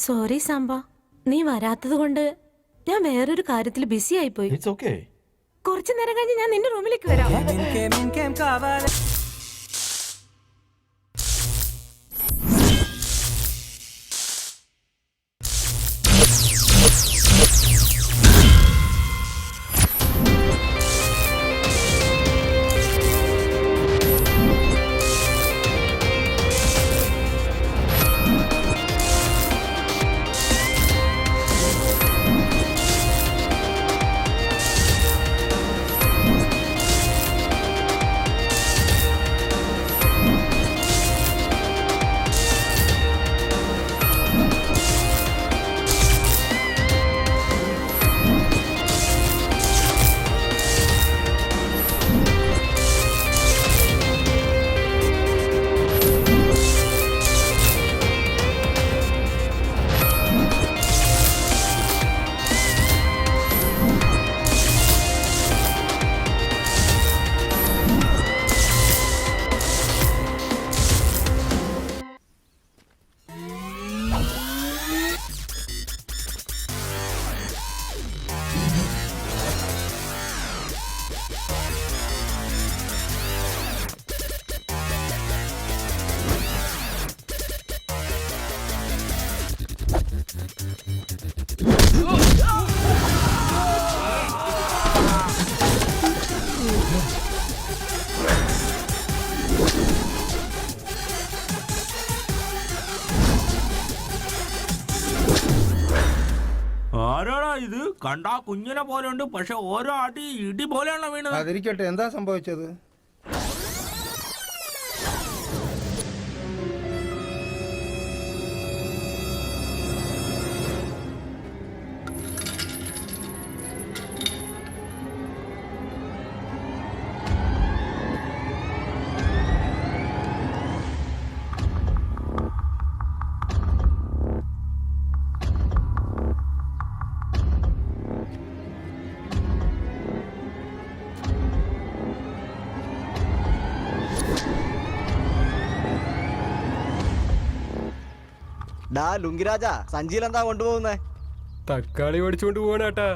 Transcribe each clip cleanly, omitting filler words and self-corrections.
Sorry സാമ്പ, നീ വരാത്തത് കൊണ്ട് ഞാൻ വേറൊരു കാര്യത്തിൽ ബിസി ആയിപ്പോയി. കുറച്ചു നേരം കഴിഞ്ഞ് ഞാൻ നിന്റെ റൂമിലേക്ക് വരാം. ആരാടാ ഇത്? കണ്ടാ കുഞ്ഞിനെ പോലെ ഉണ്ട്, പക്ഷെ ഓരോ അടി ഇടി പോലെയാണല്ലോ വീണത്. അതിരിക്കട്ടെ, എന്താ സംഭവിച്ചത്? ഡാ ലുങ്കിരാജ, സഞ്ചിയിൽ എന്താ കൊണ്ടുപോകുന്നേ? തക്കാളി മേടിച്ചുകൊണ്ട് പോവാനാട്ടാ.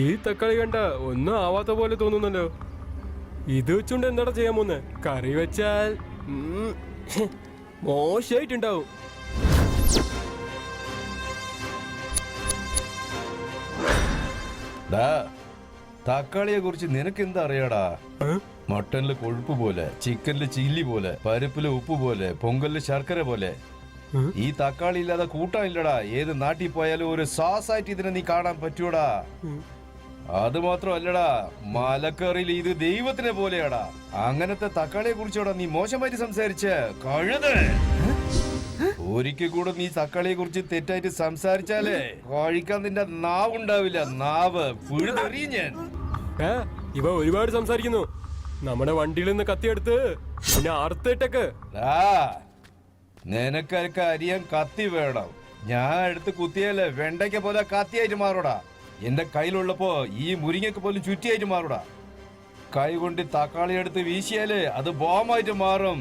ഈ തക്കാളി കണ്ട ഒന്നും ആവാത്ത പോലെ തോന്നുന്നല്ലോ. ഇത് വെച്ചുകൊണ്ട് എന്താടാ ചെയ്യാൻ പോന്നെ? കറി വെച്ചാൽ മോശമായിട്ടുണ്ടാവും. തക്കാളിയെ കുറിച്ച് നിനക്ക് എന്താ അറിയാടാ? മട്ടനില് കൊഴുപ്പ് പോലെ, ചിക്കനില് ചില്ലി പോലെ, പരിപ്പില് ഉപ്പ് പോലെ, പൊങ്കലില് ശർക്കര പോലെ. ഈ തക്കാളി ഇല്ലാതെ കൂട്ടാനില്ലടാ. ഏത് നാട്ടിൽ പോയാലും ഒരു സാസായിട്ട് ഇതിനെ നീ കാണാൻ പറ്റൂടാ. അത് മാത്രമല്ലടാ, മലക്കറിയിൽ ഇത് ദൈവത്തിനെ പോലെയാടാ. അങ്ങനത്തെ തക്കാളിയെ കുറിച്ചോടാ നീ മോശമായിട്ട് സംസാരിച്ച കഴുത. ഒരിക്കൽ കൂടെ നീ തക്കാളിയെ കുറിച്ച് തെറ്റായിട്ട് സംസാരിച്ചാലേ കഴിക്കാൻ നിന്റെ നാവുണ്ടാവില്ല. നാവ് പുഴുതെറിയും ഞാൻ. ഇവ ഒരുപാട് സംസാരിക്കുന്നു. നമ്മുടെ വണ്ടിയിൽ നിന്ന് കത്തിയെടുത്ത് പിന്നെ അറുത്തിട്ടൊക്കെ. നിനക്കൊക്കെ അരിയാൻ കത്തി വേണം. ഞാൻ എടുത്ത് കുത്തിയാലേ വെണ്ടയ്ക്ക പോലെ കത്തിയായിട്ട് മാറൂടാ. എന്റെ കയ്യിലുള്ളപ്പോ ഈ മുരിങ്ങയ്ക്ക് പോലും ചുറ്റിയായിട്ട് മാറൂടാ. കൈ കൊണ്ട് തക്കാളി എടുത്ത് വീശിയാലേ അത് ബോംബായിട്ട് മാറും.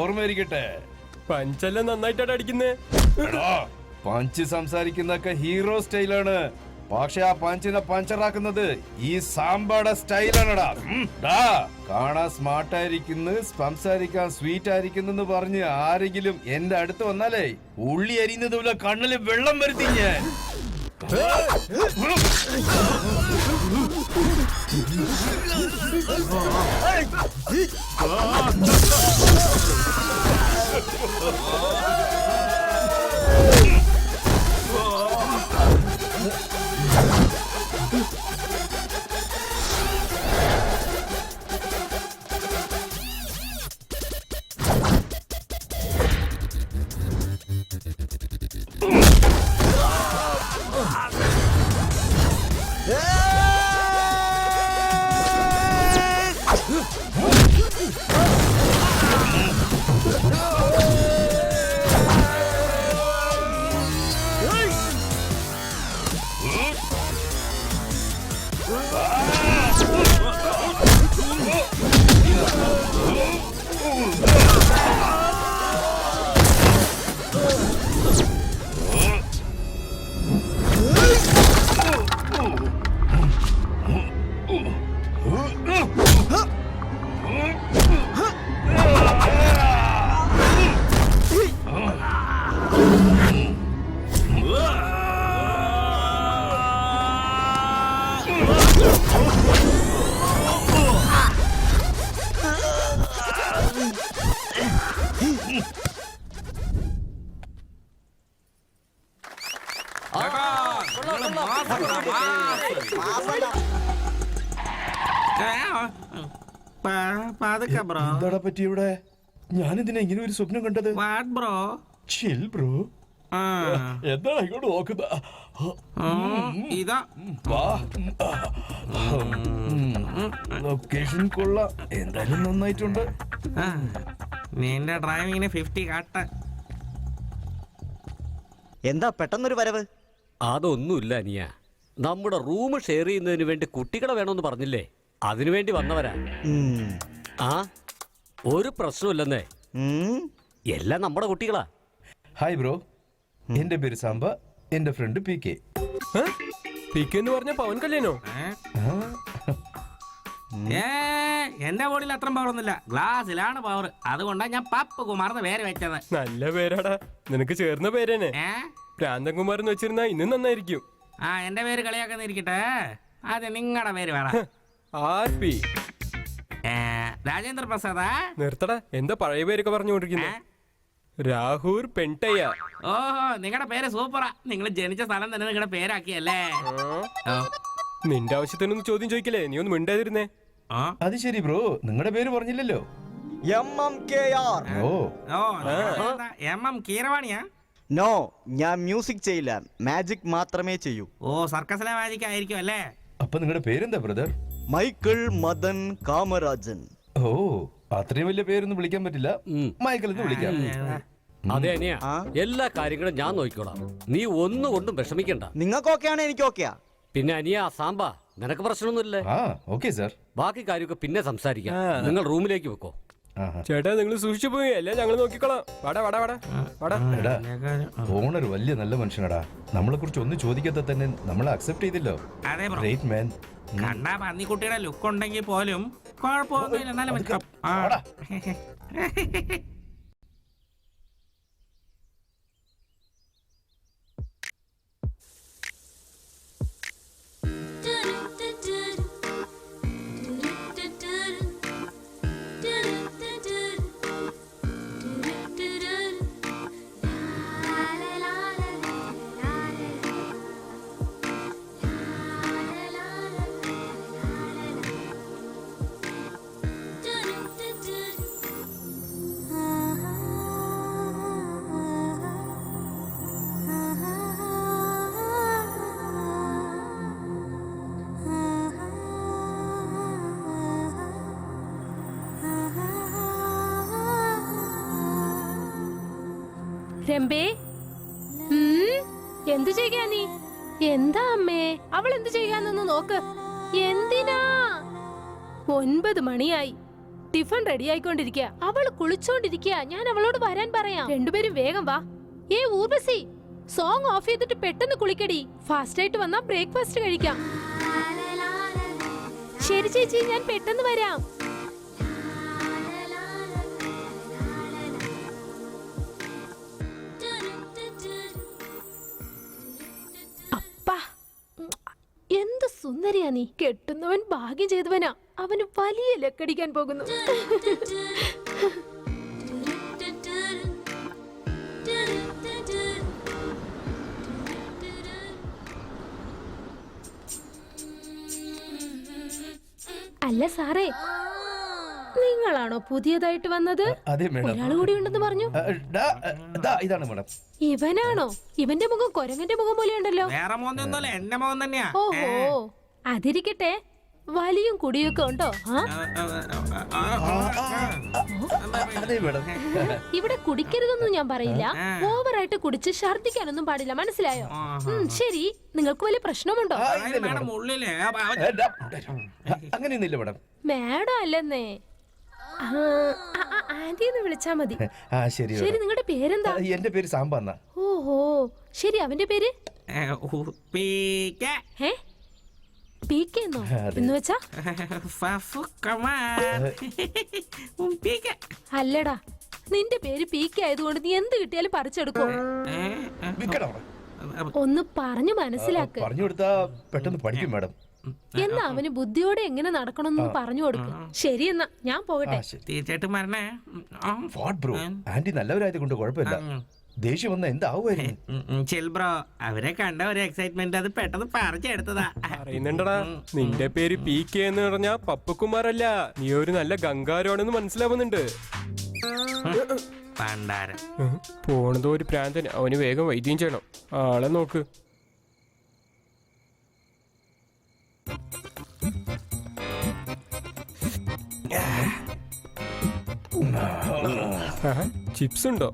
ഓർമ്മയിരിക്കട്ടെ. പഞ്ചെല്ലാം നന്നായിട്ടാണ് അടിക്കുന്നേ. പഞ്ച് സംസാരിക്കുന്നൊക്കെ ഹീറോ സ്റ്റൈലാണ്. പക്ഷെ ആ പഞ്ചിനെ പഞ്ചറാക്കുന്നത് ഈ സാമ്പാടെ സ്റ്റൈലാണടാ. കാണാൻ സ്മാർട്ടായിരിക്കുന്നു, സംസാരിക്കാൻ സ്വീറ്റ് ആയിരിക്കുന്നു പറഞ്ഞ് ആരെങ്കിലും എന്റെ അടുത്ത് വന്നാലേ ഉള്ളി അരിയുന്നത് പോലെ കണ്ണില് വെള്ളം വരുത്തി ഞാൻ. പതുക്കെ ബ്രോ. എന്താടാ പറ്റി ഇവിടെ? ഞാനിതിനെ ഇങ്ങനെ ഒരു സ്വപ്നം കണ്ടത്. What bro? Chill bro. ആ, എന്താണ് ഇങ്ങോട്ട് നോക്കുന്ന? ഇതാ ലൊക്കേഷൻ കൊള്ളാം, എന്തായാലും നന്നായിട്ടുണ്ട്. ആ, നിന്റെ ഡ്രൈവിങ്ങിന് 50 കാട്ട. എന്താ പെട്ടെന്നൊരു വരവ്? അതൊന്നുമില്ല അനിയ, നമ്മുടെ റൂം ഷെയർ ചെയ്യുന്നതിന് വേണ്ടി കുട്ടികളെ വേണമെന്ന് പറഞ്ഞില്ലേ, അതിനു വേണ്ടി വന്നവരാ. ഉം. ആ, ഒരു പ്രശ്നമില്ലെന്നേ, ഉം. എല്ലാം നമ്മുടെ കുട്ടികളാ. ഹായ് ബ്രോ, എന്റെ പേര് സാമ്പ, എന്റെ friend P K. P K എന്ന് പറഞ്ഞ പവൻ കല്യാണോ? എന്റെ ബോഡിയിൽ അത്ര പവർ ഒന്നുമില്ല, ഗ്ലാസ്സിലാണ് പവർ. അതുകൊണ്ടാണ് ഞാൻ പപ്പ് കുമാർന്ന് പേര് വെച്ചത്. നല്ല പേരാടാ, നിനക്ക് ചേർന്ന പേരനെ. പ്രാന്തൻകുമാർ എന്ന് വെച്ചിരുന്നാ ഇന്നും നന്നായിരിക്കും. ആ, എന്റെ പേര് കളിയാക്കുന്നിരിക്കട്ടെ, അത് നിങ്ങളുടെ പേര് വേണം. ആർപി രാജേന്ദ്ര പ്രസാദാ? നിർത്തടാ, എന്താ പഴയ പേരൊക്കെ പറഞ്ഞുകൊണ്ടിരിക്കുന്ന? രാഹുൽ പെൺട്ടയ്യ. ഓഹോ, നിങ്ങളുടെ പേര് സൂപ്പറാ. നിങ്ങൾ ജനിച്ച സ്ഥലം തന്നെ നിങ്ങളുടെ പേരാക്കിയല്ലേ? നിന്റെ ആവശ്യത്തിനൊന്നും ചോദ്യം ചോദിക്കലേ, നീ ഒന്ന് മിണ്ടാതിരുന്നേ. അത് ശരി ബ്രോ, നിങ്ങളുടെ പേര് പറഞ്ഞില്ലല്ലോ. MMKR. ഓ, MM കീരവാണിയാ? നോ, ഞാൻ മ്യൂസിക് ചെയ്യില്ല, മാജിക് മാത്രമേ ചെയ്യൂ. ഓ, സർക്കസിലെ മാജിക് ആയിരിക്കും അല്ലേ? അപ്പൊ നിങ്ങളുടെ പേരെന്താ ബ്രദർ? മൈക്കിൾ മദൻ കാമരാജൻ. ഓ, അത്രയും വലിയ പേരൊന്നും വിളിക്കാൻ പറ്റില്ല, മൈക്കിൾ എന്ന് വിളിക്കാം. അതെ അനിയ, എല്ലാ കാര്യങ്ങളും ഞാൻ നോക്കിക്കോളാം, നീ ഒന്നുകൊണ്ടും വിഷമിക്കണ്ട. നിങ്ങൾക്ക് ഓക്കെയാണ്, എനിക്ക് ഓക്കെയാ. പിന്നെ അനിയ സാമ്പ, നിനക്ക് പ്രശ്നമൊന്നുമില്ലേ? ആ, ഓക്കെ സാർ. ബാക്കി കാര്യമൊക്കെ പിന്നെ സംസാരിക്കാം. നിങ്ങൾ റൂമിലേക്ക് വെക്കോ. ചേട്ടാ, നിങ്ങൾ സൂക്ഷിച്ചു പോയി, എല്ലാം ഞങ്ങൾ നോക്കിക്കോളാം. വാടാ വാടാ വാടാ വാടാ. എടാ, ഓണർ വലിയ നല്ല മനുഷ്യനടാ, നമ്മളെ കുറിച്ച് ഒന്നും ചോദിക്കാത്ത തന്നെ നമ്മളെ അക്സെപ്റ്റ് ചെയ്തില്ലോ. അതെ ബ്രോ, ഗ്രേറ്റ് മാൻ. കണ്ടാ പന്നിക്കുട്ടിയുടെ ലുക്ക് ഉണ്ടെങ്കിൽ പോലും കുഴപ്പമൊന്നുമില്ല. എന്നാലും വെക്കാം. ആ. രംബേ, എന്തു ചെയ്യാ നീ? എന്താ അമ്മേ, അവൾ എന്തു ചെയ്യാന്നൊന്ന് നോക്ക്. എന്തിനാ? 9 മണിയായി, ടിഫിൻ റെഡി ആയിക്കൊണ്ടിരിക്കുക. അവള് കുളിച്ചോണ്ടിരിക്കുക. ഞാൻ അവളോട് വരാൻ പറയാം. രണ്ടുപേരും വേഗം വാ. ഊർവശി, സോങ് ഓഫ് ചെയ്തിട്ട് പെട്ടെന്ന് കുളിക്കടി. ഫാസ്റ്റ് ആയിട്ട് വന്നാ ബ്രേക്ക്ഫാസ്റ്റ് കഴിക്കാം. ശരി ചേച്ചി, ഞാൻ പെട്ടെന്ന് വരാം. എന്ത് സുന്ദരിയാ നീ. കെട്ടുന്നവൻ ഭാഗ്യം ചെയ്തവനാ. അവന് വലിയ ലക്കടിക്കാൻ പോകുന്നു. അല്ല സാറേ, നിങ്ങളാണോ പുതിയതായിട്ട് വന്നത്? അതെ മേഡം. ഒരാൾ കൂടി ഉണ്ടെന്ന് പറഞ്ഞു. ഇതാണ് മേഡം. ഇവനാണോ? ഇവന്റെ മുഖം കൊരങ്ങന്റെ മുഖം പോലെ ഉണ്ടല്ലോ. വേറെ മോന്നൊന്നുമല്ല, എന്റെ മോൻ തന്നെയാ. ഓഹോ, അതിരിക്കട്ടെ. വലിയും കുടിയൊക്കെ ഉണ്ടോ? അതെ മേഡം. ഇവിടെ കുടിക്കരുതൊന്നും ഞാൻ പറയില്ല. ഓവറായിട്ട് കുടിച്ച് ഛർദിക്കാനൊന്നും പാടില്ല, മനസ്സിലായോ? ശരി, നിങ്ങൾക്ക് വലിയ പ്രശ്നമുണ്ടോ? മേഡം ഉള്ളില് അങ്ങനെയൊന്നുമില്ല മേഡം. മേഡം അല്ലെന്നേ, ആന്റിന്ന് വിളിച്ചാ മതി. ശരി. ശരി, നിങ്ങളുടെ പേരെന്താ? എന്റെ പേര് സാമ്പ എന്നാ. ഓഹോ, ശരി. അവന്റെ പേര് പീക്കെന്നോ? എന്ന് വെച്ചാ അല്ലടാ, നിന്റെ പേര് പീക്ക് ആയതുകൊണ്ട് നീ എന്ത് കിട്ടിയാലും പറിച്ചെടുക്കും. വിക്കടാ ഒന്ന് പറഞ്ഞു മനസ്സിലാക്ക്. പറഞ്ഞു കൊടുത്താ പെട്ടെന്ന് പഠിക്കും മാഡം. എന്നാ അവന് ബുദ്ധിയോടെ എങ്ങനെ നടക്കണമെന്ന് പറഞ്ഞു കൊടുക്കും. ശരി, എന്നാ ഞാൻ പോകട്ടെ. തീർച്ചയായിട്ടും മരണേ. വാട്ട് ബ്രോ, ആന്റി നല്ലവരായത് കൊണ്ട് കുഴപ്പമില്ല. ദേഷ്യം വന്ന എന്താവുമായിരുന്നു? ചിൽ ബ്രോ, അവരെ കണ്ട ഒരു എക്സൈറ്റ്മെന്റ് അത് പെട്ടെന്ന് പറിച്ചെടുത്തതാ. അറിയുന്നുണ്ടടാ, നിന്റെ പേര് PK എന്ന് പറഞ്ഞാ പപ്പുകുമാറല്ല, നീ ഒരു നല്ല ഗംഗാരമാണെന്ന് മനസ്സിലാവുന്നുണ്ട്. പണ്ടാരം. പോണതോ ഒരു പ്രാന്തൻ, അവന് വേഗം വൈദ്യം ചെയ്യണം. ആളെ നോക്ക്. ചിപ്സ് ഉണ്ടോ?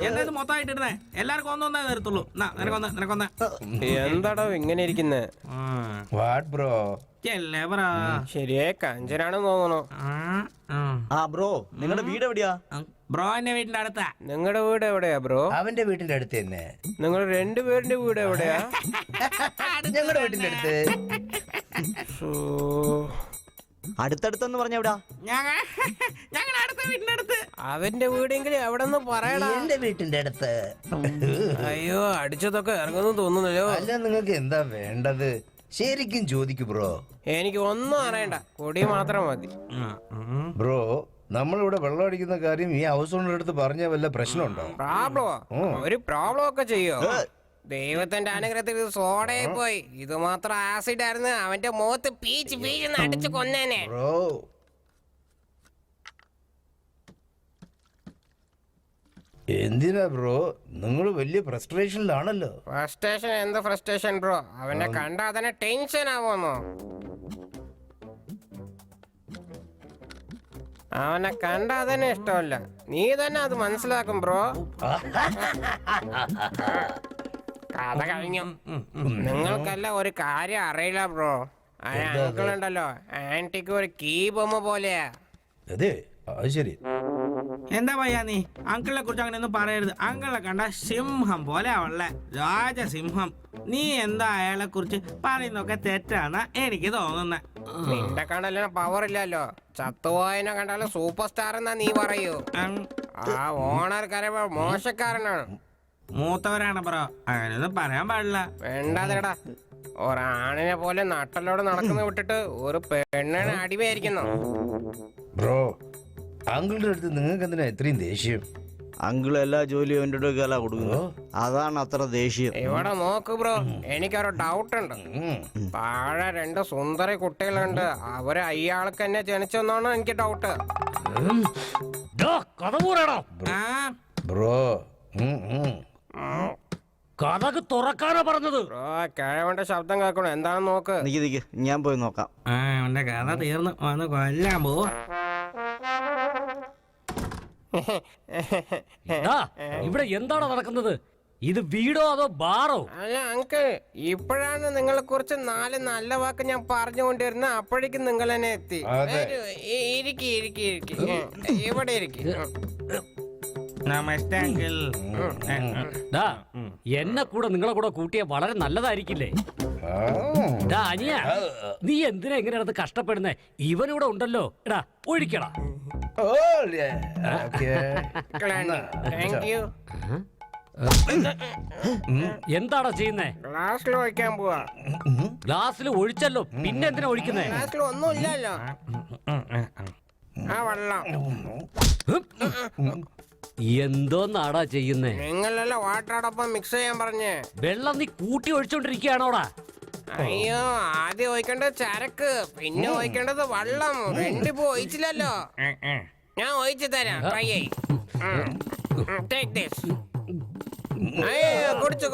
എന്താ ഇത് മൊത്തമായിട്ട് ഇടുന്നേ? എല്ലാവർക്കും ഒന്നൊന്നേ തരത്തുള്ളൂ. നിനക്കൊന്ന്. എന്താടോ ഇങ്ങനെ ഇരിക്കുന്നേ? What bro? ചെല്ലേ ബ്രോ. ശരിയായ കഞ്ചനാണെന്ന് തോന്നണോ? ആ ബ്രോ, നിങ്ങളുടെ വീട് എവിടെയാ? ബ്രോ എന്റെ വീടിന്റെ അടുത്താ. നിങ്ങളുടെ വീട് എവിടെയാ ബ്രോ? അവന്റെ വീട്ടിന്റെ അടുത്ത് തന്നെ. നിങ്ങൾ രണ്ടുപേരുടെ വീട് എവിടെയാ? ഞങ്ങളുടെ വീട്ടിന്റെ അടുത്ത്. അടുത്തടുത്തെന്ന് പറഞ്ഞ എവിടാ? ഞങ്ങളുടെ അടുത്ത വീടിന്റെ അടുത്ത്. അവന്റെ വീടെങ്കിലും എവിടെ നിന്ന് പറയടാ. എന്റെ വീട്ടിന്റെ അടുത്ത്. അയ്യോ, അടിച്ചതൊക്കെ ഇറങ്ങുന്നു തോന്നുന്നല്ലോ. അല്ല, നിങ്ങൾക്ക് എന്താ വേണ്ടത്? ശരിക്കും ചോദിക്കു ബ്രോ. എനിക്ക് ഒന്നും അറിയണ്ട, കൊടി മാത്രം മതി. ബ്രോ, നമ്മളിവിടെ വെള്ളം അടിക്കുന്ന കാര്യം ഈ ഹൗസ് ഓണറുടെ അടുത്ത് പറഞ്ഞ വല്ല പ്രശ്നമുണ്ടോ? പ്രോബ്ലമോ? ഒരു പ്രോബ്ലം ഒക്കെ ചെയ്യോ? ദൈവത്തിന്റെ അനുഗ്രഹത്തിൽ ഇത് സോഡയായി പോയി. ഇത് മാത്രം ആസിഡ് ആയിരുന്നു, അവന്റെ മുഖത്ത് പീച്ച് അടിച്ചു കൊന്നേനെ. ബ്രോ, എന്തിനാ ബ്രോ? നിങ്ങൾ വലിയ ഫ്രസ്ട്രേഷനിലാണല്ലോ. ഫ്രസ്ട്രേഷൻ? എന്ത് ഫ്രസ്ട്രേഷൻ ബ്രോ? അവനെ കണ്ടാ തന്നെ ടെൻഷൻ ആവുമോ? അവനെ കണ്ടാ തന്നെ ഇഷ്ടമല്ല. നീ തന്നെ അത് മനസ്സിലാക്കും ബ്രോ. കഥ കഴിഞ്ഞു. നിങ്ങൾക്കല്ല ഒരു കാര്യം അറിയില്ല ബ്രോ. ആ അങ്കിൾ ഉണ്ടല്ലോ, ആന്റിക്ക് ഒരു കീ ബൊമ്മ പോലെയാ. അതെ, അത് ശരി. എന്താ പയ്യാ നീ അങ്കിളിനെ കുറിച്ച് അങ്ങനെ ഒന്നും പറയരുത്. അങ്കിളിനെ കണ്ട സിംഹം പോലെ അവളെ, രാജസിംഹം. നീ എന്താ അയാളെ കുറിച്ച് പറയുന്നൊക്കെ തെറ്റാന്നാ എനിക്ക് തോന്നുന്നത്. നിന്റെ കണ്ടല്ലോ പവർ ഇല്ലല്ലോ. ചത്തുപോയതിനെ കണ്ടാലും സൂപ്പർ സ്റ്റാർ എന്നാ നീ പറയൂ. ആ ഓണർ കരവ മോശക്കാരനാണ്. മൂത്തവരാണ് ബ്രോ, അങ്ങനെയൊന്നും പറയാൻ പാടില്ല. വേണ്ടാതെടാ, ഒരാണിനെ പോലെ നട്ടലോട് നടക്കുന്ന വിട്ടിട്ട് ഒരു പെണ്ണിനെ അടിമയായിരിക്കുന്നു. ബ്രോ, അങ്കിളുടെ അടുത്ത് നിങ്ങൾക്ക് എന്തിനാ ഇത്രയും ദേഷ്യം? അങ്കിൾ എല്ലാ ജോലിയും എൻ്റെ അടുക്കല കൊടുക്കുന്നു, അതാണ് അത്ര ദേഷ്യം. ഇവിടെ നോക്ക് ബ്രോ, എനിക്കൊരു ഡൗട്ട് ഉണ്ട്. താഴെ 2 സുന്ദരി കുട്ടികളുണ്ട്, അവര് അയാൾക്ക് തന്നെ ജനിച്ചെന്നാണ് എനിക്ക് ഡൗട്ട്. കഥ കൂടണോ ബ്രോ? കഥക്ക് തുറക്കാനാ പറഞ്ഞത്. ബ്രോ, കിഴവന്റെ ശബ്ദം കേൾക്കണോ? എന്താണെന്ന് നോക്ക്. നിക്ക്, ഞാൻ പോയി നോക്കാം. അവന്റെ കഥ തീർന്നു, വന്ന് കൊല്ലാൻ പോവാ. ഇവിടെ എന്താണ് നടക്കുന്നത്? ഇത് വീടോ അതോ ബാറോ? അല്ല അങ്കിൾ, ഇപ്പോഴാണ് നിങ്ങളെ കുറിച്ച് 4 നല്ല വാക്ക് ഞാൻ പറഞ്ഞുകൊണ്ടിരുന്ന, അപ്പോഴേക്കും നിങ്ങൾ തന്നെ എത്തി. ഇരിക്കി ഇവിടെ ഇരിക്കി. നമസ്തേ അങ്കിൾ. എന്നെ കൂടെ നിങ്ങളെ കൂടെ കൂട്ടിയ വളരെ നല്ലതായിരിക്കില്ലേ? അനിയ, നീ എന്തിനാ ഇങ്ങനെ അത് കഷ്ടപ്പെടുന്നേ? ഇവനിവിടെ ഉണ്ടല്ലോ. എടാ, ഒഴിക്കടാ. Thank you. എന്താടാ ചെയ്യുന്നേ? ഗ്ലാസ്സിൽ ഒഴിക്കാൻ പോവാ. ഗ്ലാസ്സിൽ ഒഴിച്ചല്ലോ, പിന്നെ എന്തിനാ ഒഴിക്കുന്നേ? ഗ്ലാസ്സിൽ ഒന്നും ഇല്ലല്ലോ. ആ വെള്ളം എന്തോന്നാടാ ചെയ്യുന്നേ? നിങ്ങളല്ല വാട്ടറോടൊപ്പം മിക്സ് ചെയ്യാൻ പറഞ്ഞേ. വെള്ളം നീ കൂട്ടി ഒഴിച്ചോണ്ടിരിക്കുകയാണോടാ? അയ്യോ, ആദ്യം ഒഴിക്കേണ്ടത് ചരക്ക്, പിന്നെ ഒഴിക്കേണ്ടത് വെള്ളം. രണ്ടിപ്പോ ഒഴിച്ചില്ലല്ലോ. ഞാൻ ഒഴിച്ചു തരാം. കുടിച്ചു.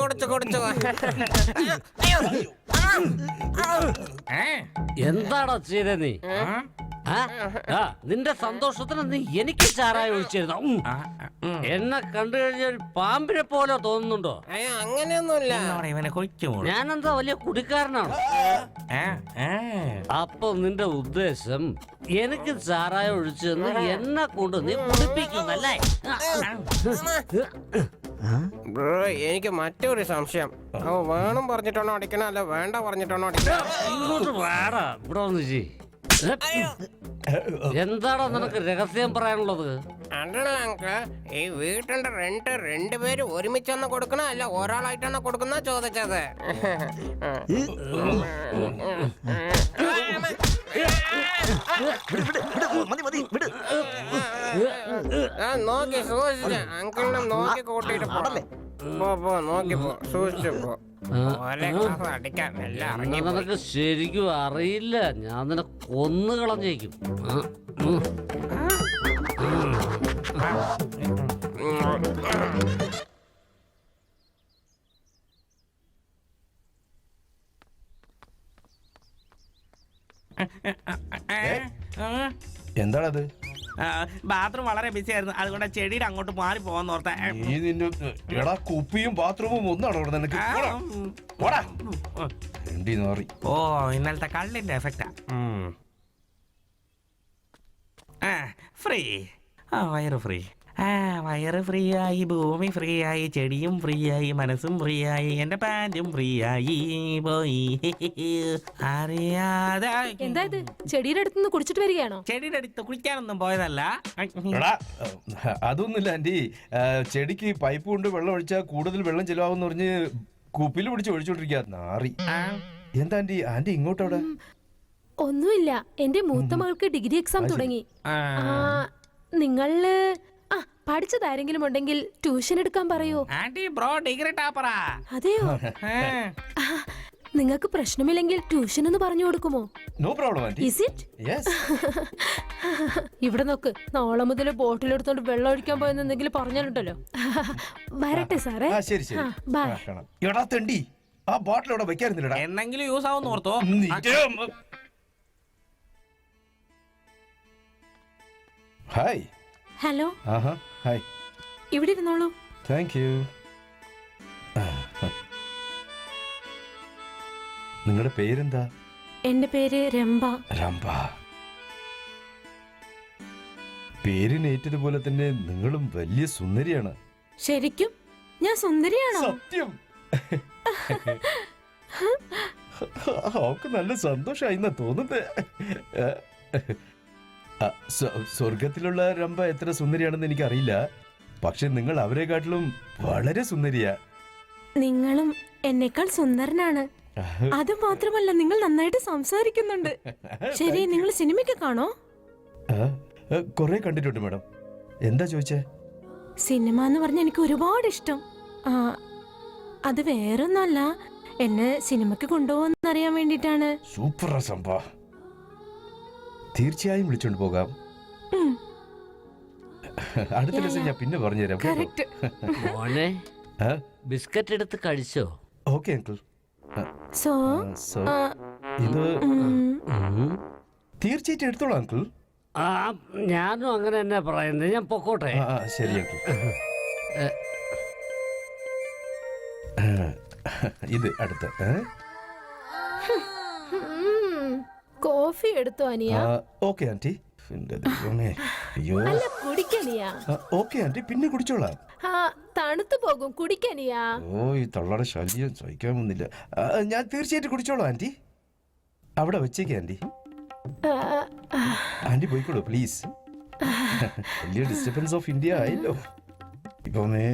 എന്താടാ ചെയ്തേ നീ? നിന്റെ സന്തോഷത്തിന് നീ എനിക്ക് ചാരായ ഒഴിച്ചിരുന്നു. എന്നെ കണ്ടു കഴിഞ്ഞ ഒരു പാമ്പിനെ പോലെ തോന്നുന്നുണ്ടോ? അങ്ങനെയൊന്നുമില്ല. ഇവനെ കൊച്ചു ഞാനെന്താ വലിയ കുടിക്കാരനാണ്? അപ്പൊ നിന്റെ ഉദ്ദേശം എനിക്ക് ചാരായ ഒഴിച്ചെന്ന് എന്നെ കൊണ്ട് നീ കുടിപ്പിക്കുന്നല്ലേ? ബ്രോ, എനിക്ക് മറ്റൊരു സംശയം. വേണം പറഞ്ഞിട്ടാണോ അടിക്കണ, അല്ല വേണ്ട പറഞ്ഞിട്ടാണോ അടിക്കണ? ഇങ്ങോട്ട് വേടാ, ഇവിടെ വന്ന് ചെയ്. എന്താടാ നിനക്ക് രഹസ്യം പറയാനുള്ളത്? അതല്ല അങ്കിൾ, ഈ വീട്ടിന്റെ റെന്റ് രണ്ടുപേരും ഒരുമിച്ചൊന്ന് കൊടുക്കണോ അല്ല ഒരാളായിട്ടാണ് കൊടുക്കുന്ന ചോദിച്ചത്. നോക്കി സൂക്ഷിച്ച് അങ്കിളിനെ നോക്കി കൂട്ടിട്ട് പോടല്ലേ. പോ നോക്കി പോ, സൂക്ഷിച്ചു പോ. ഓലെ ക്ലാസ് അടിക്കാൻ എല്ലാം ഇറങ്ങി പോയി. നിനക്ക് ശരിക്കും അറിയില്ല, ഞാൻ നിനക്ക് കൊന്നു കളഞ്ഞേക്കും. എന്താണത്? ബാത്റൂം വളരെ ബിസി ആയിരുന്നു, അതുകൊണ്ട് ചെടിയുടെ അങ്ങോട്ട് മാറി പോവാന്ന് ഓർത്ത. നീ നിന്നെ എടാ കുപ്പിയും ബാത്റൂമും ഒന്നാണോ ഇവിടെ നിനക്ക്? പോടാ. രണ്ടി നാറി. ഓ, ഇന്നലത്തെ കള്ളിന്റെ എഫക്റ്റാ. ഫ്രീ. വയറ് ഫ്രീ. വയറ് ഫ്രീ ആയി, ഭൂമി ഫ്രീ ആയി, ചെടിയും ഫ്രീ ആയി, മനസ്സും ഫ്രീ ആയി, എന്റെ പാൻറ്റും ഫ്രീ ആയി പോയി. അറിയാതെ എന്താ ഇത്? ചെടിയുടെ അടുത്തുനിന്ന് കുടിച്ചിട്ട് വരികയാണോ? ചെടിയുടെ അടുത്ത് കുളിക്കാനൊന്നും പോയതല്ല. എടാ അതൊന്നുമില്ല ആന്റി. ചെടിക്ക് പൈപ്പ് കൊണ്ട് വെള്ളം ഒഴിച്ചാൽ കൂടുതൽ വെള്ളം ചെലവാകുമെന്ന് പറഞ്ഞ് കുപ്പിയിൽ പിടിച്ച് ഒഴിച്ചോണ്ടിരിക്കുക നാറി. എന്താ ആന്റി? ആന്റി ഇങ്ങോട്ടവിടെ? ഒന്നുമില്ല, എന്റെ മൂത്ത മകൾക്ക് ഡിഗ്രി എക്സാം തുടങ്ങി. നിങ്ങള് പഠിച്ചതാരെങ്കിലും ഉണ്ടെങ്കിൽ ട്യൂഷൻ എടുക്കാൻ പറയോ? ആന്റി ബ്രോ ഡിഗ്രി ടാപ്പറാ. അതെയോ? നിങ്ങൾക്ക് പ്രശ്നമില്ലെങ്കിൽ ട്യൂഷൻ ഒന്ന് പറഞ്ഞു കൊടുക്കുമോ? No problem aunty. Is it? Yes. ഇവിടെ നോക്ക്, നാളെ മുതൽ ബോട്ടിലെടുത്തോണ്ട് വെള്ളം ഒഴിക്കാൻ പോയെന്ന് എന്തെങ്കിലും പറഞ്ഞിട്ടുണ്ടല്ലോ. വരട്ടെ സാറേ. ശരി ശരി. ബൈ. എടാ തെണ്ടി, ആ ബോട്ടിൽ അവിടെ വെക്കാറുന്നില്ലടാ. എന്നെങ്കിലും യൂസ് ആവുന്ന ഓർത്തോ. ഹായ്. ഹലോ. ആഹാ ഹായ്. ഇവിടെ ഇരുന്നോളൂ. Thank you. നിങ്ങളുടെ പേരെന്താ? എന്റെ പേര് രംഭ. രംഭ. പേരിനേറ്റതുപോലെ തന്നെ നിങ്ങളും വലിയ സുന്ദരിയാണ്. ശരിക്കും ഞാൻ സുന്ദരിയാണോ? സത്യം. അവക്ക് നല്ല സന്തോഷായി തോന്നുന്നത്. സ്വർഗത്തിലുള്ള രംഭ എത്ര സുന്ദരിയാണെന്ന് എനിക്കറിയില്ല, പക്ഷെ നിങ്ങൾ അവരെക്കാട്ടിലും വളരെ സുന്ദരിയാ. നിങ്ങളും എന്നെക്കാൾ സുന്ദരനാണ്. അത് മാത്രമല്ല, നിങ്ങൾ നന്നായിട്ട് സംസാരിക്കുന്നുണ്ട്. ശരി, നിങ്ങൾ സിനിമയ്ക്ക് കാണോ? കൊറേ കണ്ടിട്ടുണ്ട് മാഡം. എന്താ ചോദിച്ചേ? സിനിമ എന്ന് പറഞ്ഞ എനിക്ക് ഒരുപാട് ഇഷ്ടം. അത് വേറൊന്നല്ല, എന്നെ സിനിമയ്ക്ക് കൊണ്ടുപോകുന്നറിയാൻ വേണ്ടിട്ടാണ്. സൂപ്പർ സംഭ. തീർച്ചയായും വിളിച്ചോണ്ട് പോകാം. അടുത്ത ദിവസം ഞാൻ പിന്നെ പറഞ്ഞുതരാം. കറക്റ്റ്. മോനെ, ബിസ്ക്കറ്റ് എടുത്ത് കഴിച്ചോ? Okay uncle. സോ ഇത് തീർച്ചയായിട്ടും എടുത്തോളാം അങ്കിൾ. ഞാനും അങ്ങനെ തന്നെ പറയുന്നത്. ഞാൻ പൊക്കോട്ടെ. ശരി അങ്കിൾ. ഇത് അടുത്ത. കോഫി എടുത്തോ അനിയ? Okay aunty. അയ്യോ. അല്ല, കുടിക്കനിയാ? ഓക്കെ ആന്റി, പിന്നെ കുടിച്ചോളാം. തണുത്തു പോകും, കുടിക്കനിയാ? ഓ, ഈ തള്ളയുടെ ശല്യം സഹിക്കാൻ വന്നില്ല. ഞാൻ തീർച്ചയായിട്ടും കുടിച്ചോളാം ആന്റി. അവിടെ വെച്ചേക്ക് ആന്റി. ആന്റി പോയിക്കോളൂ പ്ലീസ്. വലിയ ഡിസ്റ്റർബൻസ് ഓഫ് ഇന്ത്യ ആയല്ലോ. ഇപ്പമേ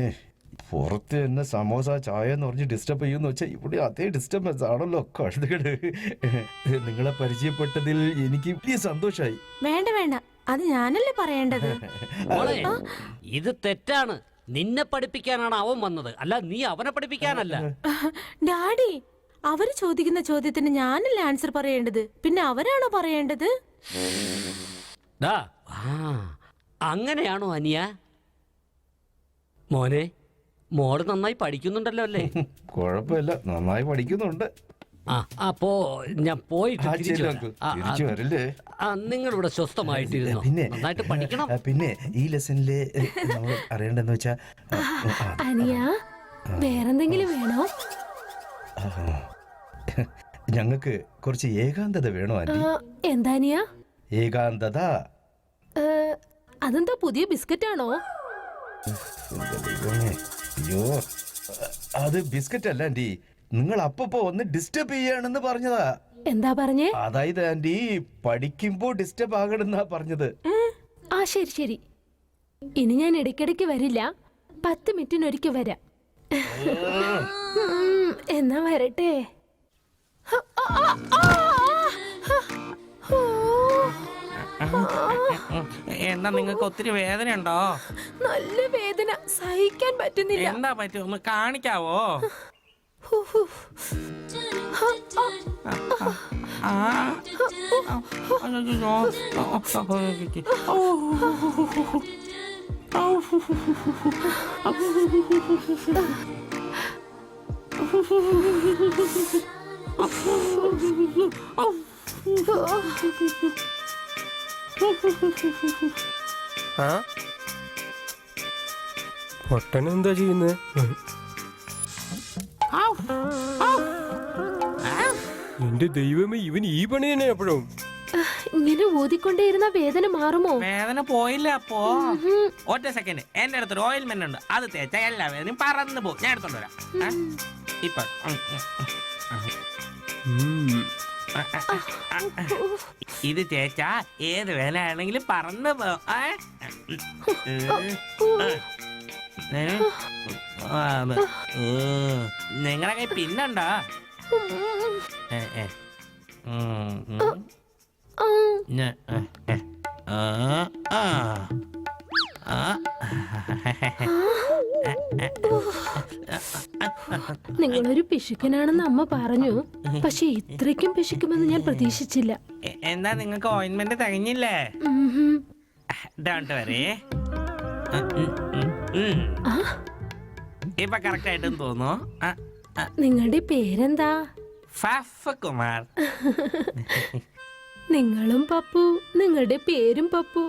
പുറത്ത് തന്നെ സമോസ ചായ എന്ന് പറഞ്ഞ് ഡിസ്റ്റർബ് ചെയ്യുമെന്ന് വെച്ചാൽ ഇവിടെ അതേ ഡിസ്റ്റർബൻസ് ആണല്ലോ. കഴുതുകട്, നിങ്ങളെ പരിചയപ്പെട്ടതിൽ എനിക്ക് വലിയ സന്തോഷമായി. വേണ്ട വേണ്ട, അത് ഞാനല്ലേ പറയേണ്ടത്. മോളെ, ഇത് തെറ്റാണ്. നിന്നെ പഠിപ്പിക്കാനാണ് അവൻ വന്നത്, അല്ല നീ അവനെ പഠിപ്പിക്കാനല്ല. ഡാഡി, അവര് ചോദിക്കുന്ന ചോദ്യത്തിന് ഞാനല്ലേ ആൻസർ പറയേണ്ടത്, പിന്നെ അവരാണോ പറയേണ്ടത്? അങ്ങനെയാണോ അനിയ? മോനെ, മോള് നന്നായി പഠിക്കുന്നുണ്ടല്ലോ അല്ലേ? കുഴപ്പമില്ല, നന്നായി പഠിക്കുന്നുണ്ട്. അപ്പോ ഞാൻ പോയിട്ട് തിരിച്ചു വരില്ലേ? നിങ്ങളിവിടെ സ്വസ്ഥമായിട്ടിരുന്നു. പിന്നെ നന്നായിട്ട് പഠിക്കണം. പിന്നെ ഈ ലെസണില് നമ്മൾ അറിയേണ്ടെന്ന് വെച്ചാ, അനിയ, വേറെന്തെങ്കിലും വേണോ? ഞങ്ങൾക്ക് കുറച്ച് ഏകാന്തത വേണോ ആന്റി? എന്താ അനിയ? ഏകാന്തത. അതെന്താ, പുതിയ ബിസ്ക്കറ്റ് ആണോ? അയ്യോ, അത് ബിസ്ക്കറ്റ് അല്ല ആന്റി. നിങ്ങൾ അപ്പപ്പോ ഒന്ന് ഡിസ്റ്റർബ് ചെയ്യാണെന്ന് പറഞ്ഞതാ. എന്താ പറഞ്ഞേ? അതായത് ആന്റി പഠിക്കുമ്പോ ഡിസ്റ്റർബ് ആകണമെന്നാ പറഞ്ഞത്. ആ ശരി ശരി, ഇനി ഞാൻ ഇടയ്ക്കിടയ്ക്ക് വരില്ല, 10 മിനിറ്റിനൊരിക്കൽ വരാം. എന്നാ വരട്ടെ. എന്താ നിങ്ങൾക്ക് ഒത്തിരി വേദന ഉണ്ടോ? നല്ല വേദന, സഹിക്കാൻ പറ്റുന്നില്ല. എന്താ പറ്റും, ഒന്ന് കാണിക്കാവോ? പൊട്ടനെന്താ ചെയ്യുന്നത്? എന്റെ ദൈവമേ, ഇവൻ ഈ പണി തന്നെ എപ്പോഴും. ഇങ്ങനെ ഊതിക്കൊണ്ടേയിരുന്ന വേദന മാറുമോ? വേദന പോയില്ല അപ്പോ. ഒറ്റ സെക്കൻഡ്, എന്റെ അടുത്തൊരു ഓയിൽമെന്റ് ഉണ്ട്, അത് തേച്ചാ എല്ലാ വേദനയും പറന്നു പോകും. ഞാൻ എടുത്തോണ്ട് വരാം. ഇപ്പൊ ഇത് തേച്ചാ ഏത് വേദന ആണെങ്കിലും പറന്നു പോകും. നിങ്ങളെ കൈ പിന്നുണ്ടോ? നിങ്ങളൊരു പിശുക്കനാണെന്ന് അമ്മ പറഞ്ഞു, പക്ഷെ ഇത്രയ്ക്കും പിശുക്കുമെന്ന് ഞാൻ പ്രതീക്ഷിച്ചില്ല. എന്താ നിങ്ങൾക്ക് ഓയിൻമെന്റ് തികഞ്ഞില്ലേ? ഡോണ്ട് വരി, ഇപ്പൊ കറക്റ്റ് ആയിട്ടും തോന്നുന്നു. നിങ്ങളുടെ പേരെന്താ? ഫഫ് കുമാർ. നിങ്ങളും പപ്പു, നിങ്ങളുടെ പേരും പപ്പു.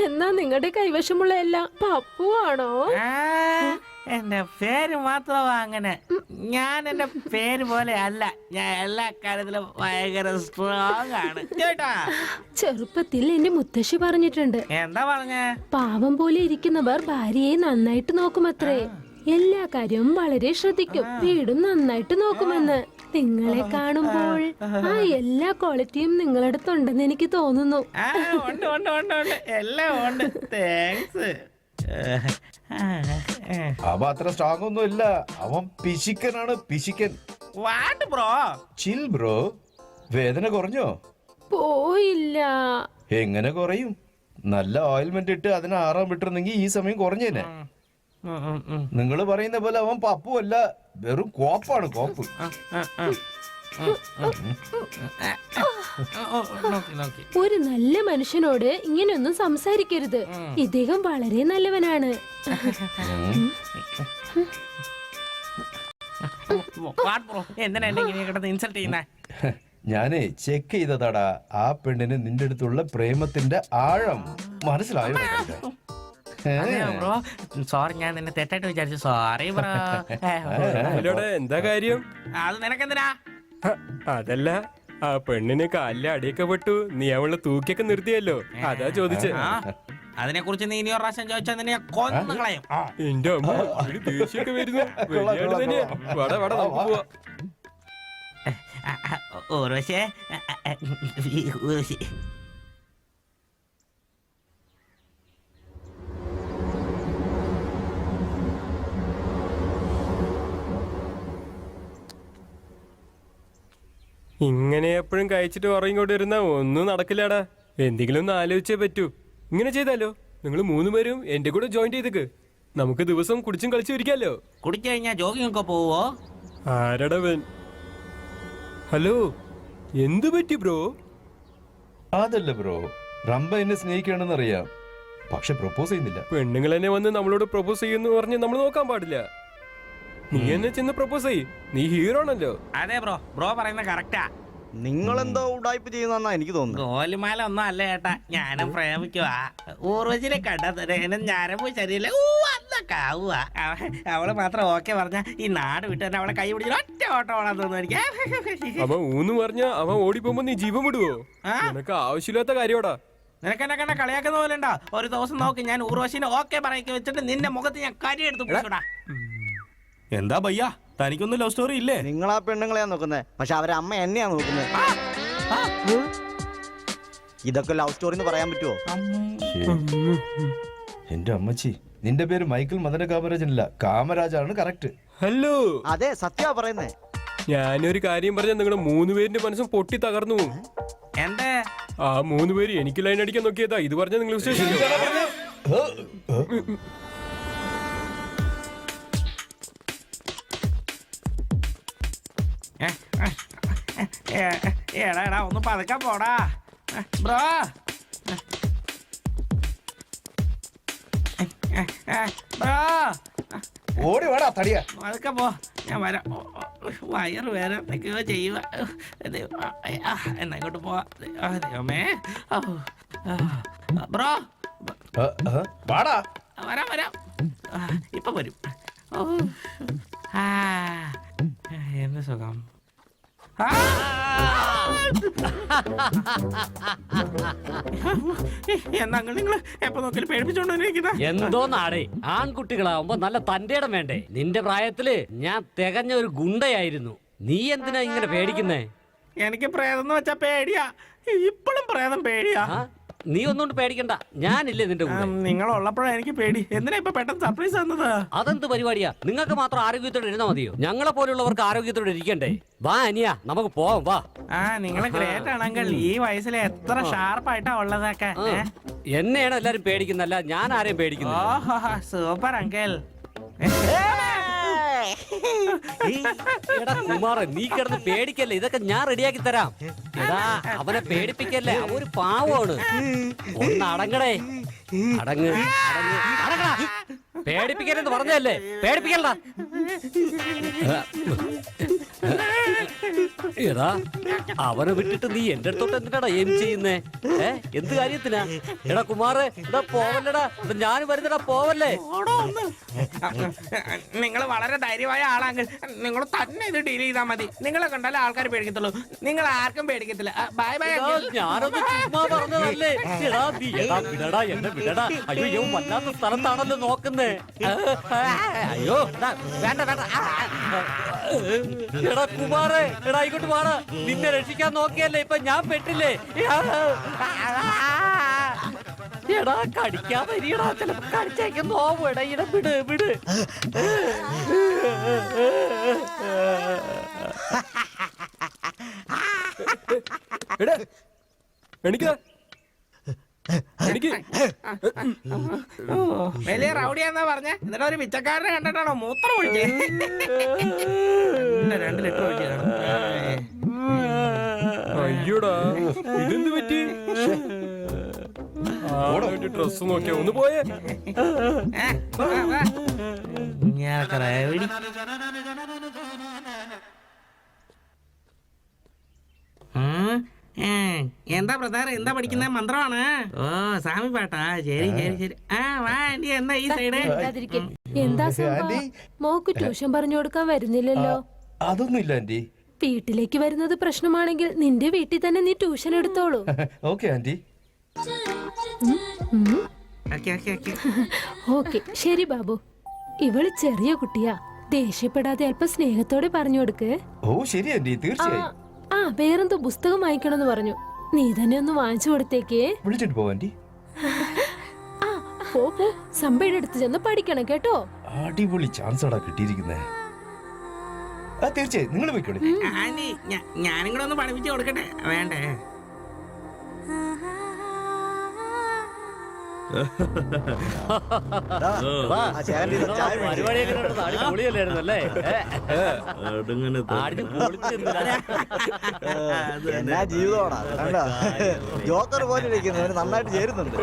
എന്നാ നിങ്ങളുടെ കൈവശമുള്ള എല്ലാം പപ്പു ആണോ? എന്റെ പേര് മാത്രമാ അങ്ങനെ. ഞാൻ എന്റെ പേര് പോലെ അല്ല, ഞാൻ എല്ലാ കാര്യത്തിലും ഭയങ്കര സ്ട്രോങ് ആണ് കേട്ടാ. ചെറുപ്പത്തിൽ എന്റെ മുത്തശ്ശി പറഞ്ഞിട്ടുണ്ട്, എന്താ പറഞ്ഞേ? പാവം പോലെ ഇരിക്കുന്നവർ ഭാര്യയെ നന്നായിട്ട് നോക്കുമത്രേ. എല്ലാ കാര്യവും വളരെ ശ്രദ്ധിക്കും, വീടും നന്നായിട്ട് നോക്കുമെന്ന്. നിങ്ങളെ കാണുമ്പോൾ ആ എല്ലാ ക്വാളിറ്റിയും നിങ്ങളടുത്തുണ്ടെന്ന് എനിക്ക് തോന്നുന്നു. ഉണ്ട് ഉണ്ട് ഉണ്ട് ഉണ്ട്, എല്ലാം ഉണ്ട്. താങ്ക്സ്. അവ അത്ര സ്ട്രോങ് ഒന്നും ഇല്ല, അവൻ പിശിക്കനാണ്, പിശിക്കൻ. What bro? Chill bro. വേദന കുറഞ്ഞോ? പോയില്ല. എങ്ങനെ കുറയും? നല്ല ഓയിൽമെന്റ് ഇട്ട് അതിനെ ആറാൻ വിട്ടിരുന്നെങ്കിൽ ഈ സമയം കുറഞ്ഞേനെ. നിങ്ങൾ പറയുന്ന പോലെ അവൻ പപ്പു അല്ല, വെറും കോപ്പാണ്, കോപ്പ്. ഒരു നല്ല മനുഷ്യനോട് ഇങ്ങനെയൊന്നും സംസാരിക്കരുത്. ഇദ്ദേഹം വളരെ നല്ലവനാണ്. എന്തിനാ എന്നെ ഇങ്ങനെ കിടന്ന് ഇൻസൾട്ട് ചെയ്യുന്നേ? ഞാനേ ചെക്ക് ചെയ്തതാടാ ആ പെണ്ണിന് നിന്റെ അടുത്തുള്ള പ്രേമത്തിന്റെ ആഴം മനസ്സിലായോ? ബ്രോ സോറി, ഞാൻ നിന്നെ തെറ്റായിട്ട് വിചാരിച്ചു. Sorry bro. എന്താ കാര്യം? അത് നിനക്കെന്തിനാ? അതല്ല, ആ പെണ്ണിന് കാലിലെ അടിയൊക്കെ പെട്ടു, നീ അവളെ തൂക്കിയൊക്കെ നിർത്തിയല്ലോ, അതാ ചോദിച്ചേ. അതിനെ കുറിച്ച് നീ ഇനി ഒരു പ്രാവശ്യം ചോദിച്ചാൽ നിന്നെ കൊന്നു കളയും. എന്റെ അമ്മ, ഒരു ദേഷ്യമൊക്കെ വരുന്നു. വലിയാട് തന്നെയാ. വട വട, നമുക്ക് പോവാ. ഊർവശേ, ഇങ്ങനെ എപ്പോഴും കഴിച്ചിട്ട് ഉറങ്ങിക്കൊണ്ട് വരുന്ന ഒന്നും നടക്കില്ലടാ. എന്തെങ്കിലും ഒന്ന് ആലോചിച്ചേ പറ്റൂ. ഇങ്ങനെ ചെയ്താലോ? നിങ്ങൾ 3 പേരും എന്റെ കൂടെ ജോയിൻ ചെയ്തേക്ക്. നമുക്ക് ദിവസം കുടിച്ചും കളിച്ചും ഇരിക്കാലോ. കുടിച്ചു കഴിഞ്ഞാൽ ജോഗിങ് ഒക്കെ പോവോ? ആരടവൻ? ഹലോ, എന്തു പറ്റി ബ്രോ? അതല്ല ബ്രോ, റംബ എന്നെ സ്നേഹിക്കണമെന്ന് അറിയാം, പക്ഷെ പ്രപ്പോസ് ചെയ്യുന്നില്ല. പെണ്ണുങ്ങൾ എന്നെ വന്ന് നമ്മളോട് പ്രപ്പോസ് ചെയ്യുന്നു പറഞ്ഞ് നമ്മൾ നോക്കാൻ പാടില്ല. നീ എന്നെ ചെന്ന് പ്രപ്പോസ് ചെയ്യ്, നീ ഹീറോ ആണല്ലോ. അതെ ബ്രോ, ബ്രോ പറയുന്നത് കറക്റ്റാ. നിങ്ങളെന്തോ ഉടായ്പ ചെയ്യുന്ന എനിക്ക് തോന്നുന്നു. ഗോലുമാല ഒന്നും അല്ല ചേട്ടാ, ഞാനും പ്രേമിക്കുവാ. ഊർവശിനെ കണ്ടെത്തന്നെ ഞാനും ശരിയല്ലേ. അവള് മാത്രം ഓക്കെ പറഞ്ഞ ഈ നാട് വിട്ട് തന്നെ അവളെ കൈ പിടിച്ച് ഒറ്റ ഓട്ടം ഓടാൻ തോന്നുന്നു എനിക്ക്. അവൻ ഊന്ന് പറഞ്ഞ അവൻ ഓടിപ്പോകുമ്പോ നീ ജീവൻ വിടുവോ? നിനക്ക് ആവശ്യമില്ലാത്ത കാര്യോടാ. നിനക്ക് എന്നെ കണ്ട കളിയാക്കുന്ന പോലെ ഉണ്ടോ? ഒരു ദിവസം നോക്കി ഞാൻ ഊർവശിനെ ഓക്കെ പറയൊക്കെ വെച്ചിട്ട് നിന്റെ മുഖത്ത് ഞാൻ കരി എടുത്ത് പിടിച്ചോടാ. എന്താ ഭയ്യ, തനിക്കൊന്നും ലവ് സ്റ്റോറി ഇല്ലേ? നിങ്ങളാ പെണ്ണുങ്ങളെയാ നോക്കുന്നത്, പക്ഷെ അവരെ അമ്മ എന്നെയാ നോക്കുന്നത്. ഇതൊക്കെ ലവ് സ്റ്റോറി എന്ന് പറയാൻ പറ്റുമോ? എന്റെ അമ്മച്ചി, നിന്റെ പേര് മൈക്കിൾ മദന കാമരാജനല്ല, കാമരാജാണ് കറക്റ്റ്. ഹലോ, അതെ, സത്യമാ പറയുന്നേ. ഞാനൊരു കാര്യം പറഞ്ഞാൽ നിങ്ങളുടെ 3 പേരിന്റെ മനസ്സും പൊട്ടി തകർന്നു പോകും. എന്തേ? ആ 3 പേര് എനിക്ക് ലൈൻ അടിക്കാൻ നോക്കിയതാ. ഇത് പറഞ്ഞാൽ നിങ്ങൾ വിശ്വസിക്കും? എടാ ഒന്ന് പതുക്കാൻ പോടാ ബ്രോ. ബ്രോ ഓടി വേടാ തടിയാ. പതുക്കെ പോ, ഞാൻ വരാം. വയറ് വേറെ എന്തൊക്കെയോ ചെയ്യുക. എന്നാ ഇങ്ങോട്ട് പോവാ. ദൈവമേ. ബ്രോ വാടാ. വരാം വരാം, ഇപ്പൊ വരും. എന്ത് സുഖം. എന്താ നിങ്ങൾ എപ്പോ നോക്കിയാലും പേടിപ്പിച്ചോണ്ടിരിക്കുന്ന? എന്തോ നാടേ, ആൺകുട്ടികളാവുമ്പോ നല്ല തന്റെ ഇടം വേണ്ടേ? നിന്റെ പ്രായത്തില് ഞാൻ തികഞ്ഞ ഒരു ഗുണ്ടയായിരുന്നു. നീ എന്തിനാ ഇങ്ങനെ പേടിക്കുന്നേ? എനിക്ക് പ്രേതം എന്ന് വെച്ചാ പേടിയാ. ഇപ്പോഴും പ്രേതം പേടിയാ. നീ ഒന്നുകൊണ്ട് പേടിക്കണ്ട, ഞാനില്ലേ നിന്റെ കൂടെ. നിങ്ങളുള്ളപ്പോഴാണ് എനിക്ക് പേടി. എന്തിനാ ഇപ്പൊ പെട്ടെന്ന് സർപ്രൈസ് തന്നത്? അതെന്ത് പരിപാടിയാ? നിങ്ങൾക്ക് മാത്രം ആരോഗ്യത്തോടെ ഇരുന്നാ മതിയോ? ഞങ്ങളെ പോലുള്ളവർക്ക് ആരോഗ്യത്തോടെ ഇരിക്കണ്ടേ? വാ അനിയ, നമുക്ക് പോവാം, വാ. നിങ്ങള് ഗ്രേറ്റ് ആണെങ്കിൽ ഈ വയസ്സിൽ എത്ര ഷാർപ്പായിട്ടാ ഉള്ളതൊക്കെ. എന്നെയാണ് എല്ലാരും പേടിക്കുന്നല്ല, ഞാൻ ആരെയും പേടിക്കുന്നു. ഓഹോ, സൂപ്പർ അങ്കിൾ. എടാ കുമാറൻ, നീ കിടന്ന് പേടിക്കല്ലേ, ഇതൊക്കെ ഞാൻ റെഡിയാക്കി തരാം. എടാ അവനെ പേടിപ്പിക്കല്ലേ, അവ ഒരു പാവമാണ്. ഒന്ന് അടങ്ങടേ, അടങ്ങ് അടങ്ങ് അടങ്ങടാ. പേടിപ്പിക്കലെന്ന് പറഞ്ഞല്ലേ, പേടിപ്പിക്കണ്ട. എടാ അവനെ വിട്ടിട്ട് നീ എന്റെ അടുത്തോട്ട് എന്തിനാടാ എയിം ചെയ്യുന്നേ? എന്ത് കാര്യത്തിനാ? എടാ കുമാറ്, എടാ പോവല്ലടാ, ഞാൻ വരുന്നടാ, പോവല്ലേ. നിങ്ങൾ വളരെ ധൈര്യമായ ആളാങ്കിൽ നിങ്ങൾ തന്നെ ഇത് ഡീൽ ചെയ്താൽ മതി. നിങ്ങളെ കണ്ടാലേ ആൾക്കാർ പേടിക്കത്തുള്ളൂ, നിങ്ങൾ ആർക്കും പേടിക്കത്തില്ല. Bye bye. ഞാനൊന്ന് ചുമ്മാ പറഞ്ഞതല്ലേ. എടാ നീ എടാ വിടടാ, എന്നെ വിടടാ. അയ്യോ യോ വല്ലാത്ത സ്ഥലത്താണല്ലോ നോക്കുന്നേ. അയ്യോ വേണ്ട വേണ്ട. എടാ കുമാറേ, എടാ ഇങ്ങോട്ട് വാടാ. നിന്നെ രക്ഷിക്കാൻ നോക്കിയല്ലേ ഇപ്പൊ ഞാൻ പെട്ടില്ലേ. എടാ കടിക്കാൻ വരികടാ, ചിലപ്പോ കടിച്ചേക്ക് നോവും. എടാ ഇട വിട് വിട്. എടാ എനിക്ക് എനിക്ക് വലിയ റൗഡിയാന്നാ പറഞ്ഞ, എന്നിട്ട് ഒരു പിച്ചക്കാരനെ കണ്ടിട്ടാണോ മൂത്രം ഒഴിച്ചേ? 2 ലിറ്റർ ഒഴിച്ചാണ്. അയ്യോടാ, ഇതെന്ത് പറ്റി? ഡ്രസ് നോക്കിയാ ഒന്ന് പോയേ. എന്താ ബ്രദർ, എന്താ പഠിക്കുന്ന? മന്ത്രമാണ്. ഓ സാമി പാട്ടാ. ശരി ശരി ശരി. വാ ആന്റി, എന്താ ഈ സൈഡ്? എന്താ സംഭവം? മോക്ക് ട്യൂഷൻ പറഞ്ഞു കൊടുക്കാൻ വരുന്നില്ലല്ലോ? അതൊന്നും ഇല്ല ആന്റി. വീട്ടിലേക്ക് വരുന്നത് പ്രശ്നമാണെങ്കിൽ നിന്റെ വീട്ടിൽ തന്നെ നീ ട്യൂഷൻ എടുത്തോളൂ. Okay aunty. ഓക്കെ ശരി ബാബു. ഇവള് ചെറിയ കുട്ടിയാ, ദേഷ്യപ്പെടാതെ അല്പം സ്നേഹത്തോടെ പറഞ്ഞു കൊടുക്ക്. ഓ ശരി ആന്റി, തീർച്ചയായും. വേറെന്തോ പുസ്തകം വായിക്കണമെന്ന് പറഞ്ഞു, നീ തന്നെ ഒന്ന് വാങ്ങിച്ചു കൊടുത്തേക്കേ. വിളിച്ചിട്ട് പോ ആന്റി. പോ പോ, സമ്പയുടെ അടുത്ത് ചെന്ന് പഠിക്കണം കേട്ടോ. അടിപൊളി ചാൻസ് ആടാ കിട്ടിയിരിക്കുന്നേ. തീർച്ചയായും നിങ്ങൾ പോയിക്കോളി ആന്റി. ഞാനും കൂടെ ഒന്ന് പഠിപ്പിച്ചു കൊടുക്കട്ടെ? വേണ്ടേ? എന്നാ ജീവിതമാണോ കണ്ടോ? ജോക്കർ പോലെ ഇരിക്കുന്നു, അവന് നന്നായിട്ട് ചേരുന്നുണ്ട്.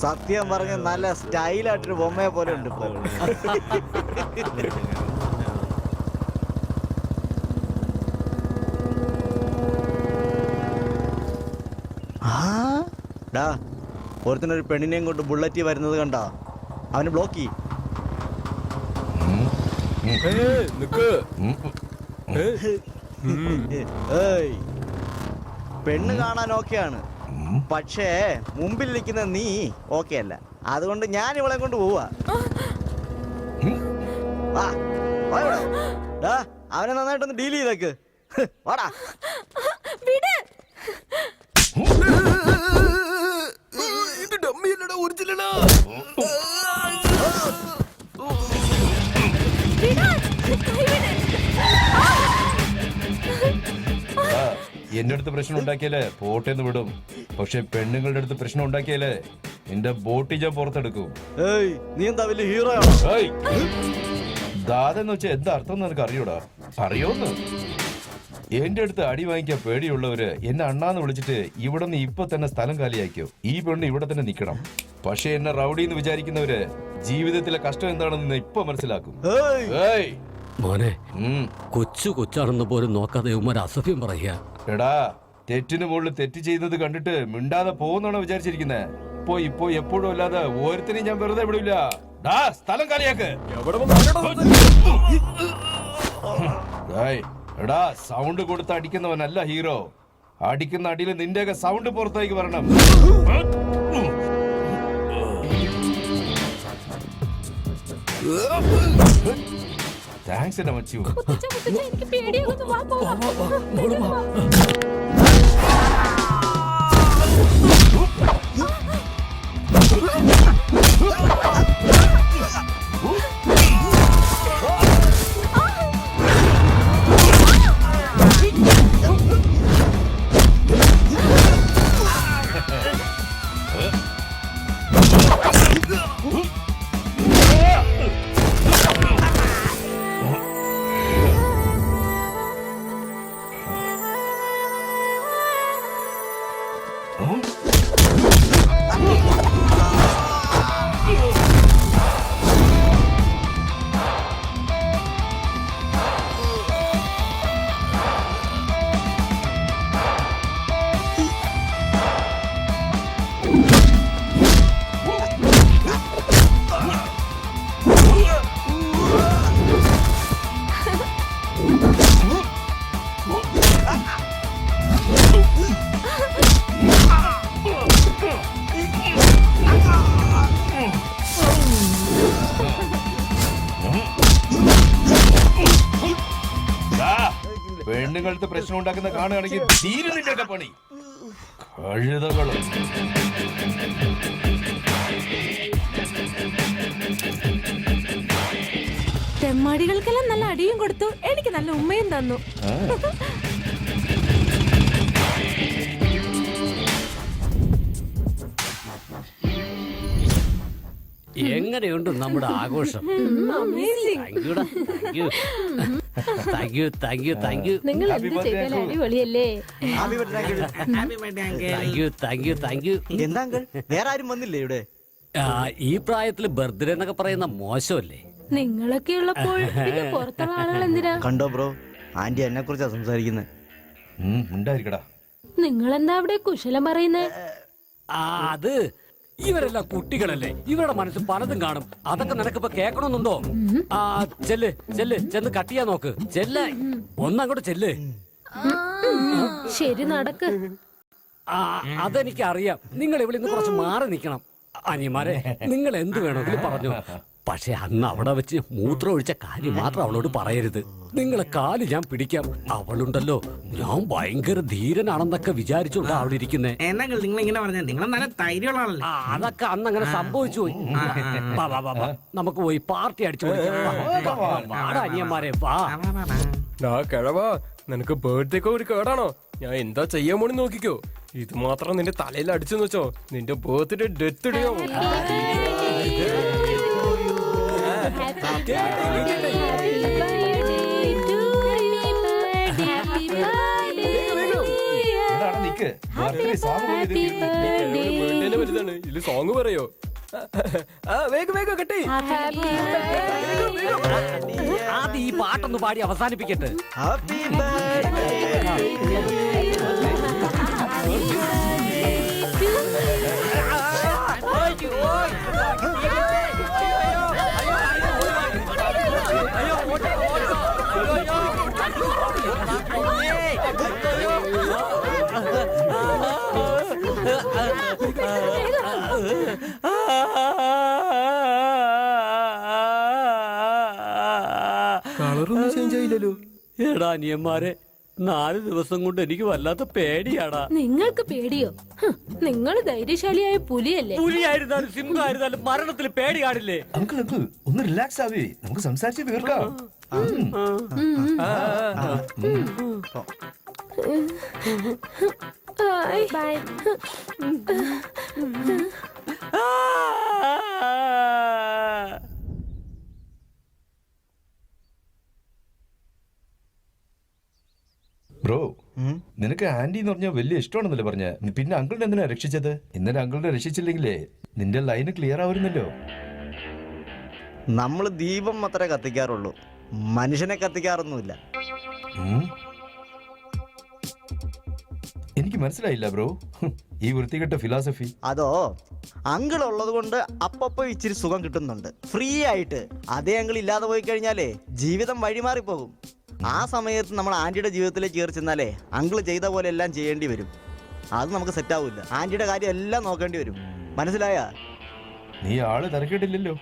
സത്യം പറഞ്ഞ നല്ല സ്റ്റൈലായിട്ടൊരു ബൊമ്മയെ പോലെ ഉണ്ട് ഇപ്പൊ. ഒരുത്തിനൊരു പെണ്ണിനെയും കൊണ്ട് ബുള്ളറ്റ് വരുന്നത് കണ്ടാ, അവന് ബ്ലോക്ക് ചെയ്യും. പെണ്ണ് കാണാൻ ഓക്കെയാണ്, പക്ഷേ മുമ്പിൽ നിൽക്കുന്ന നീ ഓക്കെ അല്ല. അതുകൊണ്ട് ഞാൻ ഇവളെ കൊണ്ട് പോവാ. വാ, വാ ഇവിടെ. ഡാ, അവനെ നന്നായിട്ടൊന്ന് ഡീൽ ചെയ്തേക്ക്. വാടാ. ഇത് ഡമ്മിയല്ലടാ, ഒറിജിനലാ. എന്റെ അടുത്ത് പ്രശ്നം ഉണ്ടാക്കിയാലേ പോട്ടേന്ന് വിടും. പക്ഷെ പെണ്ണുങ്ങളുടെ അടുത്ത് പ്രശ്നം ഉണ്ടാക്കിയാലേ നിന്റെ ബോട്ടി ഞാൻ പുറത്തെടുക്കും. ഏയ്, നീ എന്താ വലിയ ഹീറോ ആണോ? ദാതെന്ന് വെച്ചാൽ എന്താ അർത്ഥം നിനക്ക് അറിയൂടാ? അറിയോന്ന്? എന്റെ അടുത്ത് അടി വാങ്ങിക്കാൻ പേടിയുള്ളവര് എന്നെ അണ്ണാന്ന് വിളിച്ചിട്ട് ഇവിടെ നിന്ന് ഇപ്പൊ തന്നെ സ്ഥലം കാലിയാക്കിയോ. ഈ പെണ്ണ് ഇവിടെ തന്നെ നിക്കണം. പക്ഷെ എന്നെ റൗഡി എന്ന് വിചാരിക്കുന്നവര് ജീവിതത്തിലെ കഷ്ടം എന്താണെന്ന് ഇപ്പൊ മനസ്സിലാക്കും. ഏയ് മോനെ, കൊച്ചാണെന്ന് പോലും നോക്കാതെ ഉമ്മ അസഭ്യം പറയുക. എടാ, തെറ്റിന് മുകളിൽ തെറ്റ് ചെയ്യുന്നത് കണ്ടിട്ട് മിണ്ടാതെ പോകുന്നാണോ വിചാരിച്ചിരിക്കുന്നേ? ഇപ്പൊ എപ്പോഴും അല്ലാതെ ഓരോരുത്തരെയും ഞാൻ വെറുതെ വിടില്ല. സ്ഥലം കാലിയാക്ക്. എടാ, സൗണ്ട് കൊടുത്ത് അടിക്കുന്നവനല്ല ഹീറോ. അടിക്കുന്ന അടിയിൽ നിന്റെയൊക്കെ സൗണ്ട് പുറത്തേക്ക് വരണം. താങ്ക്സ് എന്നെ മച്ചു. എനിക്ക് പേടിയാകുന്നു. വാ, പോവാം. പെണ്ണുങ്ങൾക്ക് പ്രശ്നം ഉണ്ടാക്കുന്ന കാണുകയാണെങ്കിൽ തീരുന്നില്ല പണി. കഴുതകളും തെമ്മാടികൾക്കെല്ലാം നല്ല അടിയും കൊടുത്തു, എനിക്ക് നല്ല ഉമ്മയും തന്നു. എങ്ങനെയുണ്ട് നമ്മുടെ ആഘോഷം? നിങ്ങൾ എന്ത് ചെയ്താലും അടിപൊളിയല്ലേ? എന്താ അങ്കിൾ, വേറെ ആരും വന്നില്ലേ ഇവിടെ? ഈ പ്രായത്തില് ബർത്ത്ഡേ എന്നൊക്കെ പറയുന്ന മോശമല്ലേ? നിങ്ങളൊക്കെ ഉള്ളപ്പോൾ പിന്നെ പുറത്തുള്ള ആളുകൾ എന്തിനാ? കണ്ടോ ബ്രോ, ആന്റി എന്നെ കുറിച്ചാ സംസാരിക്കുന്നത്. ഉണ്ടായിരിക്കടാ. നിങ്ങളെന്താ അവിടെ കുശലം പറയുന്നേ? അത് ഇവരെല്ലാം കുട്ടികളല്ലേ, ഇവരുടെ മനസ്സിൽ പലതും കാണും. അതൊക്കെ നിനക്കിപ്പോ കേൾക്കണമെന്നുണ്ടോ? ചെന്ന് കട്ട് ചെയ്യാൻ നോക്ക്. ഒന്നങ്ങോട്ട് ചെല്ല്. ശരി, നടക്ക്. അതെനിക്കറിയാം. നിങ്ങൾ ഇവിടെ നിന്ന് കുറച്ച് മാറി നിൽക്കണം. അനിയന്മാരെ, നിങ്ങൾ എന്ത് വേണമെങ്കിലും പറഞ്ഞു. പക്ഷെ അന്ന് അവിടെ വെച്ച് മൂത്രം ഒഴിച്ച കാര്യം മാത്രം അവളോട് പറയരുത്. നിങ്ങളെ കാല് ഞാൻ പിടിക്കാം. അവളുണ്ടല്ലോ, ഞാൻ ഭയങ്കര ധീരനാണെന്നൊക്കെ വിചാരിച്ചോണ്ടാ അവിടെ ഇരിക്കുന്നേ. നിങ്ങൾ ഇങ്ങനെ പറഞ്ഞ നിങ്ങൾ നല്ല ധൈര്യമുള്ള ആളല്ലേ? അതൊക്കെ അന്ന് അങ്ങനെ സംഭവിച്ചു പോയി. നമുക്ക് പോയി പാർട്ടി അടിച്ചു അനിയന്മാരെ. വാ കിഴവാ, നിനക്ക് ബർത്ത്ഡേക്ക് ഒരു കേടാണോ? ഞാൻ എന്താ ചെയ്യാൻ പോണെന്ന് നോക്കിക്കോ. ഇത് മാത്രം നിന്റെ തലയിൽ അടിച്ചെന്ന് വെച്ചോ, നിന്റെ ബർത്ത്ഡേ ഡെത്ത് ഇടിയോ. ബർത്ത്ഡേ സോങ് പറയോ? വേഗം കെട്ടി. ആദ്യം ഈ പാട്ടൊന്ന് പാടി അവസാനിപ്പിക്കട്ടെ. Happy birthday. കളറൊന്നും ചേഞ്ച് ആയില്ലല്ലോ. എടാ അനിയന്മാരെ, 4 ദിവസം കൊണ്ട് എനിക്ക് വല്ലാത്ത പേടിയാടാ. നിങ്ങൾക്ക് പേടിയോ? നിങ്ങൾ ധൈര്യശാലിയായ പുലിയല്ലേ? പുലിയായിരുന്നാലും സിംഹമായിരുന്നാലും മരണത്തിൽ പേടി കാണില്ലേ? അങ്കിൾ അങ്കിൾ ഒന്ന് റിലാക്സ് ആവേ, നമുക്ക് സംസാരിച്ച് തീർക്കാം. ബൈ. ബ്രോ, നിനക്ക് ആന്റി എന്ന് പറഞ്ഞാൽ വലിയ ഇഷ്ടമാണെന്നല്ലേ പറഞ്ഞ, പിന്നെ അങ്കിളിനെ എന്തിനാ രക്ഷിച്ചത്? ഇന്നലെ അങ്കിളിനെ രക്ഷിച്ചില്ലെങ്കിലേ നിന്റെ ലൈന് ക്ലിയർ ആവുന്നല്ലോ. നമ്മൾ ദീപം മാത്രമേ കത്തിക്കാറുള്ളൂ, മനുഷ്യനെ കത്തിക്കാറൊന്നുമില്ല. എനിക്ക് മനസ്സിലായില്ല ബ്രോ ഈ വൃത്തികെട്ട ഫിലോസഫി. അതോ, അങ്കിൾ ഉള്ളത് കൊണ്ട് അപ്പപ്പോ ഇച്ചിരി സുഖം കിട്ടുന്നുണ്ട് ഫ്രീ ആയിട്ട്. അതേ അങ്കിൾ ഇല്ലാതെ പോയി കഴിഞ്ഞാലേ ജീവിതം വഴിമാറിപ്പോകും. ആ സമയത്ത് നമ്മൾ ആന്റിയുടെ ജീവിതത്തിലേക്ക് കയറി ചെന്നാലേ അങ്കിൾ ചെയ്ത പോലെ എല്ലാം ചെയ്യേണ്ടി വരും. അത് നമുക്ക് സെറ്റ് ആവില്ല. ആന്റിയുടെ കാര്യം എല്ലാം നോക്കേണ്ടി വരും. മനസ്സിലായ? നീ ആള് തിരക്കിട്ടില്ലല്ലോ.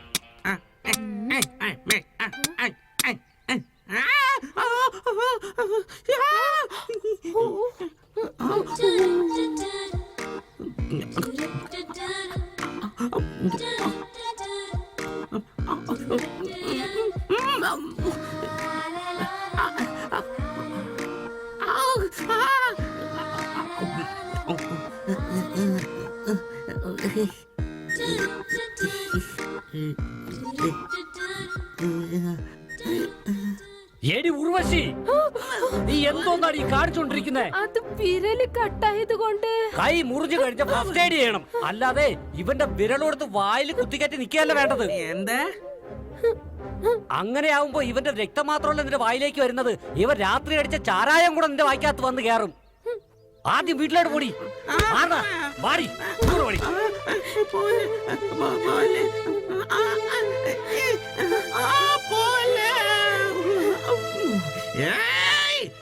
എടി ഉർവശി, നീ എന്തോന്നാണ് ഈ കാണിച്ചോണ്ടിരിക്കുന്നേ? അത് വിരല് കട്ടായത് കൊണ്ട്. കൈ മുറിഞ്ഞു കഴിച്ച ഫസ്റ്റ് എയ്ഡ് ചെയ്യണം, അല്ലാതെ ഇവന്റെ വിരലോടുത്ത് വായിൽ കുത്തിക്കയറ്റി നിൽക്കുകയല്ല വേണ്ടത്. എന്താ അങ്ങനെ ആവുമ്പോ ഇവന്റെ രക്തം മാത്രമല്ല നിന്റെ വായിലേക്ക് വരുന്നത്, ഇവൻ രാത്രി അടിച്ച ചാരായം കൂടെ നിന്റെ വായിക്കകത്ത് വന്ന് കയറും. ആദ്യം വീട്ടിലോട്ട് പോടി. വാടി.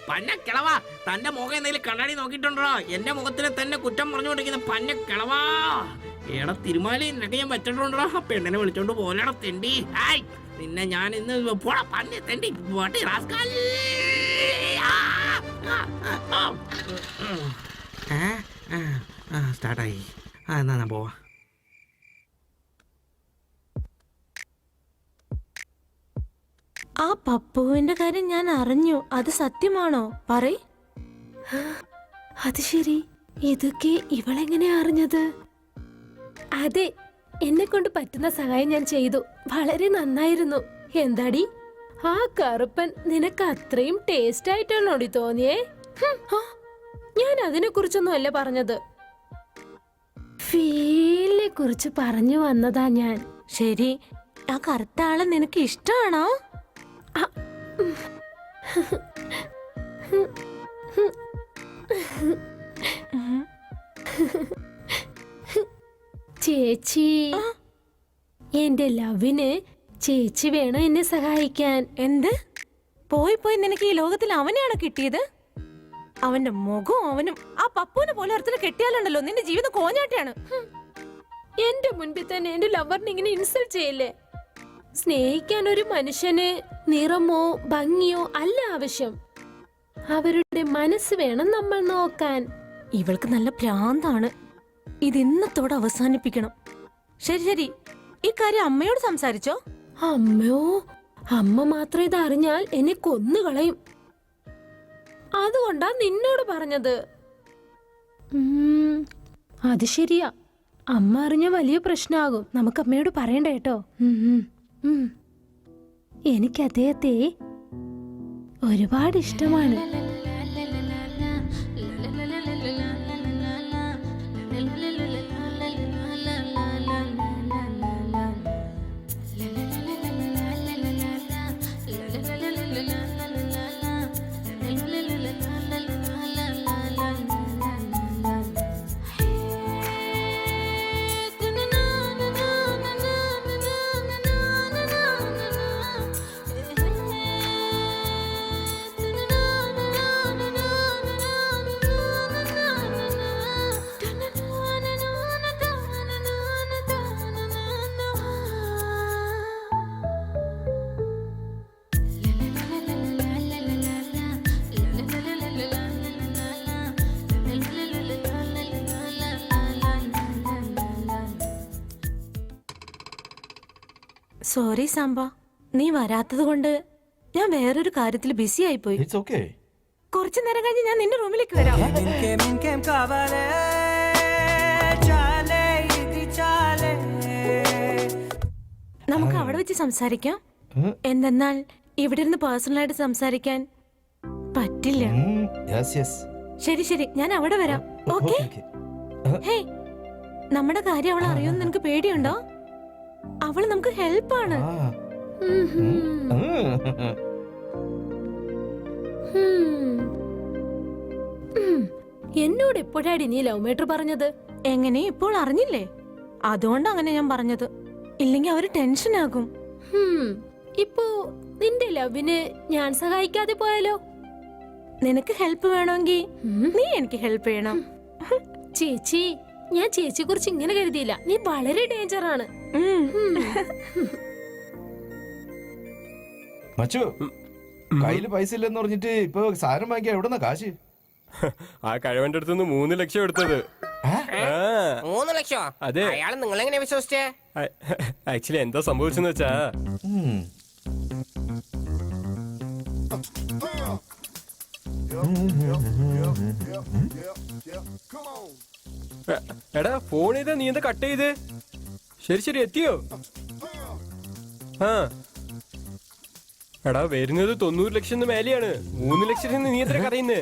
പന്നക്കിളവാ, തന്റെ മുഖം എന്തെങ്കിലും കണ്ണാടി നോക്കിയിട്ടുണ്ടോ? എന്റെ മുഖത്തിന് തന്നെ കുറ്റം പറഞ്ഞുകൊണ്ടിരിക്കുന്ന പന്നക്കിളവാ. എടാ തിരുമാലി, നിനക്ക് ഞാൻ വെച്ചിട്ടുണ്ടോ? പെണ്ണിനെ വിളിച്ചോണ്ട് പോലെടാ തെണ്ടി. ആയ് നിന്നെ ഞാൻ ഇന്ന് പോടാ പന്നി തെണ്ടി പോട്ടി റാസ്കൽ. സ്റ്റാർട്ടായി. എന്നാ ഞാൻ പോവാ. ആ പപ്പുവിന്റെ കാര്യം ഞാൻ അറിഞ്ഞു. അത് സത്യമാണോ? പറയ്. അത് ശരി, ഇതൊക്കെ ഇവളെങ്ങനെ അറിഞ്ഞത്? അതെ, എന്നെ കൊണ്ട് പറ്റുന്ന സഹായം ഞാൻ ചെയ്തു. വളരെ നന്നായിരുന്നു. എന്താടി, ആ കറുപ്പൻ നിനക്ക് അത്രയും ടേസ്റ്റ് ആയിട്ടാണോടി തോന്നിയേ? ഞാൻ അതിനെ കുറിച്ചൊന്നും അല്ല പറഞ്ഞത്, ഫീലിനെ കുറിച്ച് പറഞ്ഞു വന്നതാ ഞാൻ. ശരി, ആ കറുത്ത ആളെ നിനക്ക് ഇഷ്ടമാണോ? ചേച്ചി, എന്റെ ലവിന് ചേച്ചി വേണം എന്നെ സഹായിക്കാൻ. എന്ത്? പോയി പോയി നിനക്ക് ഈ ലോകത്തിൽ അവനെയാണോ കിട്ടിയത്? അവന്റെ മുഖവും അവനും ആ പപ്പുവിനെ പോലെ ഒരുത്തനെ കെട്ടിയാലുണ്ടല്ലോ നിന്റെ ജീവിതം കോഞ്ഞാട്ടാണ്. എന്റെ മുൻപിൽ തന്നെ എന്റെ ലവറിനെ ഇങ്ങനെ ഇൻസൾട്ട് ചെയ്യല്ലേ. സ്നേഹിക്കാൻ ഒരു മനുഷ്യന് നിറമോ ഭംഗിയോ അല്ല ആവശ്യം, അവരുടെ മനസ്സ് വേണം നമ്മൾ നോക്കാൻ. ഇവൾക്ക് നല്ല ഭ്രാന്താണ്. ഇത് ഇന്നത്തോടെ അവസാനിപ്പിക്കണം. ശരി ശരി, ഈ കാര്യം അമ്മയോട് സംസാരിച്ചോ? അമ്മയോ? അമ്മ മാത്രം ഇത് അറിഞ്ഞാൽ എന്നെ കൊന്നുകളയും. അതുകൊണ്ടാ നിന്നോട് പറഞ്ഞത്. അത് ശരിയാ, അമ്മ അറിഞ്ഞ വലിയ പ്രശ്നമാകും. നമുക്ക് അമ്മയോട് പറയണ്ട കേട്ടോ. എനിക്ക് അദ്ദേഹത്തെ ഒരുപാട് ഇഷ്ടമാണ്. സോറി സാമ്പ, നീ വരാത്തത് കൊണ്ട് ഞാൻ വേറൊരു കാര്യത്തിൽ ബിസി ആയിപ്പോയി. It's okay. കുറച്ചു നേരം കഴിഞ്ഞ് ഞാൻ നിന്റെ റൂമിലേക്ക് വരാം. നമുക്ക് അവിടെ വെച്ച് സംസാരിക്കാം. എന്തെന്നാൽ ഇവിടെ ഇരുന്ന് പേഴ്സണലായിട്ട് സംസാരിക്കാൻ പറ്റില്ല. Yes yes. ശരി ശരി, ഞാൻ അവിടെ വരാം. ഓക്കെ. ഹേയ്, നമ്മുടെ കാര്യം അവൾ അറിയുമെന്ന് നിനക്ക് പേടിയുണ്ടോ? അവള് നമുക്ക് ഹെൽപ്പാണ്. എന്നോട് എപ്പോഴാടി നീ ലവ് മേറ്റർ പറഞ്ഞത്? എങ്ങനെ ഇപ്പോൾ അറിഞ്ഞില്ലേ? അതുകൊണ്ട് അങ്ങനെ ഞാൻ പറഞ്ഞത്. ഇല്ലെങ്കിൽ അവര് ടെൻഷൻ ആകും. ഇപ്പോ നിന്റെ ലവിന് ഞാൻ സഹായിക്കാതെ പോയാലോ? നിനക്ക് ഹെൽപ്പ് വേണമെങ്കിൽ നീ എനിക്ക് ഹെൽപ്പ് ചെയ്യണം. ചേച്ചി, ഞാൻ ചേച്ചിയെ കുറിച്ച് ഇങ്ങനെ കരുതിയില്ല. നീ വളരെ ഡേഞ്ചർ ആണ്. മച്ചു, കയ്യില് പൈസ ഇല്ലെന്ന് പറഞ്ഞിട്ട് ഇപ്പൊ സാധനം വാങ്ങിക്കാൻ എവിടെന്നാ കാശ്? ആ കഴിവന്റെ അടുത്തുനിന്ന് 3 ലക്ഷം എടുത്തത്. 3 ലക്ഷോ? അതെ. അയാൾ നിങ്ങളെങ്ങനെ വിശ്വസിച്ചേ? ആക്ച്വലി എന്താ സംഭവിച്ചെന്ന് വെച്ചാ, എടാ ഫോൺ ചെയ്താ നീ എന്താ കട്ട് ചെയ്ത്? ശരി ശരി, എത്തിയോ? ആ എടാ, വരുന്നത് 90 ലക്ഷം മേലെയാണ്. 3 ലക്ഷത്തിന് നീ എത്ര കറിയുന്നേ?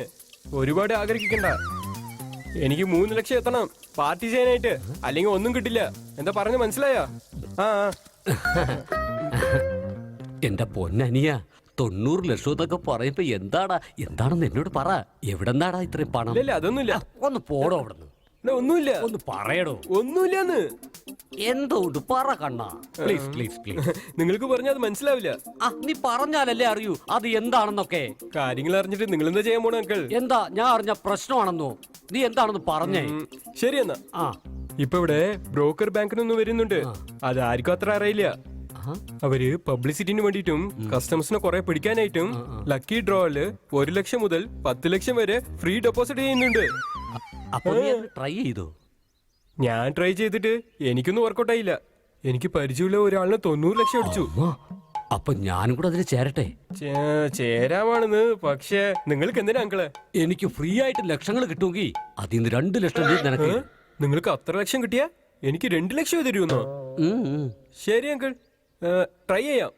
ഒരുപാട് ആഗ്രഹിക്കണ്ട. എനിക്ക് 3 ലക്ഷം എത്തണം പാർട്ടി ചെയ്യാനായിട്ട്, അല്ലെങ്കിൽ ഒന്നും കിട്ടില്ല. എന്താ പറഞ്ഞ മനസ്സിലായോ? ആ എന്റെ പൊന്നനിയ, 90 ലക്ഷം എന്നൊക്കെ പറയുമ്പോ എന്താണെന്ന് എന്നോട് പറ. എവിടെന്നാടാ ഇത്രയും പണം? ഇല്ല അതൊന്നുമില്ല. ഒന്ന് പോടോ അവിടുന്ന്. ഒന്നുമില്ല. ഒന്ന് പറയടോ. ഒന്നുമില്ലെന്ന്. എന്തോ പറ കണ്ണാ, പ്ലീസ് പ്ലീസ് പ്ലീസ്. നിങ്ങൾക്ക് പറഞ്ഞാൽ അത് മനസ്സിലാവില്ല. നീ പറഞ്ഞാലല്ലേ അറിയൂ അത് എന്താണെന്നൊക്കെ. കാര്യങ്ങൾ അറിഞ്ഞിട്ട് നിങ്ങൾ എന്താ ചെയ്യാൻ പോണ അങ്കിൾ? എന്താ ഞാൻ അറിഞ്ഞ പ്രശ്നമാണെന്നോ? നീ എന്താണെന്ന് പറഞ്ഞേ. ശരി എന്നാ. ഇപ്പൊ ഇവിടെ ബ്രോക്കർ ബാങ്കിനൊന്നും വരുന്നുണ്ട്. അതാർക്കും അത്ര അറിയില്ല. അവര് പബ്ലിസിറ്റിന് വേണ്ടിട്ടും കസ്റ്റമേഴ്സിനെ കുറെ പിടിക്കാനായിട്ടും ലക്കി ഡ്രോയില് 1 ലക്ഷം മുതൽ 10 ലക്ഷം വരെ ഫ്രീ ഡെപ്പോസിറ്റ് ചെയ്യുന്നുണ്ട്. അപ്പൊ ട്രൈ ചെയ്തോ? ഞാൻ ട്രൈ ചെയ്തിട്ട് എനിക്കൊന്നും വർക്കൗട്ട് ആയില്ല. എനിക്ക് പരിചയമുള്ള ഒരാളിന് 90 ലക്ഷം അടിച്ചു. അപ്പൊ ഞാനും കൂടെ അതിൽ ചേരട്ടെ? ചേരാമാണെന്ന്. പക്ഷേ നിങ്ങൾക്ക് എന്തിനാ അങ്കിള്? എനിക്ക് ഫ്രീ ആയിട്ട് ലക്ഷങ്ങൾ കിട്ടുമെങ്കിൽ അതിന്ന് 2 ലക്ഷം നിനക്ക്. നിങ്ങൾക്ക് അത്ര ലക്ഷം കിട്ടിയാ എനിക്ക് 2 ലക്ഷം തരുമെന്നോ? ശരി അങ്കിൾ, ട്രൈ ചെയ്യാം.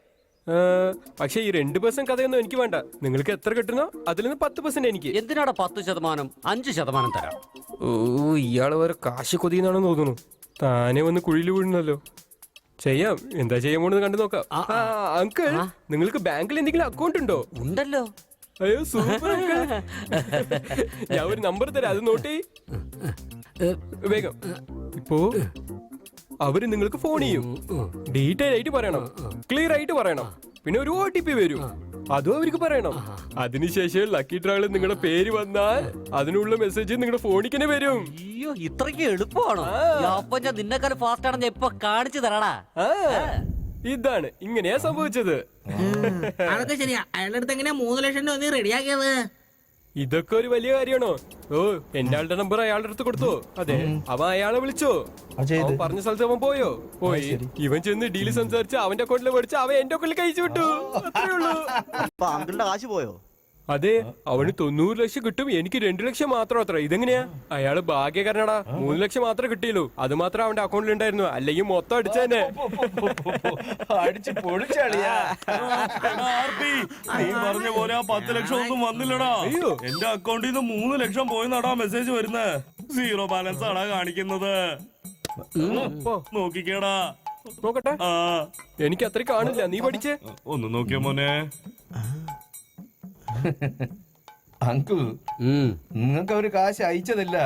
പക്ഷെ ഈ 2% കഥയൊന്നും എനിക്ക് വേണ്ട. നിങ്ങൾക്ക് എത്ര കിട്ടുന്നോ അതിൽ നിന്ന് 10% എനിക്ക്. എന്തിനാണ് 10%? 5% തരാം. ഓ, ഇയാള് വേറെ കാശ് കൊതിയെന്നാണെന്ന് തോന്നുന്നു. താനെ വന്ന് കുഴിയിൽ വീഴുന്നല്ലോ. ചെയ്യാം, എന്താ ചെയ്യാൻ പോണെന്ന് കണ്ടു നോക്കാം. അങ്കിൾ, നിങ്ങൾക്ക് ബാങ്കിൽ എന്തെങ്കിലും അക്കൗണ്ട് ഉണ്ടോ? ഉണ്ടല്ലോ. അയ്യോ സൂപ്പർ അങ്കിൾ. ഞാൻ ഒരു നമ്പർ തരാം, അത് നോട്ട് ചെയ്യ് വേഗം. ഇപ്പോ അവര് നിങ്ങൾക്ക് ഫോൺ ചെയ്യും. ഡീറ്റെയിൽ ആയിട്ട് പറയണം, ക്ലിയർ ആയിട്ട് പറയണം. പിന്നെ ഒരു OTP വരും, അതും അവർക്ക് പറയണം. അതിനുശേഷം ലക്കി ഡ്രോയിൽ നിങ്ങളുടെ പേര് വന്നാൽ അതിനുള്ള മെസ്സേജ് നിങ്ങളുടെ ഫോണിൽ തന്നെ വരും. അയ്യോ, ഇത്രയ്ക്ക് എളുപ്പമാണോ? അപ്പൊ ഞാൻ നിന്നെക്കാളും ഫാസ്റ്റ് ആണെന്ന് ഇപ്പൊ കാണിച്ചു തരാടാ. ഇതാണ്, ഇങ്ങനെയാ സംഭവിച്ചത്. അതൊക്കെ ശരിയാ. അയാളുടെ അടുത്ത് എങ്ങനെയാ 3 ലക്ഷം രൂപ നീ റെഡിയാക്കിയത്? ഇതൊക്കെ ഒരു വലിയ കാര്യമാണോ? ഓ, എന്റെ ആളുടെ നമ്പർ അയാളുടെ അടുത്ത് കൊടുത്തോ? അതെ, അവൻ അയാളെ വിളിച്ചോ? അവൻ പറഞ്ഞ സ്ഥലത്ത് അവൻ പോയോ? പോയി. ഇവൻ ചെന്ന് ഡീല് സംസാരിച്ച് അവന്റെ അക്കൗണ്ടിൽ മേടിച്ച് അവൻ എന്റെ അക്കൗണ്ടിൽ കഴിച്ചു വിട്ടു. അത്രേ ഉള്ളൂ. അങ്കിളുടെ കാശ് പോയോ? അതെ, അവന് 90 ലക്ഷം കിട്ടും, എനിക്ക് 2 ലക്ഷം മാത്രം. അത്ര ഇതെങ്ങനെയാ? അയാള് ഭാഗ്യക്കാരനാടാ. 3 ലക്ഷം മാത്രമേ കിട്ടിയുള്ളൂ. അത് മാത്രം അവന്റെ അക്കൗണ്ടിൽ ഉണ്ടായിരുന്നു, അല്ലെങ്കിൽ മൊത്തം അടിച്ചേനെ. അടിച്ച് പൊളിച്ചളിയാ. നീ പറഞ്ഞ പോലെ ആ 10 ലക്ഷം ഒന്നും വന്നില്ലടാ. അയ്യോ, എന്റെ അക്കൗണ്ടിൽ നിന്ന് 3 ലക്ഷം പോയെന്നാടാ മെസ്സേജ് വരുന്നത്. 0 ബാലൻസ് ആടാ കാണിക്കുന്നത്. നോക്കിക്കേടാ. നോക്കട്ടെ. എനിക്ക് അത്ര കാണില്ല, നീ പഠിച്ചേ. ഒന്ന് നോക്കിയ മോനെ. അങ്കിൾ, നിങ്ങൾക്ക് അവര് കാശ് അയച്ചതില്ല,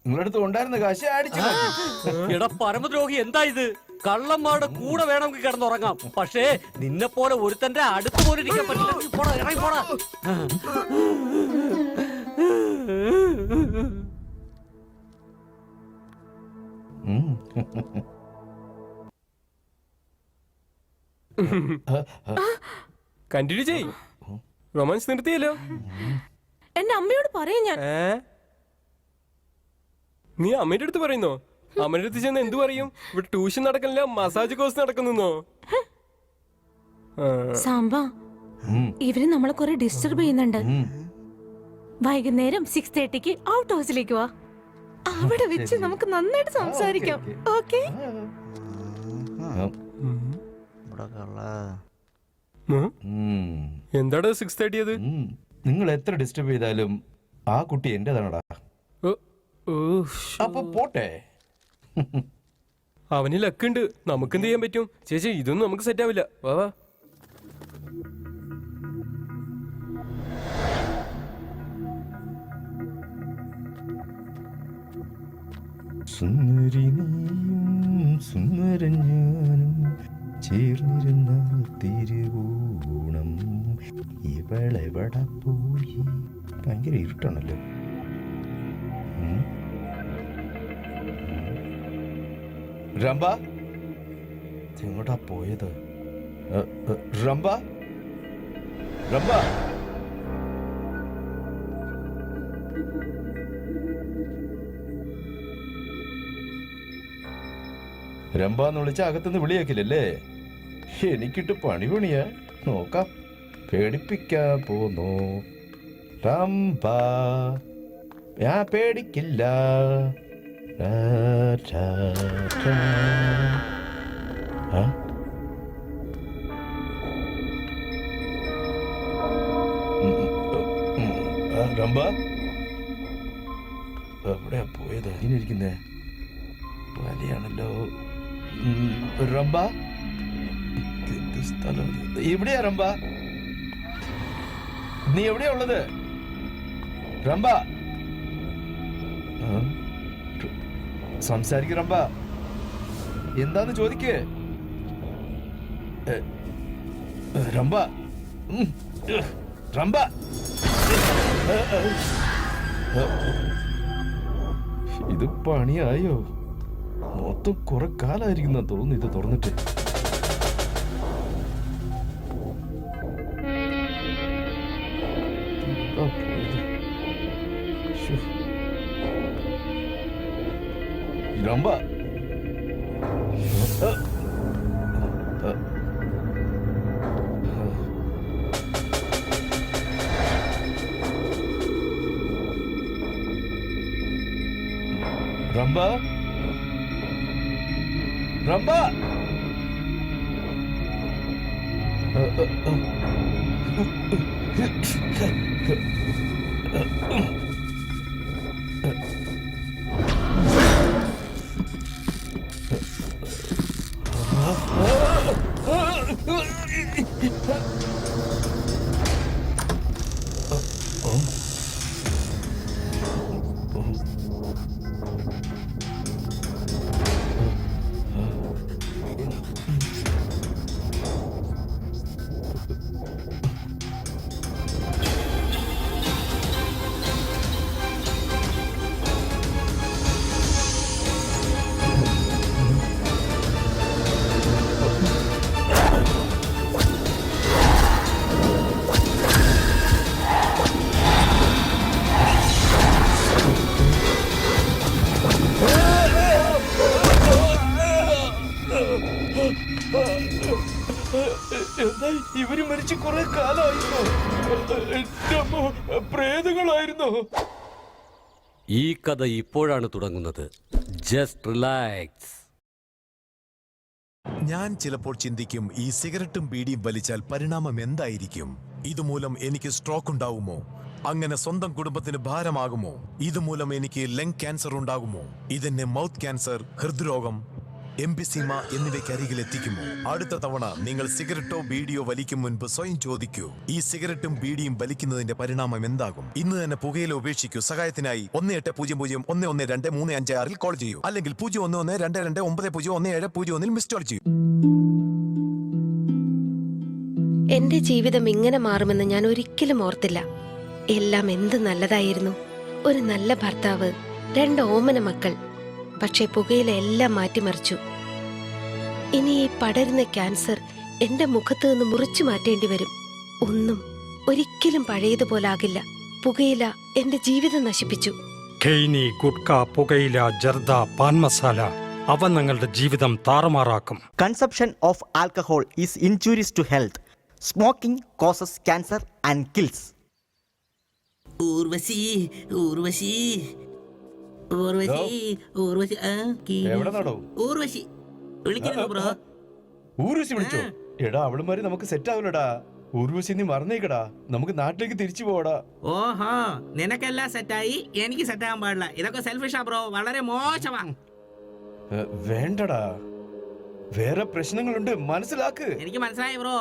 നിങ്ങളുടെ അടുത്ത് ഉണ്ടായിരുന്ന കാശ് അടിച്ചു. എടാ പരമദ്രോഹി, എന്താ ഇത്? കള്ളന്മാരുടെ കൂടെ വേണമെങ്കിൽ കിടന്നുറങ്ങാം, പക്ഷേ നിന്നെ പോലെ ഒരുത്തന്റെ അടുത്ത് പോലും ഇരിക്കാൻ പറ്റില്ല. പോടാ, ഇറങ്ങി പോടാ. കണ്ടിന്യൂ ചെയ്. റൊമാൻസ് നിർത്തിയല്ലോ. എന്റെ അമ്മയോട് പറയാം ഞാൻ. നീ അമ്മയുടെ അടുത്ത് പറയുന്നോ? അമ്മയുടെ അടുത്ത് ചെന്ന് എന്ത് പറയും? ഇവിടെ ട്യൂഷൻ നടക്കുന്നില്ല, മസാജ് കോഴ്സ് നടക്കുന്നോ? സാമ്പ ഇവര് നമ്മളെ കുറെ ഡിസ്റ്റർബ് ചെയ്യുന്നുണ്ട്. വൈകുന്നേരം 6:30 ഔട്ട് ഹൗസിലേക്ക് വാ. അവിടെ വെച്ച് നമുക്ക് നന്നായിട്ട് സംസാരിക്കാം. ഓക്കെ? എന്താടാ 6:30 അത്? നിങ്ങൾ എത്ര ഡിസ്റ്റർബ് ചെയ്താലും ആ കുട്ടി എന്റേതാണടാ. അപ്പൊ പോട്ടെ. അവന് ലക്കുണ്ട്, നമുക്ക് എന്ത് ചെയ്യാൻ പറ്റും? ചേച്ചി ഇതൊന്നും നമുക്ക് സെറ്റ് ആവില്ല. വാ വാ. സുന്ദരി നീയും സുന്ദരൻ ഞാനും ചേർന്നിരുന്നാൽ തിരുവോണം ഇവളെവിടെ പോയി. ഭയങ്കര ഇരുട്ടാണല്ലോ. രംഭ എങ്ങോട്ടാ പോയത്? രംഭ രംഭ രംഭ എന്ന് വിളിച്ച അകത്തുനിന്ന് വിളിയാക്കില്ലല്ലേ? എനിക്കിട്ട് പണിയാ. നോക്കാം. പേടിപ്പിക്കാൻ പോന്നു. രംഭ ഞാൻ പേടിക്കില്ല. രാ, രാ, രാ. ആ? രംഭ എവിടെയാ പോയത്? ഇനിയിരിക്കുന്നേ വലിയാണല്ലോ. രംഭ സ്ഥലം എവിടെയാ? രംഭ നീ എവിടെയാ ഉള്ളത്? രംഭ സംസാരിക്ക. രംഭ എന്താന്ന് ചോദിക്കേ? രംഭ രംഭ ഇത് പണിയായോ? മൊത്തം കുറെ കാലായിരിക്കുന്ന തോന്നുന്നു ഇത് തുറന്നിട്ട്. രംഭ രംഭ രംഭ ഇവര് മരിച്ച് കുറെ കാലമായിരുന്നു. പ്രേതങ്ങളായിരുന്നു. ഈ കഥ ഇപ്പോഴാണ് തുടങ്ങുന്നത്. Just relax. ഞാൻ ചിലപ്പോൾ ചിന്തിക്കും, ഈ സിഗരറ്റും ബീഡിയും വലിച്ചാൽ പരിണാമം എന്തായിരിക്കും? ഇതുമൂലം എനിക്ക് സ്ട്രോക്ക് ഉണ്ടാവുമോ? അങ്ങനെ സ്വന്തം കുടുംബത്തിന് ഭാരമാകുമോ? ഇതുമൂലം എനിക്ക് ലങ് ക്യാൻസർ ഉണ്ടാകുമോ? ഇതെന്നെ മൗത്ത് ക്യാൻസർ, ഹൃദ്രോഗം, എംഫിസീമ എന്നിവയ്ക്കരികിൽ എത്തിക്കുമോ? അടുത്ത തവണ നിങ്ങൾ സിഗരറ്റോ ബീഡിയോ വലിക്കും മുൻപ് സ്വയം ചോദിക്കൂ, ഈ സിഗരറ്റും ബീഡിയും വലിക്കുന്നതിന്റെ പരിണാമം എന്താകും? ഇന്ന് തന്നെ പുകയില ഉപേക്ഷിക്കൂ. സഹായത്തിനായി 1800-112356 കോൾ ചെയ്യൂ, അല്ലെങ്കിൽ 011229011701 മിസ് കോൾ ചെയ്യൂ. എന്റെ ജീവിതം ഇങ്ങനെ മാറുമെന്ന് ഞാൻ ഒരിക്കലും ഓർത്തില്ല. എല്ലാം എന്ത് നല്ലതായിരുന്നു. ഒരു നല്ല ഭർത്താവ്, 2 ഓമന മക്കൾ. പക്ഷെ പുകയില എല്ലാം മാറ്റിമറിച്ചു. ഇനി ഈ പടരുന്ന ക്യാൻസർ എന്റെ മുഖത്ത് നിന്ന് മുറിച്ചു മാറ്റേണ്ടി വരും. ഒന്നും ഒരിക്കലും പഴയതുപോലാകില്ല. പുകയില എന്റെ ജീവിതം നശിപ്പിച്ചു. ഖെയ്നി, ഗുഡ്ക, പുകയില, ജർദ, പാൻ മസാല അവ നിങ്ങളുടെ ജീവിതം താറുമാറാക്കും. Consumption of alcohol is injurious to health. Smoking causes cancer and kills. Urvashi Urvashi Urvashi Urvashi എവിടെ നടോ ഊർവശി വിളിക്കുന്നു ബ്രോ. ഊർവശി വിളിച്ചോ? എടാ അവളുമാര് നമുക്ക് സെറ്റ് ആവില്ലടാ. ഊർവശി നീ മറന്നേക്കടാ, നമുക്ക് നാട്ടിലേക്ക് തിരിച്ചു പോടാ. ഓഹോ, നിനക്കെല്ലാം സെറ്റായി, എനിക്ക് സെറ്റ് ആകാൻ പാടില്ല. ഇതൊക്കെ സെൽഫിഷാ ബ്രോ, വളരെ മോശമാ. വേണ്ടടാ, വേറെ പ്രശ്നങ്ങളുണ്ട്, മനസ്സിലാക്ക്. എനിക്ക് മനസ്സിലായി ബ്രോ.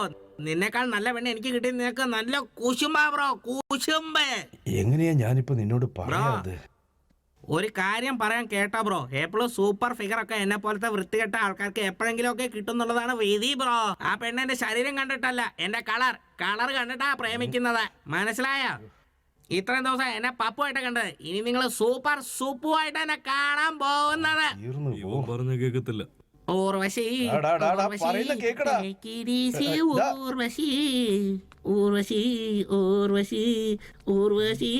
നിന്നെക്കാൾ നല്ല പെണ്ണ് എനിക്ക് കിട്ടി. നിനക്ക് നല്ല കുശുമ്പാ ബ്രോ, കുശുമ്പ്. എങ്ങനെയാ ഞാനിപ്പോ നിന്നോട് പറയാത്? ഒരു കാര്യം പറയാൻ കേട്ടോ ബ്രോ, എപ്പോഴും സൂപ്പർ ഫിഗർ ഒക്കെ എന്നെ പോലത്തെ വൃത്തികെട്ട ആൾക്കാർക്ക് എപ്പോഴെങ്കിലും ഒക്കെ കിട്ടുന്നുള്ളതാണ് വിധി ബ്രോ. ആ പെണ്ണെന്റെ ശരീരം കണ്ടിട്ടല്ല, എന്റെ കളർ കണ്ടിട്ടാ പ്രേമിക്കുന്നത്, മനസ്സിലായോ? ഇത്രയും ദിവസം എന്നെ പപ്പുമായിട്ട് കണ്ടത്, ഇനി നിങ്ങൾ സൂപ്പർ സൂപ്പുമായിട്ട് എന്നെ കാണാൻ പോകുന്നത്. പറഞ്ഞ കേക്കത്തില്ല. ഊർവശി പറയുന്ന കേക്കടാ. ഊർവശി ഊർവശി ഊർവശി ഊർവശി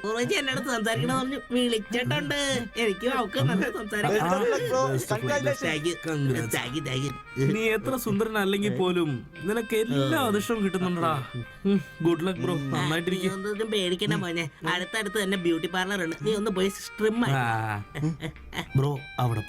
ഊർവശി എന്റെ അടുത്ത് സംസാരിക്കണ പറഞ്ഞു വിളിച്ചിട്ടുണ്ട്. എനിക്ക് അവക്ക് നല്ല നീ എത്ര സുന്ദരൻ അല്ലെങ്കിൽ പോലും നിനക്ക് എല്ലാ അതിഷ്ടവും കിട്ടുന്നുണ്ടടാ. ഗുഡ് ലക്ക് ബ്രോ, നന്നായിട്ടിരിക്കും. പേടിക്കണ്ട മോനെ, അടുത്തടുത്ത് തന്നെ ബ്യൂട്ടി പാർലർ ഉണ്ട്, നീ ഒന്ന് പോയി സ്ട്രിം ബ്രോ അവിടെ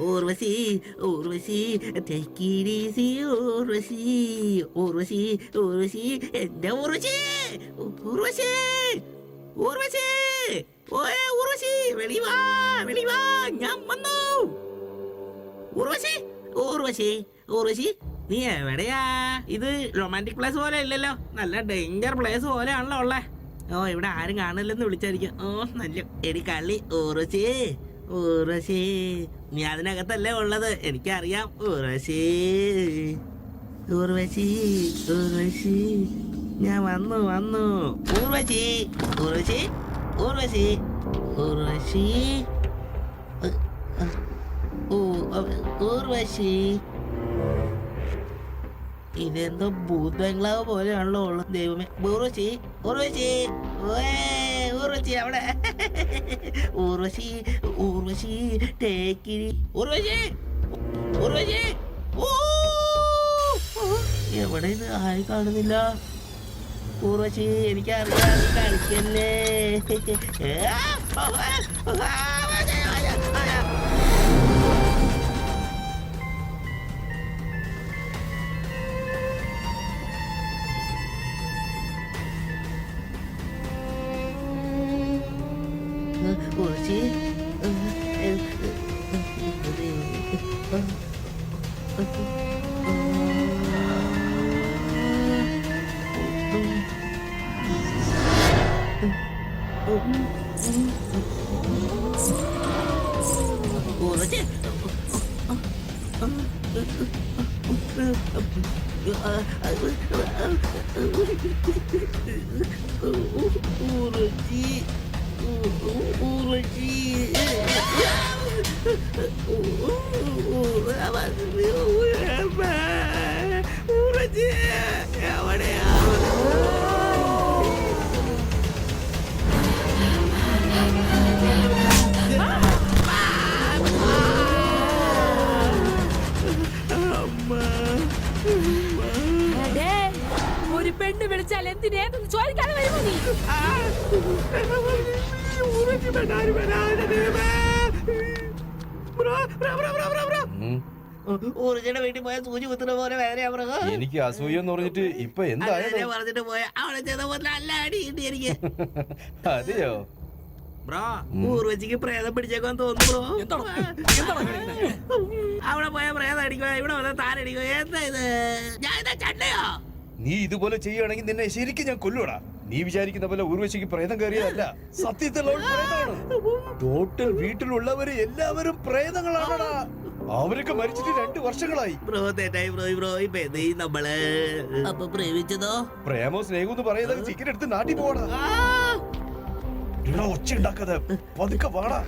Urvashi Urvashi take it easy, Urvashi Urvashi Urvashi എന്റെ ഊർവശി ഊർവശി ഊർവശി ഓയ് ഊർവശി വെളിവാ വെളിവാ, ഞാൻ വന്നു. ഊർവശി ഊർവശി ഊർവശി നീ എവിടെയാ? ഇത് റൊമാൻറ്റിക് പ്ലേസ് പോലെ ഇല്ലല്ലോ, നല്ല ഡേഞ്ചർ പ്ലേസ് പോലെയാണല്ലോ ഉള്ളേ. ഓ ഇവിടെ ആരും കാണില്ലെന്ന് വിളിച്ചായിരിക്കും. ഓ നല്ല എടി കള്ളി. ഊർവശി ഊർവശി നീ അതിനകത്തല്ലേ ഉള്ളത്, എനിക്കറിയാം. ഊർവശി ഊർവശി ഊർവശി ഞാൻ വന്നു വന്നു. ഊർവശി ഊർവശി ഊർവശി ഊർവശി ഊർവശി ഇതെന്തോ ഭൂത ബംഗ്ലാവ് പോലെയാണല്ലോ ഉള്ളത്. ദൈവമേ. ഊർവശി ഊർവശി ഊർവശി അവിടെ. ഊർവശി ഊർവശി ടേക്കിരി ഊർവശി ഊർവശി. എവിടെ ഇത് ആയി കാണുന്നില്ല. ഊർവശി എനിക്കറിയാം, കളിക്കല്ലേ. ഊർവശി ഊർവശി ഒരു പെണ്ണ് വിളിച്ചാൽ എന്തിനേതെന്ന് ചോദിക്കാതെ വരുമോ നീ? ഊർജയുടെ വീട്ടിൽ പോയ സൂചി കുത്തുന്ന പോലെ വേദനയാ ബ്രോ. എനിക്ക് അസൂയ എന്ന് പറഞ്ഞിട്ട് ഇപ്പൊ എന്തായാലും പറഞ്ഞിട്ട് പോയ അവിടെ ചെയ്ത പോലെ നല്ല അടി കിട്ടി എനിക്ക്. അതെയോ ബ്രോ? ഊർവശിക്ക് പ്രേതം പിടിച്ചേക്കാൻ തോന്നുന്നു ബ്രോ. അവിടെ പോയ പ്രേതം അടിക്കുക, ഇവിടെ വന്ന താരടിക്കുക. എന്താ ഇത്? ഞാൻ ഇതാ ചണ്ടയോ? നീ ഇതുപോലെ ചെയ്യുകയാണെങ്കിൽ നിന്നെ ശരിക്കും ഞാൻ കൊല്ലൂടാ. നീ വിചാരിക്കുന്ന പോലെ ഊർവശിക്ക് പ്രേതം കയറിയതല്ല, സത്യത്തിലുള്ള പ്രേതമാണ്. ടോട്ടൽ വീട്ടിലുള്ളവര് എല്ലാവരും പ്രേതങ്ങളാണടാ. അവരൊക്കെ മരിച്ചിട്ട് 2 വർഷങ്ങളായി. ബ്രോ തെറ്റായി ബ്രോ. ബ്രോ ഇപ്പൊ എന്ത് ചെയ്യും നമ്മള്? അപ്പൊ പ്രേമിച്ചതോ? പ്രേമോ സ്നേഹം എന്ന് പറയുന്നത് ചിക്കൻ എടുത്ത് നാട്ടിൽ പോടാ. ഒച്ച ഉണ്ടാക്കാതെ പതുക്കെ വാടാ.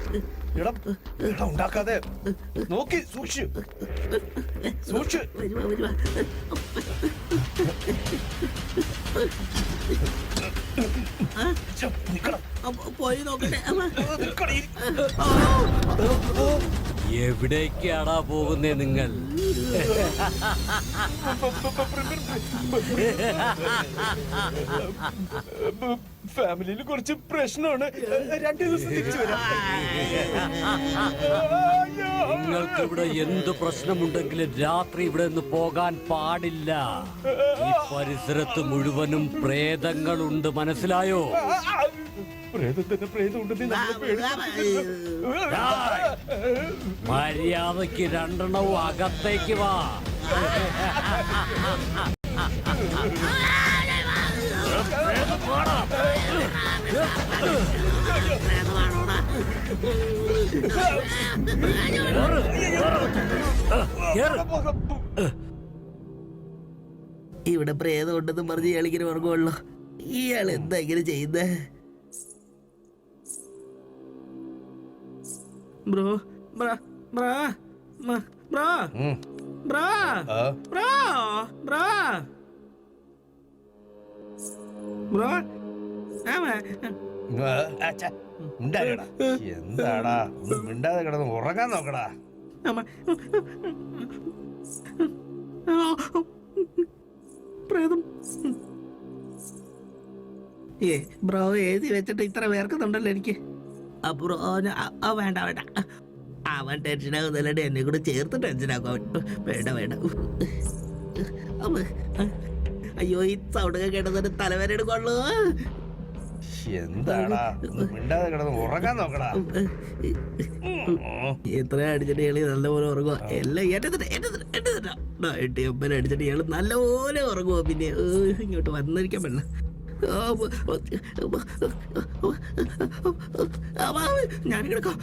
എടാ എടാ ഉണ്ടാക്കാതെ നോക്കി സൂക്ഷിച്ചു സൂക്ഷിച്ചു പോയി നോക്കട്ടെ. എവിടേക്കാടാ പോകുന്നേ നിങ്ങൾ? ഫാമിലിയിൽ കുറച്ച് പ്രശ്നമാണ്. 2 ദിവസം തിരിച്ചു വരാം. നിങ്ങൾക്ക് ഇവിടെ എന്ത് പ്രശ്നമുണ്ടെങ്കിലും രാത്രി ഇവിടെ നിന്ന് പോകാൻ പാടില്ല. ഈ പരിസരത്ത് മുഴുവനും പ്രേതങ്ങളുണ്ട്, മനസ്സിലായോ? മര്യാദക്ക് 2 എണ്ണവും അകത്തേക്ക് വാ. ഇവിടെ പ്രേതം ഉണ്ടെന്ന് പറഞ്ഞ് ഇയാളിങ്ങനെ ഉറങ്ങുള്ളൂ. ഇയാൾ എന്താ ഇങ്ങനെ ചെയ്യുന്നേ? ബ്രോ ബ്രാ ബ്രാ ബ്രാ ബ്രാ ബ്രാ ബ്രാ ബ്രോ എന്താടാ മിണ്ടാതെ കിടന്ന് ഉറങ്ങാൻ നോക്കടാ. പ്രേതം ബ്രോ എഴുതി വെച്ചിട്ട് ഇത്ര പേർക്കുന്നുണ്ടല്ലോ എനിക്ക്. ബ്രോ വേണ്ട വേണ്ട, അവൻ ടെൻഷനാകുന്നല്ലേ എന്നെ കൂടെ ചേർത്ത് ടെൻഷനാക്കും അവൻ. വേണ്ട വേണ്ട. അയ്യോ ഈ സൗണ്ടൊക്കെ കേട്ടതിന് തലവേദന എടുക്കുള്ളൂ. എന്താടാ മിണ്ടാതെ കിടന്ന് ഉറങ്ങാൻ നോക്കടാ. എത്ര അടിച്ചിട്ട് ഇയാള് നല്ലപോലെ ഉറങ്ങുക. എല്ലാം എട്ടമ്പല അടിച്ചിട്ട് ഇയാള് നല്ലപോലെ ഉറങ്ങുക. പിന്നെ ഇങ്ങോട്ട് വന്നിരിക്കാൻ പറ്റില്ല. ഞാൻ കിടക്കാം.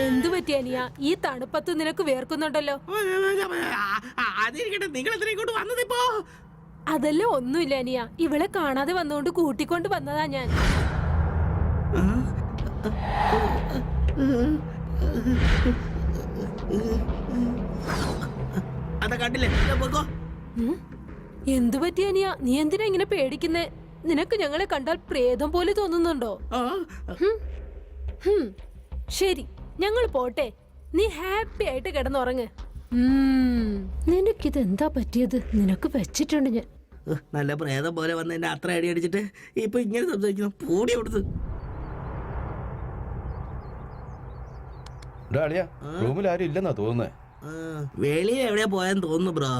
എന്തു പറ്റിയാനിയ? ഈ തണുപ്പത്ത് നിനക്ക് വേർക്കുന്നുണ്ടല്ലോ. അതിരിക്കട്ടെ, നിങ്ങൾ എത്ര ഇങ്ങോട്ട് വന്നതിപ്പോ? അതല്ലേ ഒന്നുമില്ല അനിയ, ഇവളെ കാണാതെ വന്നുകൊണ്ട് കൂട്ടിക്കൊണ്ട് വന്നതാ ഞാൻ. അതാ കണ്ടില്ലേ? എന്തു പറ്റിയാനിയ? നീ എന്തിനാ ഇങ്ങനെ പേടിക്കുന്നേ? നിനക്ക് ഞങ്ങളെ കണ്ടാൽ പ്രേതം പോലെ തോന്നുന്നുണ്ടോ? ശരി, ഞങ്ങൾ പോട്ടെ. നീ ഹാപ്പി ആയിട്ട് കിടന്നുറങ്ങ്. നിനക്കിത് എന്താ പറ്റിയത്? നിനക്ക് വെച്ചിട്ടുണ്ട് ഞാൻ. നല്ല പ്രേതം പോലെ വന്ന് എന്നെ അത്ര അടി അടിച്ചിട്ട് ഇപ്പൊ ഇങ്ങനെ സംസാരിക്കുന്നു. പൂടി കൊടുത്ത് റൂമിൽ ആരും ഇല്ലെന്നാ തോന്നുന്നേ. വെളിയിൽ എവിടെയാ പോയാന്ന് തോന്നുന്നു ബ്രോ.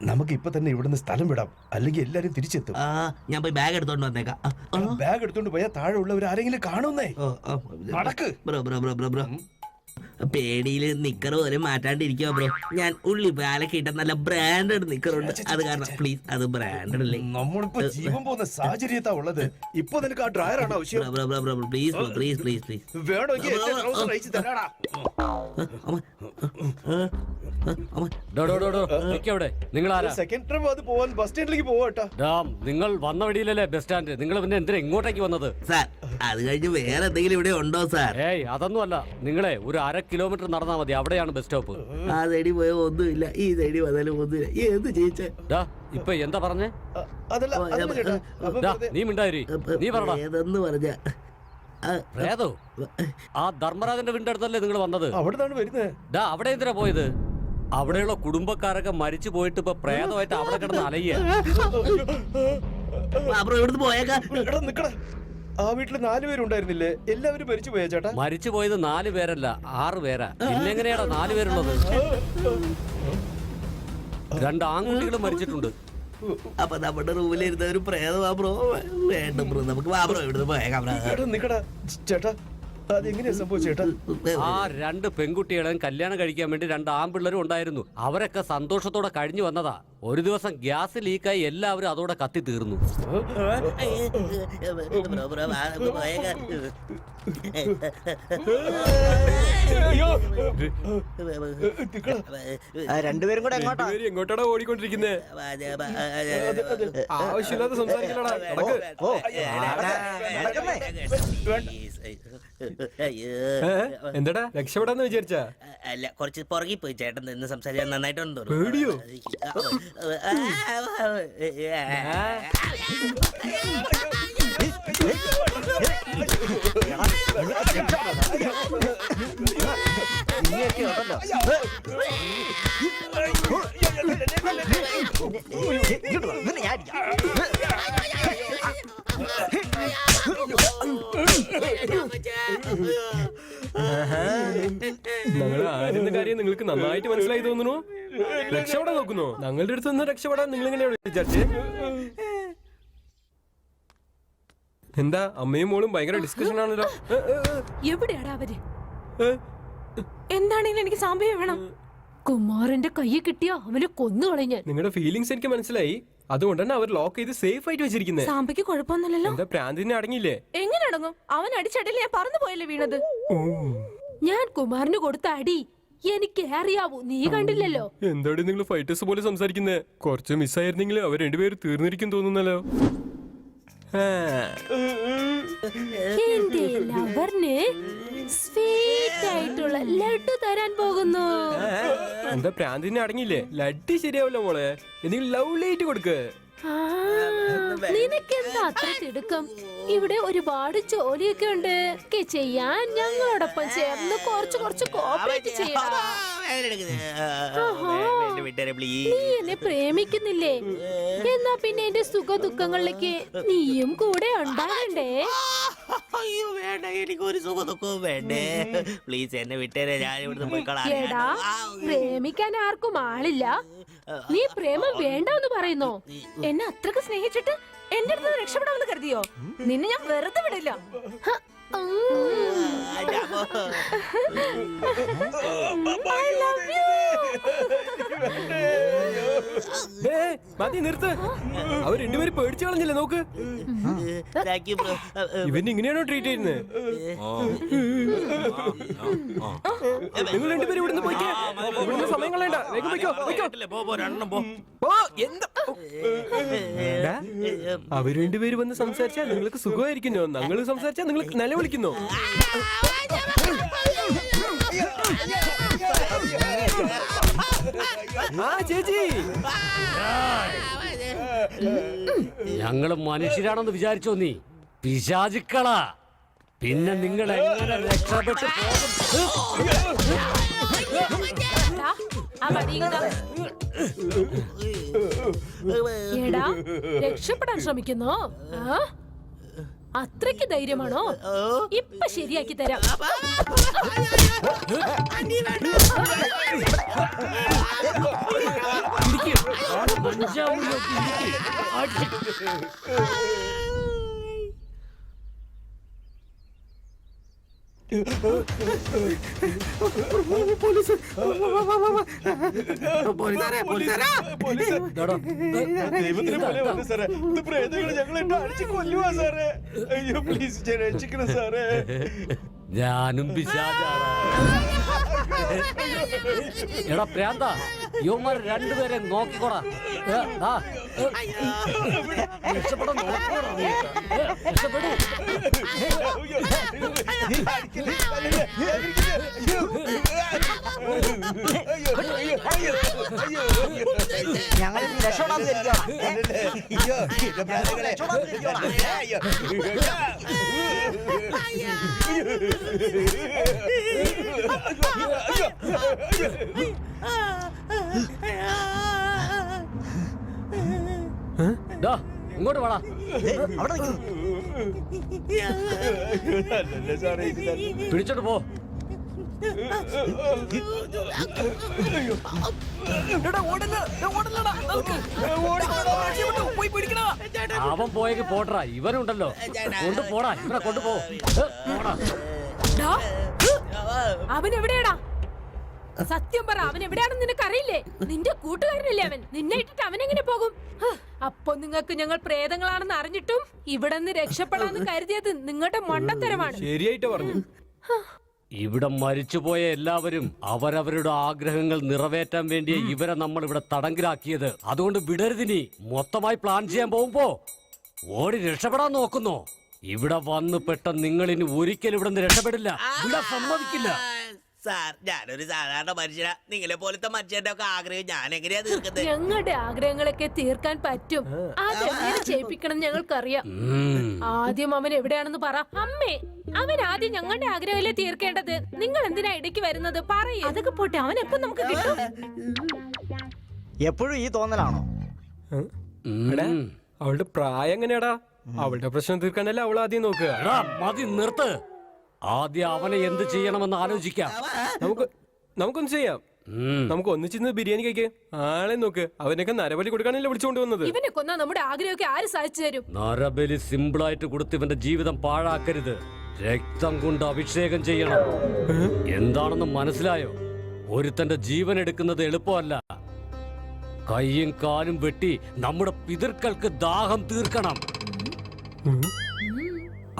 നമുക്ക് ഇപ്പൊ തന്നെ ഇവിടുന്ന് സ്ഥലം വിടാം, അല്ലെങ്കിൽ എല്ലാരും തിരിച്ചെത്തും. ഞാൻ പോയി ബാഗ് എടുത്തോണ്ട് വന്നേക്കാം. ബാഗ് എടുത്തോണ്ട് പോയാൽ താഴെ ഉള്ളവർ ആരെങ്കിലും കാണുന്നേ. Bro bro bro bro bro പേടിയില് നിക്കർ പോലും മാറ്റാണ്ടിരിക്കുക ബ്രോ. ഞാൻ ഉള്ളി പാലൊക്കെ ഇട്ട നല്ല ബ്രാൻഡഡ് നിക്കറുണ്ട്. അത് കാരണം പ്ലീസ്, അത് ബ്രാൻഡഡ് അല്ലേ? നമ്മളിപ്പോ ജീവൻ പോകുന്ന സാഹചര്യത്താ ഉള്ളത്. ഇപ്പൊ നിനക്ക് ആ ഡ്രയർ ആണോ ആവശ്യം? Please please please please. നിങ്ങൾ വന്ന വഴിയിലല്ലേ ബസ് സ്റ്റാൻഡ്? നിങ്ങൾ പിന്നെ എന്തിനാ ഇങ്ങോട്ടേക്ക് വന്നത്? സാർ അത് കഴിഞ്ഞ് വേറെ എന്തെങ്കിലും ഇവിടെ ഉണ്ടോ സാർ? ഏയ് അതൊന്നുമല്ല, നിങ്ങളെ ഒരു 1/2 കിലോമീറ്റർ നടന്നാൽ മതി, അവിടെയാണ് ബസ് സ്റ്റോപ്പ്. ആ സൈഡിൽ പോയ ഒന്നുമില്ല, ഈ സൈഡിൽ വന്നാലും ഒന്നുമില്ല. എന്ത് ചെയ്യിച്ചേ? ഇപ്പൊ എന്താ പറഞ്ഞേ? നീ മിണ്ടായിരി, നീ പറഞ്ഞ പ്രേതോ? ആ ധർമ്മരാജന്റെ വീടിന്റെ അടുത്തല്ലേ നിങ്ങൾ വന്നത്? അവിടെ എന്തിനാ പോയത്? അവിടെയുള്ള കുടുംബക്കാരൊക്കെ മരിച്ചു പോയിട്ട് ഇപ്പൊ പ്രേതമായിട്ട് അവിടെ കിടന്ന് അലയ്യ. ആ വീട്ടില് 4 പേരുണ്ടായിരുന്നില്ലേ? എല്ലാവരും മരിച്ചു പോയാ ചേട്ടാ? മരിച്ചു പോയത് 4 പേരല്ല, 6 പേരാ. പിന്നെങ്ങനെയാടാ 4 പേരുള്ളത്? 2 ആൺകുട്ടികളും മരിച്ചിട്ടുണ്ട്. അപ്പൊ നമ്മുടെ റൂമിലിരുന്ന ഒരു പ്രേതമാ ബ്രോ. വേണ്ട ബ്രോ, നമുക്ക് വാ ബ്രോ, ഇവിടുന്ന് പോയേക്കാം. നിക്കടാ ചേട്ടാ, അതെങ്ങനെയാ സംഭവിച്ചേട്ടാ? ആ 2 പെൺകുട്ടികളെയും കല്യാണം കഴിക്കാൻ വേണ്ടി 2 ആൺപിള്ളേരും ഉണ്ടായിരുന്നു. അവരൊക്കെ സന്തോഷത്തോടെ കഴിഞ്ഞു വന്നതാ. ഒരു ദിവസം ഗ്യാസ് ലീക്കായി എല്ലാവരും അതോടെ കത്തി തീർന്നു. രണ്ടുപേരും കൂടെ എങ്ങോട്ടാ? എങ്ങോട്ടാണ് ഓടിക്കൊണ്ടിരിക്കുന്നത്? ആവശ്യമില്ലാത്ത സംസാരിക്കലടാ. എന്താടാ രക്ഷപ്പെടാന്ന് വിചാരിച്ചാ? അല്ല, കുറച്ച് പുറകെ പോയി ചേട്ടൻ നിന്ന് സംസാരിക്കാൻ നന്നായിട്ടുണ്ടോ? പേടിയോ? ഞങ്ങൾ ആരെന്ന കാര്യം നിങ്ങൾക്ക് നന്നായിട്ട് മനസ്സിലായി തോന്നുന്നു. രക്ഷപ്പെടാൻ നോക്കുന്നു. ഞങ്ങളുടെ അടുത്ത് നിന്ന് രക്ഷപ്പെടാൻ നിങ്ങൾ എങ്ങനെയാണ് വിചാരിച്ചേ? എന്താ അമ്മയും മോളും ഭയങ്കര ഡിസ്കഷൻ ആണല്ലോ. എവിടെയാടാ അവര്? എന്താണെങ്കിലും എനിക്ക് സാമ്പയം വേണം. കുമാരന്റെ കയ്യിൽ കിട്ടിയോ അവനെ കൊന്നുകളഞ്ഞാൻ. നിങ്ങളുടെ ഫീലിങ്സ് എനിക്ക് മനസ്സിലായി. അതുകൊണ്ട് തന്നെ അവർ ലോക്ക് ചെയ്ത് സേഫ് ആയിട്ട് വെച്ചിരിക്കുന്നത്. സാമ്പയ്ക്ക് കുഴപ്പമൊന്നുമില്ലല്ലോ. എന്താ പ്രാന്തിനെ അടങ്ങിയില്ലേ? എങ്ങനെ അടങ്ങും? അവൻ അടിച്ചടിയിൽ ഞാൻ പറന്നു പോയല്ലേ വീണത്. ഞാൻ കുമാരന് കൊടുത്ത അടി എനിക്ക് അറിയാവൂ, നീ കണ്ടില്ലല്ലോ. എന്താണ് നിങ്ങൾ ഫൈറ്റേഴ്സ് പോലെ സംസാരിക്കുന്നത്? കുറച്ച് മിസ്സായിരുന്നെങ്കിൽ അവർ രണ്ടുപേരും തീർന്നിരിക്കും തോന്നുന്നല്ലോ. എന്റെ ലവറിന് സ്വീറ്റ് ആയിട്ടുള്ള ലഡു തരാൻ പോകുന്നു. എന്താ പ്രാന്തിനെ അടങ്ങിയില്ലേ? ലഡ്ഡി ശരിയാവില്ല മോളെ. എന്തെങ്കിലും ലവ്ലിയായിട്ട് കൊടുക്ക്. നിനക്കെന്താ അത്ര തിടുക്കം? ഇവിടെ ഒരുപാട് ജോലിയൊക്കെ ഉണ്ട്. ചെയ്യാൻ ഞങ്ങളോടൊപ്പം ചേർന്ന് കുറച്ച് കോപ്പറേറ്റ് ചെയ്യണം. നീ എന്നെ പ്രേമിക്കുന്നില്ലേ? എന്നാ പിന്നെ എന്റെ സുഖ ദുഃഖങ്ങളിലേക്ക് നീയും കൂടെ ഉണ്ടാകണ്ടേ? അയ്യോ വേണ്ട, എനിക്കൊരു സുഖ ദുഃഖവും വേണ്ടേ. പ്ലീസ് എന്നെ വിട്ടേരെ, ഞാൻ ഇവിടുന്ന് പോയിക്കളാം. എടാ, പ്രേമിക്കാൻ ആർക്കും ആളില്ല. നീ പ്രേമം വേണ്ടെന്ന് പറയുന്നോ? എന്നെ അത്രക്ക് സ്നേഹിച്ചിട്ട് എന്റെ അടുത്ത് രക്ഷപ്പെടാമെന്ന് കരുതിയോ? നിന്നെ ഞാൻ വെറുതെ വിടില്ല. I love you. മതി, നിർത്ത്. അവർ രണ്ടുപേരും പേടിച്ചു കളഞ്ഞില്ലേ? നോക്ക്, ഇവൻ ഇങ്ങനെയാണോ ട്രീറ്റ് ചെയ്യുന്നത്? നിങ്ങൾ രണ്ടുപേരും ഇവിടുന്ന് പോയിക്കേ. ഇവിടുന്ന് സമയം കളയണ്ട, വേഗം പോയിക്കോ. അവർ രണ്ടുപേരും വന്ന് സംസാരിച്ചാൽ നിങ്ങൾക്ക് സുഖമായിരിക്കുന്നോ? ഞങ്ങൾ സംസാരിച്ചാൽ നിങ്ങൾ നിലവിളിക്കുന്നോ? ആ ചേച്ചി, ഞങ്ങള് മനുഷ്യരാണെന്ന് വിചാരിച്ചോ നീ? പിശാചുക്കളാ. പിന്നെ നിങ്ങൾ എങ്ങനെ രക്ഷപ്പെട്ടു പോകും? എടാ, രക്ഷപ്പെടാൻ ശ്രമിക്കുന്നോ? അത്രയ്ക്ക് ധൈര്യമാണോ? ഇപ്പൊ ശരിയാക്കി തരാം. ഞാനും പിശാചാണ്. എടാ പ്രാന്ത, യുവമാർ രണ്ടുപേരെ നോക്കിക്കോടാ. രക്ഷപ്പെടാൻ നോക്കോടാ. രക്ഷപ്പെടൂ. ഞങ്ങൾ രക്ഷപ്പെടാൻ ഇങ്ങോട്ട് വേടാ. പിടിച്ചോട്ട് പോ. അവൻ പോയെങ്കിൽ പോട്ടറാ. ഇവനുണ്ടല്ലോ, കൊണ്ടുപോടാ. ഇവനെ കൊണ്ടുപോ. ഡാ, അവൻ എവിടെയാടാ? സത്യം പറ, അവൻ എവിടെയാണെന്ന് നിനക്കറിയില്ലേ? നിന്റെ കൂട്ടുകാരനല്ലേ അവൻ? നിന്നെ ഇട്ടിട്ട് അവൻ എങ്ങനെ പോകും? അപ്പൊ നിങ്ങൾക്ക് ഞങ്ങൾ പ്രേതങ്ങളാണെന്ന് അറിഞ്ഞിട്ടും ഇവിടെ നിന്ന് രക്ഷപ്പെടാന്ന് കരുതിയത് നിങ്ങളുടെ മണ്ടത്തരമാണ്. ശരിയായിട്ട് പറഞ്ഞു. ഇവിടെ മരിച്ചുപോയ എല്ലാവരും അവരവരുടെ ആഗ്രഹങ്ങൾ നിറവേറ്റാൻ വേണ്ടി ഇവരെ നമ്മൾ ഇവിടെ തടങ്കിലാക്കിയത്. അതുകൊണ്ട് വിടരുതിനി. മൊത്തമായി പ്ലാൻ ചെയ്യാൻ പോകുമ്പോ ഓടി രക്ഷപ്പെടാൻ നോക്കുന്നോ? ഇവിടെ വന്ന് പെട്ട നിങ്ങൾ ഇനി ഒരിക്കലും ഇവിടെ നിന്ന് രക്ഷപ്പെടില്ല. ഇവിടെ സമ്മതിക്കില്ല. സാർ, ഞാനൊരു സാധാരണ മനുഷ്യനാ. നിങ്ങളെ പോലത്തെ മനുഷ്യന്റെ ഒക്കെ ആഗ്രഹം ഞാൻ എങ്ങനെയാ തീർക്കുന്നത്? ഞങ്ങളുടെ ആഗ്രഹങ്ങളൊക്കെ തീർക്കാൻ പറ്റും. അതെങ്ങനെ ചെയ്യിപ്പിക്കണം ഞങ്ങൾക്കറിയാം. ആദ്യം അവൻ എവിടെയാണെന്ന് പറ. അമ്മേ, അവൻ ആദ്യം ഞങ്ങളുടെ ആഗ്രഹമല്ലേ തീർക്കേണ്ടത്? നിങ്ങൾ എന്തിനാ ഇടയ്ക്ക് വരുന്നത്? പറയേ. അതൊക്കെ പോട്ടെ, അവൻ എപ്പോ നമുക്ക് കിട്ടും? എപ്പോഴും ഈ തോന്നലാണോ? എടാ, അവളുടെ പ്രായം എങ്ങനെയാടാ? അവളുടെ പ്രശ്നം തീർക്കാനല്ലേ അവൾ ആദ്യം നോക്കുക. എടാ, മതി നിർത്ത്. ആദ്യം അവനെ എന്ത് ചെയ്യണമെന്ന് ആലോചിക്കാം. നമുക്കൊന്നും ചെയ്യാം. നമുക്ക് ഒന്നിച്ചിന്ന് ബിരിയാണി കഴിക്കേ. ആളെ നോക്ക്, അവനൊക്കെ നരബലി കൊടുക്കാനല്ലേ വിളിച്ചുകൊണ്ട് വന്നത്. ഇവനെ കൊന്നാ നമ്മുടെ ആഗ്രഹമൊക്കെ ആര് സാധിച്ചു തരും? നരബലി സിമ്പിളായിട്ട് കൊടുത്ത് ഇവന്റെ ജീവിതം പാഴാക്കരുത്. രക്തം കൊണ്ട് അഭിഷേകം ചെയ്യണം. എന്താണെന്ന് മനസ്സിലായോ? ഒരുത്തന്റെ ജീവൻ എടുക്കുന്നത് എളുപ്പമല്ല. കൈയും കാലും വെട്ടി നമ്മുടെ പിതൃക്കൾക്ക് ദാഹം തീർക്കണം.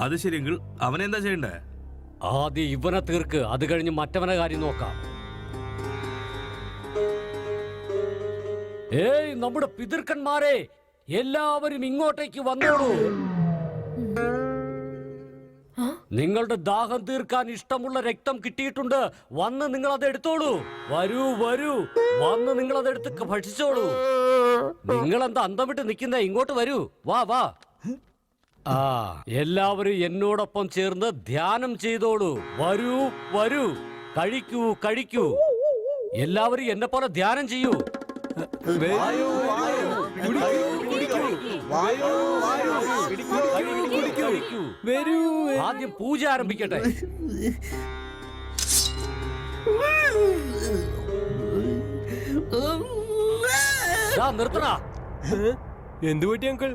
അത് ശരിയെങ്കിൽ അവനെന്താ ചെയ്യണ്ടേ? ആദ്യം ഇവനെ തീർക്ക്, അത് കഴിഞ്ഞ് മറ്റവനെ കാര്യം നോക്കാം. ഏയ്, നമ്മുടെ പിതൃക്കന്മാരെ, എല്ലാവരും ഇങ്ങോട്ടേക്ക് വന്നോളൂ. നിങ്ങളുടെ ദാഹം തീർക്കാൻ ഇഷ്ടമുള്ള രക്തം കിട്ടിയിട്ടുണ്ട്. വന്ന് നിങ്ങൾ അത് എടുത്തോളൂ. വരൂ വരൂ, വന്ന് നിങ്ങൾ അത് എടുത്ത് ഭക്ഷിച്ചോളൂ. നിങ്ങൾ എന്താ അന്തം വിട്ട് നിൽക്കുന്നേ? ഇങ്ങോട്ട് വരൂ, വാ വാ. എല്ലാവരും എന്നോടൊപ്പം ചേർന്ന് ധ്യാനം ചെയ്തോളൂ. വരൂ വരൂ, കഴിക്കൂ കഴിക്കൂ. എല്ലാവരും എന്നെ പോലെ ധ്യാനം ചെയ്യൂ. ആദ്യം പൂജ ആരംഭിക്കട്ടെ. നിർത്തണ. എന്തു പറ്റി അങ്കിൾ?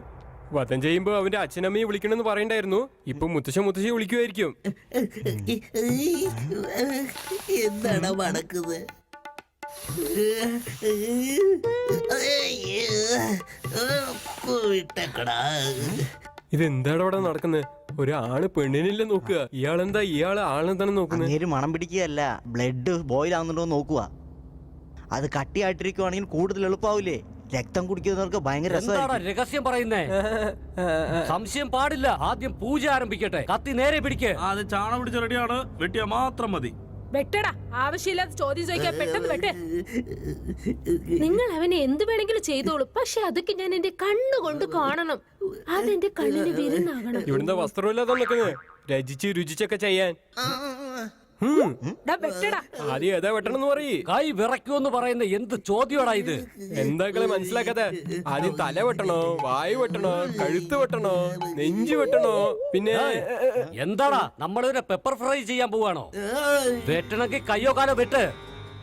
വധം ചെയ്യുമ്പോ അവന്റെ അച്ഛനമ്മയെ വിളിക്കണമെന്ന് പറയണ്ടായിരുന്നു. ഇപ്പൊ മുത്തശ്ശിയെ വിളിക്കുമായിരിക്കും. എന്താണ് മടക്കുന്നത്? ഇതെന്താണ് അവിടെ നടക്കുന്നത്? ഒരാണ് പെണ്ണിനില്ല നോക്കുക. ഇയാളെന്താ ആളെന്താണ് നോക്കുന്നത്? മണം പിടിക്കുകയല്ല, ബ്ലഡ് ബോയിൽ ആവുന്നുണ്ടോ നോക്കുക. അത് കട്ടിയായിട്ടിരിക്കുവാണെങ്കിൽ കൂടുതൽ എളുപ്പാവൂലേ? രക്തം കുടിക്കുന്നവർക്ക് ഭയങ്കര രഹസ്യം പറയുന്നേ. സംശയം പാടില്ല. ആദ്യം പൂജ ആരംഭിക്കട്ടെ. കത്തി നേരെ പിടിക്ക്. അത് ചാണ പിടിച്ച റെഡിയാണ്. വെട്ടിയാ മാത്രം മതി. വെട്ടടാ, ആവശ്യമില്ലാത്ത ചോദ്യം ചോദിക്കാൻ പെട്ടെന്ന് വെട്ട്. നിങ്ങൾ അവനെ എന്ത് വേണമെങ്കിലും ചെയ്തോളൂ, പക്ഷെ അതൊക്കെ ഞാൻ എന്റെ കണ്ണുകൊണ്ട് കാണണം. അതെന്റെ കണ്ണിന് വിരുന്നാകണം. ഇവിടുന്ന് വസ്ത്രമില്ലാതെ നിൽക്കുന്നത്, രചിച്ച് രുചിച്ചൊക്കെ ചെയ്യാൻ. ആദ്യം ഏതാ വെട്ടണമെന്ന് പറയ്. കൈ വിറയ്ക്കുമെന്ന് പറയുന്ന എന്ത് ചോദ്യമാടാ ഇത്? എന്താക്കളെ മനസ്സിലാക്കാതെ? ആദ്യം തല വെട്ടണോ, വായു വെട്ടണോ, കഴുത്ത് വെട്ടണോ, നെഞ്ചു വെട്ടണോ? പിന്നെ എന്താടാ, നമ്മളിതിനെ പെപ്പർ ഫ്രൈ ചെയ്യാൻ പോവാണോ? വെട്ടണമെങ്കിൽ കയ്യോ കാലോ വെട്ട്.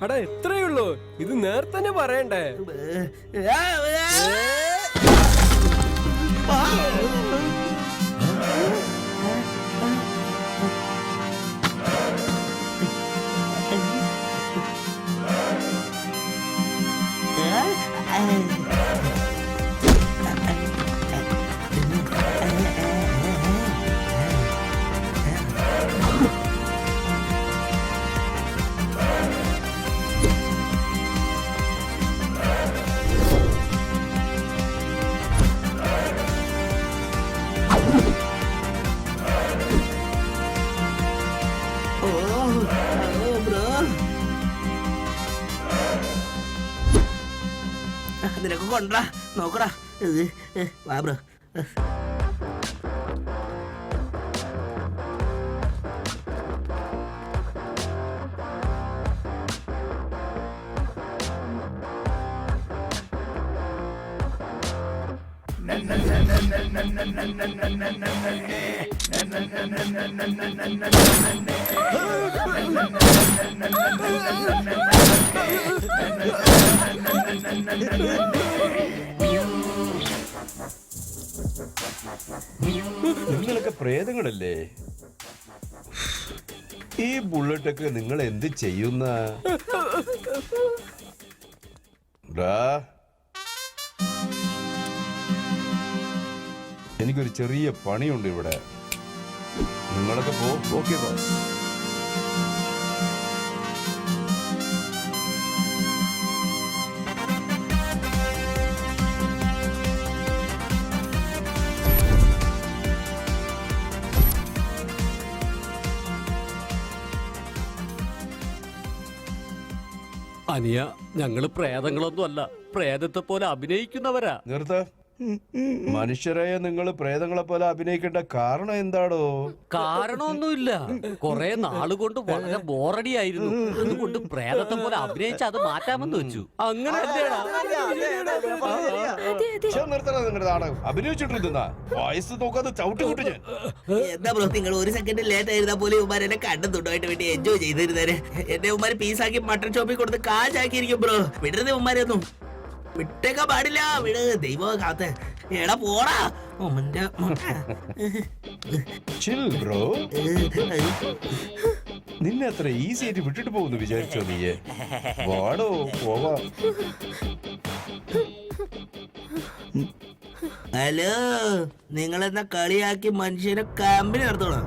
അടാ, എത്രയേ ഉള്ളൂ. ഇത് നേരത്തെ പറയണ്ടേ? നിനക്ക് കൊണ്ടാ നോക്കടാ. വാ ബ്രോ. നിങ്ങളൊക്കെ പ്രേതങ്ങളല്ലേ? ഈ ബുള്ളറ്റൊക്കെ നിങ്ങൾ എന്ത് ചെയ്യുന്ന എനിക്കൊരു ചെറിയ പണിയുണ്ട് ഇവിടെ. നിങ്ങളൊക്കെ പോ. Okay boss. അനിയ, ഞങ്ങള് പ്രേതങ്ങളൊന്നും അല്ല, പ്രേതത്തെ പോലെ അഭിനയിക്കുന്നവരാ. നിർത്ത. മനുഷ്യരായ നിങ്ങൾ പ്രേതങ്ങളെ പോലെ അഭിനയിക്കേണ്ട കാരണം എന്താണോ? കാരണമൊന്നുമില്ല, കൊറേ നാളുകൊണ്ട് വളരെ ബോറടിയായിരുന്നു. അതുകൊണ്ട് പ്രേതത്തെ പോലെ അഭിനയിച്ച് അത് മാറ്റാമെന്ന് വെച്ചു. അങ്ങനെ അഭിനയിച്ചിട്ടിരുന്ന വയസ്സ് നോക്കാതെ ചവിട്ടി കൂട്ടി ഞാൻ. എന്താ ബ്രോ, നിങ്ങൾ ഒരു സെക്കൻഡ് ലേറ്റ് ആയിരുന്നാ പോലും ഉമ്മാർ എന്നെ കണ്ടും തുണ്ടായിട്ട് വേണ്ടി എൻജോയ് ചെയ്തിരുന്നേരെ. എന്റെ ഉമ്മാര് പീസാക്കി മട്ടൺ ഷോപ്പിൽ കൊടുത്ത് കാശാക്കിയിരിക്കും ബ്രോ. വിടരുത് ഉമ്മാരെയൊന്നും, വിട്ടേക്കാൻ പാടില്ല. വിട്, ദൈവം കാത്ത്. എടാ പോടാ. ചിൽ ബ്രോ. നിന്നെ അത്ര ഈസി ആയിട്ട് വിട്ടിട്ട് പോകുന്നു വിചാരിച്ചോ നീയെ? വാടോ, പോവാ. ഹലോ, നിങ്ങളെന്നാ കളിയാക്കി മനുഷ്യനെ കമ്പനി നടത്തണം.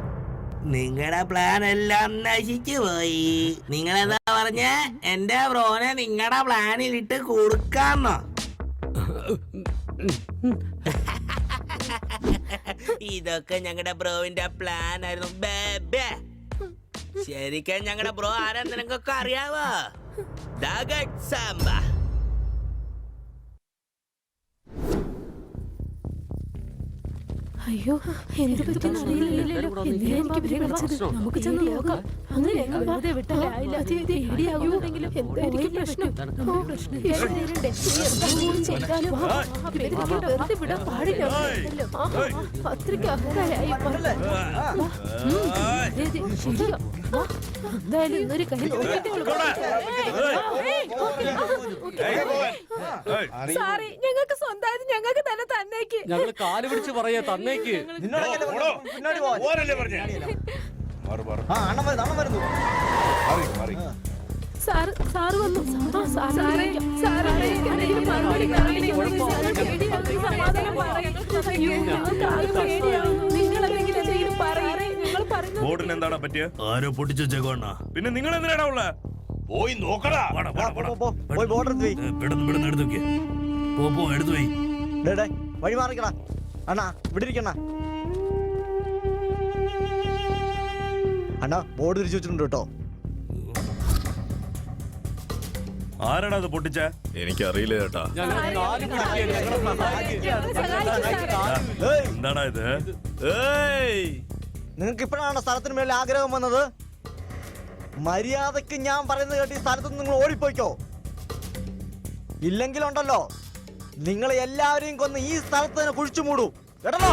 നിങ്ങളുടെ പ്ലാൻ എല്ലാം നശിച്ചു പോയി. നിങ്ങളെന്താ പറഞ്ഞ? എന്റെ ബ്രോനെ നിങ്ങളുടെ പ്ലാനിൽ ഇട്ട് കൊടുക്കാന്നോ? ഇതൊക്കെ ഞങ്ങളുടെ ബ്രോവിന്റെ പ്ലാൻ ആയിരുന്നു ബേബേ. ശരിക്കും ഞങ്ങളുടെ ബ്രോ ആരാ നിനക്കൊക്കെ അറിയാവോ? ദാഗഡ് സാംബ. അയ്യോ, എന്ത് പറ്റിയെന്ന് അറിയില്ലല്ലോ. എന്തിനാ എനിക്ക് ഇവരെ വിളിച്ചത്? നമുക്ക് ചെന്ന് നോക്കാം. അങ്ങനെ വെറുതെ വിട്ടാൽ ആയില്ല. പേടിയാകുമെങ്കിലും എന്തായിരിക്കും പ്രശ്നം? ചെയ്താലും വെറുതെ വിടാൻ പാടില്ല. അത്രയ്ക്ക് അഹങ്കാരായി. ശരിയാ, എന്തായാലും ഇന്നൊരു കൈ സാറേ, ഞങ്ങൾക്ക് സ്വന്തമായിട്ട് ഞങ്ങൾക്ക് തന്നെ തന്നേക്ക്. ഞങ്ങള് കാല് പിടിച്ച് പറയാ, തന്നേക്ക്. സാറ് വന്നു. സാറേ, മറുപടി ബോർഡിന് എന്താണ് പറ്റിയ? ആരോ പൊട്ടിച്ചു വെച്ചേക്കോണ്ണ. പിന്നെ നിങ്ങൾ എന്തിനാടാ ഉള്ള? പോയി നോക്കടാ. എടുത്തു വെക്കേ. പോ എടുത്തു പോയി. വഴി മാറിക്കടാ അണ്ണാ, ഇവിടെ ഇരിക്കണ അണ്ണാ. ബോർഡ് തിരിച്ചു വെച്ചിട്ടുണ്ട് കേട്ടോ. ആരാടാ അത് പൊട്ടിച്ച? എനിക്കറിയില്ല ചേട്ടാ. എന്താടാ ഇത്? നിങ്ങൾക്ക് ഇപ്പോഴാണ് സ്ഥലത്തിന് മേലെ ആഗ്രഹം വന്നത്? മര്യാദക്ക് ഞാൻ പറയുന്നത് കേട്ട് ഈ സ്ഥലത്ത് നിങ്ങൾ ഓടിപ്പോയിക്കോ. ഇല്ലെങ്കിലുണ്ടല്ലോ, നിങ്ങളെ എല്ലാവരെയും കൊന്ന് ഈ സ്ഥലത്ത് തന്നെ കുഴിച്ചു മൂടൂ കേട്ടോ.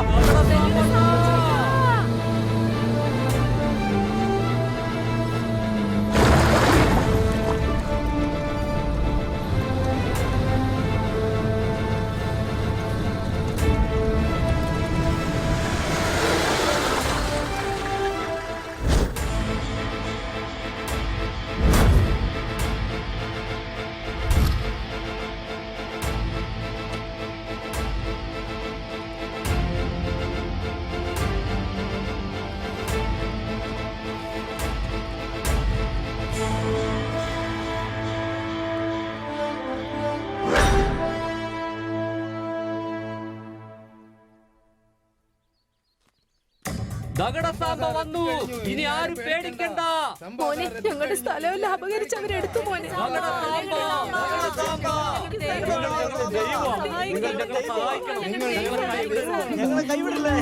ദഗടസാമ്പ വന്നു. ഇനി ആരും പേടിക്കണ്ട. മോനെ, ഞങ്ങളുടെ സ്ഥലമെല്ലാം അപകരിച്ച് അവരെടുത്തു. മോനെ, ഞങ്ങളെ കൈവിടില്ലേ?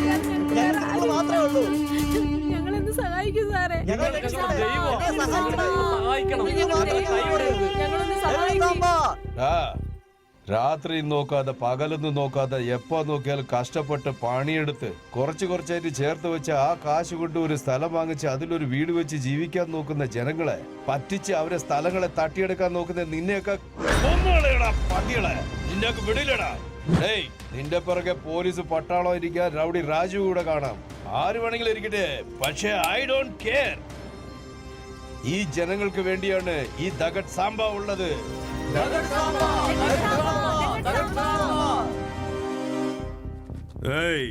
ഞങ്ങൾ മാത്രമേ ഉള്ളൂ. ഞങ്ങളെന്ന് സഹായിക്കും സാറേ. രാത്രി നോക്കാതെ പകലൊന്നും നോക്കാതെ എപ്പോ നോക്കിയാലും കഷ്ടപ്പെട്ട് പണിയെടുത്ത് കുറച്ചായിട്ട് ചേർത്ത് വെച്ച് ആ കാശ് കൊണ്ട് ഒരു സ്ഥലം വാങ്ങിച്ച് അതിലൊരു വീട് വെച്ച് ജീവിക്കാൻ നോക്കുന്ന ജനങ്ങളെ പറ്റിച്ച് അവരെ സ്ഥലങ്ങളെ തട്ടിയെടുക്കാൻ നോക്കുന്ന നിന്നെയൊക്കെ പട്ടികളെ നിന്നെയൊക്കെ വിടില്ലടാ. ഏയ്, നിന്റെ പിറകെ പോലീസ് പട്ടാളം ഇരിക്കാൻ റൗഡി രാജു കൂടെ കാണാം. ആര് വേണമെങ്കിലും ഇരിക്കട്ടെ, പക്ഷേ ഐ ഡോണ്ട് കെയർ. ഈ ജനങ്ങൾക്ക് വേണ്ടിയാണ് ഈ ദഗഡ് സാമ്പ ഉള്ളത്. ഏയ്,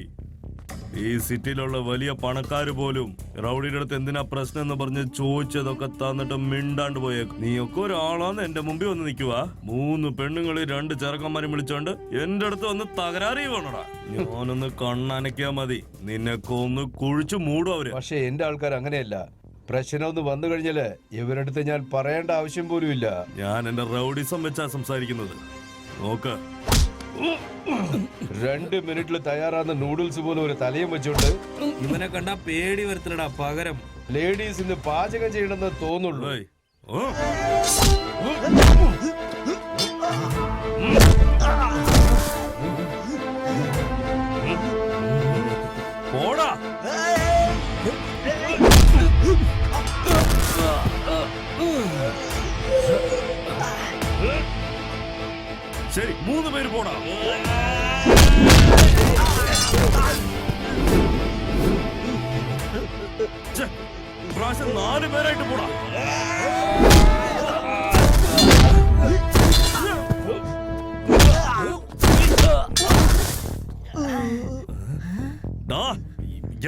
ഈ സിറ്റിയിലുള്ള വലിയ പണക്കാര് പോലും റൗഡിയുടെ അടുത്ത് എന്തിനാ പ്രശ്നം എന്ന് പറഞ്ഞ് ചോദിച്ചതൊക്കെ തന്നിട്ട് മിണ്ടാണ്ട് പോയേക്കും. നീയൊക്കെ ഒരാളാന്ന് എന്റെ മുമ്പിൽ വന്ന് നിൽക്കുക. 3 പെണ്ണുങ്ങള് 2 ചെറുക്കന്മാരും വിളിച്ചോണ്ട് എന്റെ അടുത്ത് വന്ന് തകരാറി വേണടാ. ഞാനൊന്ന് കണ്ണനക്കിയാ മതി, നിന്നെയൊക്കെ ഒന്ന് കുഴിച്ചു മൂടും അവര്. പക്ഷെ എന്റെ ആൾക്കാർ അങ്ങനെയല്ല. പ്രശ്നം ഒന്ന് വന്നു കഴിഞ്ഞാല് ഇവരുടെ അടുത്ത് ഞാൻ പറയേണ്ട ആവശ്യം പോലും ഇല്ല. ഞാൻ എന്റെ റൗഡിസം വെച്ചാ സംസാരിക്കുന്നത്. നോക്ക്, 2 മിനിറ്റിൽ തയ്യാറാകുന്ന നൂഡിൽസ് പോലെ ഒരു തലയും വെച്ചോണ്ട് ഇവനെ കണ്ടാ പേടി വരുത്തലടാ. പകരം ലേഡീസ് ഇന്ന് പാചകം ചെയ്യണമെന്ന് തോന്നുള്ളൂ. പോടാ. ശരി, 3 പേര് പോടാ. പ്രാവശ്യം 4 പേരായിട്ട് പോടാ.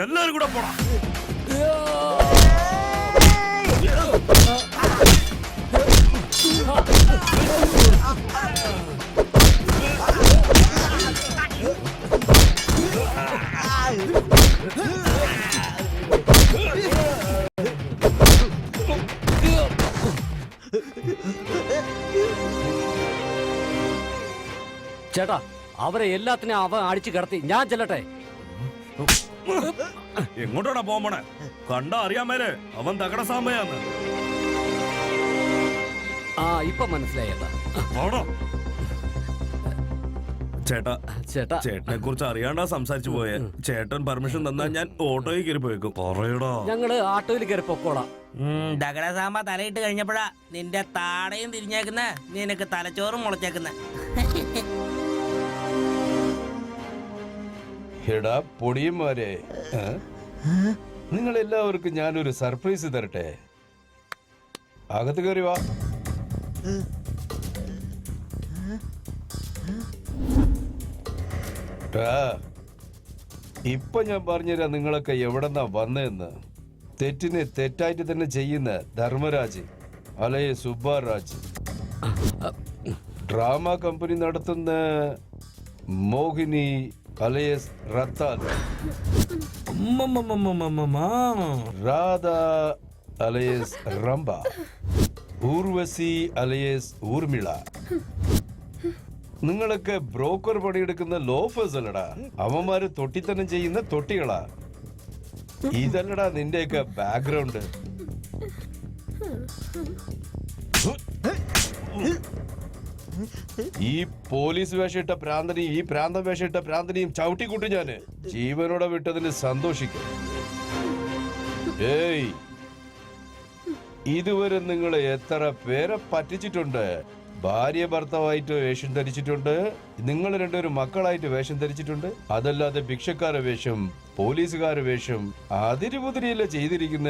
എല്ലാരും കൂടെ പോടാ. ചേട്ടാ, അവരെ എല്ലാത്തിനും അവൻ അടിച്ചു കിടത്തി. ഞാൻ ചെല്ലട്ടെ? എങ്ങോട്ടാണ് പോകണേ? കണ്ടാ അറിയാമേലെ അവൻ തകട സാമ്പയാന്ന്. ഇപ്പൊ മനസ്സിലായേട്ടാ. ചേട്ടാ, ചേട്ടാ, ചേട്ടനെ കുറിച്ച് അറിയാണ്ടാ സംസാരിച്ചു പോയെ. ചേട്ടൻ പെർമിഷൻ തന്നാൽ ഞാൻ ഓട്ടോയിൽ കയറി പോയേക്കും. പറയടാ. ഞങ്ങള് ആട്ടോയിൽ കയറി പൊക്കോളാം. ദഗട സാമ്പ തലയിട്ട് കഴിഞ്ഞപ്പോഴാ നിന്റെ താടയും തിരിഞ്ഞേക്കുന്ന, നിനക്ക് തലച്ചോറും മുളച്ചേക്കുന്ന. എടാ പൊടിയന്മാരെ, നിങ്ങൾ എല്ലാവർക്കും ഞാനൊരു സർപ്രൈസ് തരട്ടെ. അകത്ത് കയറി വാ. ഇപ്പൊ ഞാൻ പറഞ്ഞുതരാം നിങ്ങളൊക്കെ എവിടെന്നാ വന്നതെന്ന്. തെറ്റിനെ തെറ്റായിട്ട് തന്നെ ചെയ്യുന്ന ധർമ്മരാജ് അലയെ സുബ്ബാരാജ്, ഡ്രാമ കമ്പനി നടത്തുന്ന മോഹിനി അലയസ് റത്താൽ, രാധ അലയസ് റംബ, ഊർവശി അലയസ് ഊർമിള. നിങ്ങളൊക്കെ ബ്രോക്കർ പണിയെടുക്കുന്ന ലോഫേഴ്സ് അല്ലടാ. അവന്മാര് തൊട്ടിത്തനം ചെയ്യുന്ന തൊട്ടികളാ. ഇതല്ലടാ നിന്റെയൊക്കെ ബാക്ക്ഗ്രൗണ്ട്. ഈ പോലീസ് വേഷമിട്ട പ്രാന്തനെയും ഈ പ്രാന്തം വേഷമിട്ട പ്രാന്തനെയും ചവിട്ടിക്കൂട്ടി ഞാന് ജീവനോടെ വിട്ടതിന് സന്തോഷിക്കും. ഏയ്, ഇതുവരെ നിങ്ങൾ എത്ര പേരെ പറ്റിച്ചിട്ടുണ്ട്? ഭാര്യ ഭർത്താവായിട്ട് വേഷം ധരിച്ചിട്ടുണ്ട്, നിങ്ങൾ 2 മക്കളായിട്ട് വേഷം ധരിച്ചിട്ടുണ്ട്. അതല്ലാതെ ഭിക്ഷക്കാരെ വേഷം, പോലീസുകാരെ വേഷം, അതിരുപുതിരിയല്ല ചെയ്തിരിക്കുന്ന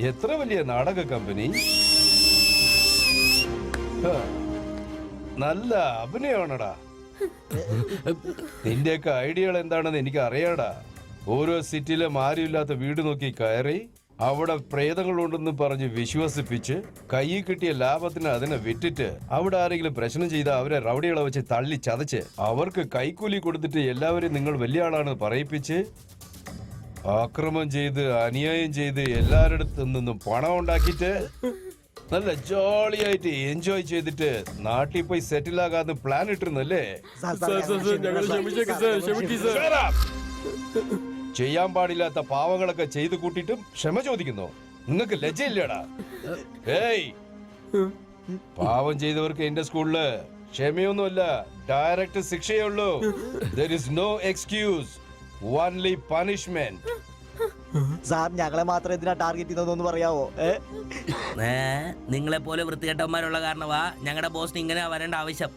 എത്ര വലിയ നാടക കമ്പനി. നല്ല അഭിനയമാണടാ. നിന്റെയൊക്കെ ഐഡിയകൾ എന്താണെന്ന് എനിക്ക് അറിയാടാ. ഓരോ സിറ്റിയിലെ ആരുമില്ലാത്ത വീട് നോക്കി കയറി അവിടെ പ്രേതങ്ങളുണ്ടെന്ന് പറഞ്ഞ് വിശ്വസിപ്പിച്ച് കയ്യിൽ കിട്ടിയ ലാഭത്തിന് അതിനെ വിറ്റിട്ട് അവിടെ ആരെങ്കിലും പ്രശ്നം ചെയ്താൽ അവരെ റൗഡികളെ വെച്ച് തള്ളി ചതച്ച് അവർക്ക് കൈക്കൂലി കൊടുത്തിട്ട് എല്ലാവരെയും നിങ്ങൾ വലിയ ആളാണെന്ന് പറയിപ്പിച്ച് ആക്രമണം ചെയ്ത് അന്യായം ചെയ്ത് എല്ലാവരുടെ നിന്നും പണം ഉണ്ടാക്കിയിട്ട് നല്ല ജോളിയായിട്ട് എൻജോയ് ചെയ്തിട്ട് നാട്ടിൽ പോയി സെറ്റിൽ ആകാന്ന് പ്ലാൻ ഇട്ടിരുന്നല്ലേ? ചെയ്യാൻ പാടില്ലാത്ത പാവങ്ങളൊക്കെ ചെയ്തു കൂട്ടിയിട്ടും ക്ഷമ ചോദിക്കുന്നു. നിങ്ങൾക്ക് ലജ്ജയില്ലടാ? ഏയ്, പാവം ചെയ്തവർക്ക് എന്റെ സ്കൂളില് ക്ഷമയൊന്നുമല്ല, ഡയറക്റ്റ് ശിക്ഷയേ ഉള്ളൂ. There is no excuse, only punishment. Sir, ഞങ്ങളെ മാത്രം എന്തിനാ ടാർഗറ്റ് ചെയ്യുന്നതെന്ന് പറയാവോ? നിങ്ങളെ പോലെ വൃത്തികെട്ടന്മാരുള്ള കാരണമാ ഞങ്ങളുടെ ബോസിന് ഇങ്ങനെ വരേണ്ട ആവശ്യം.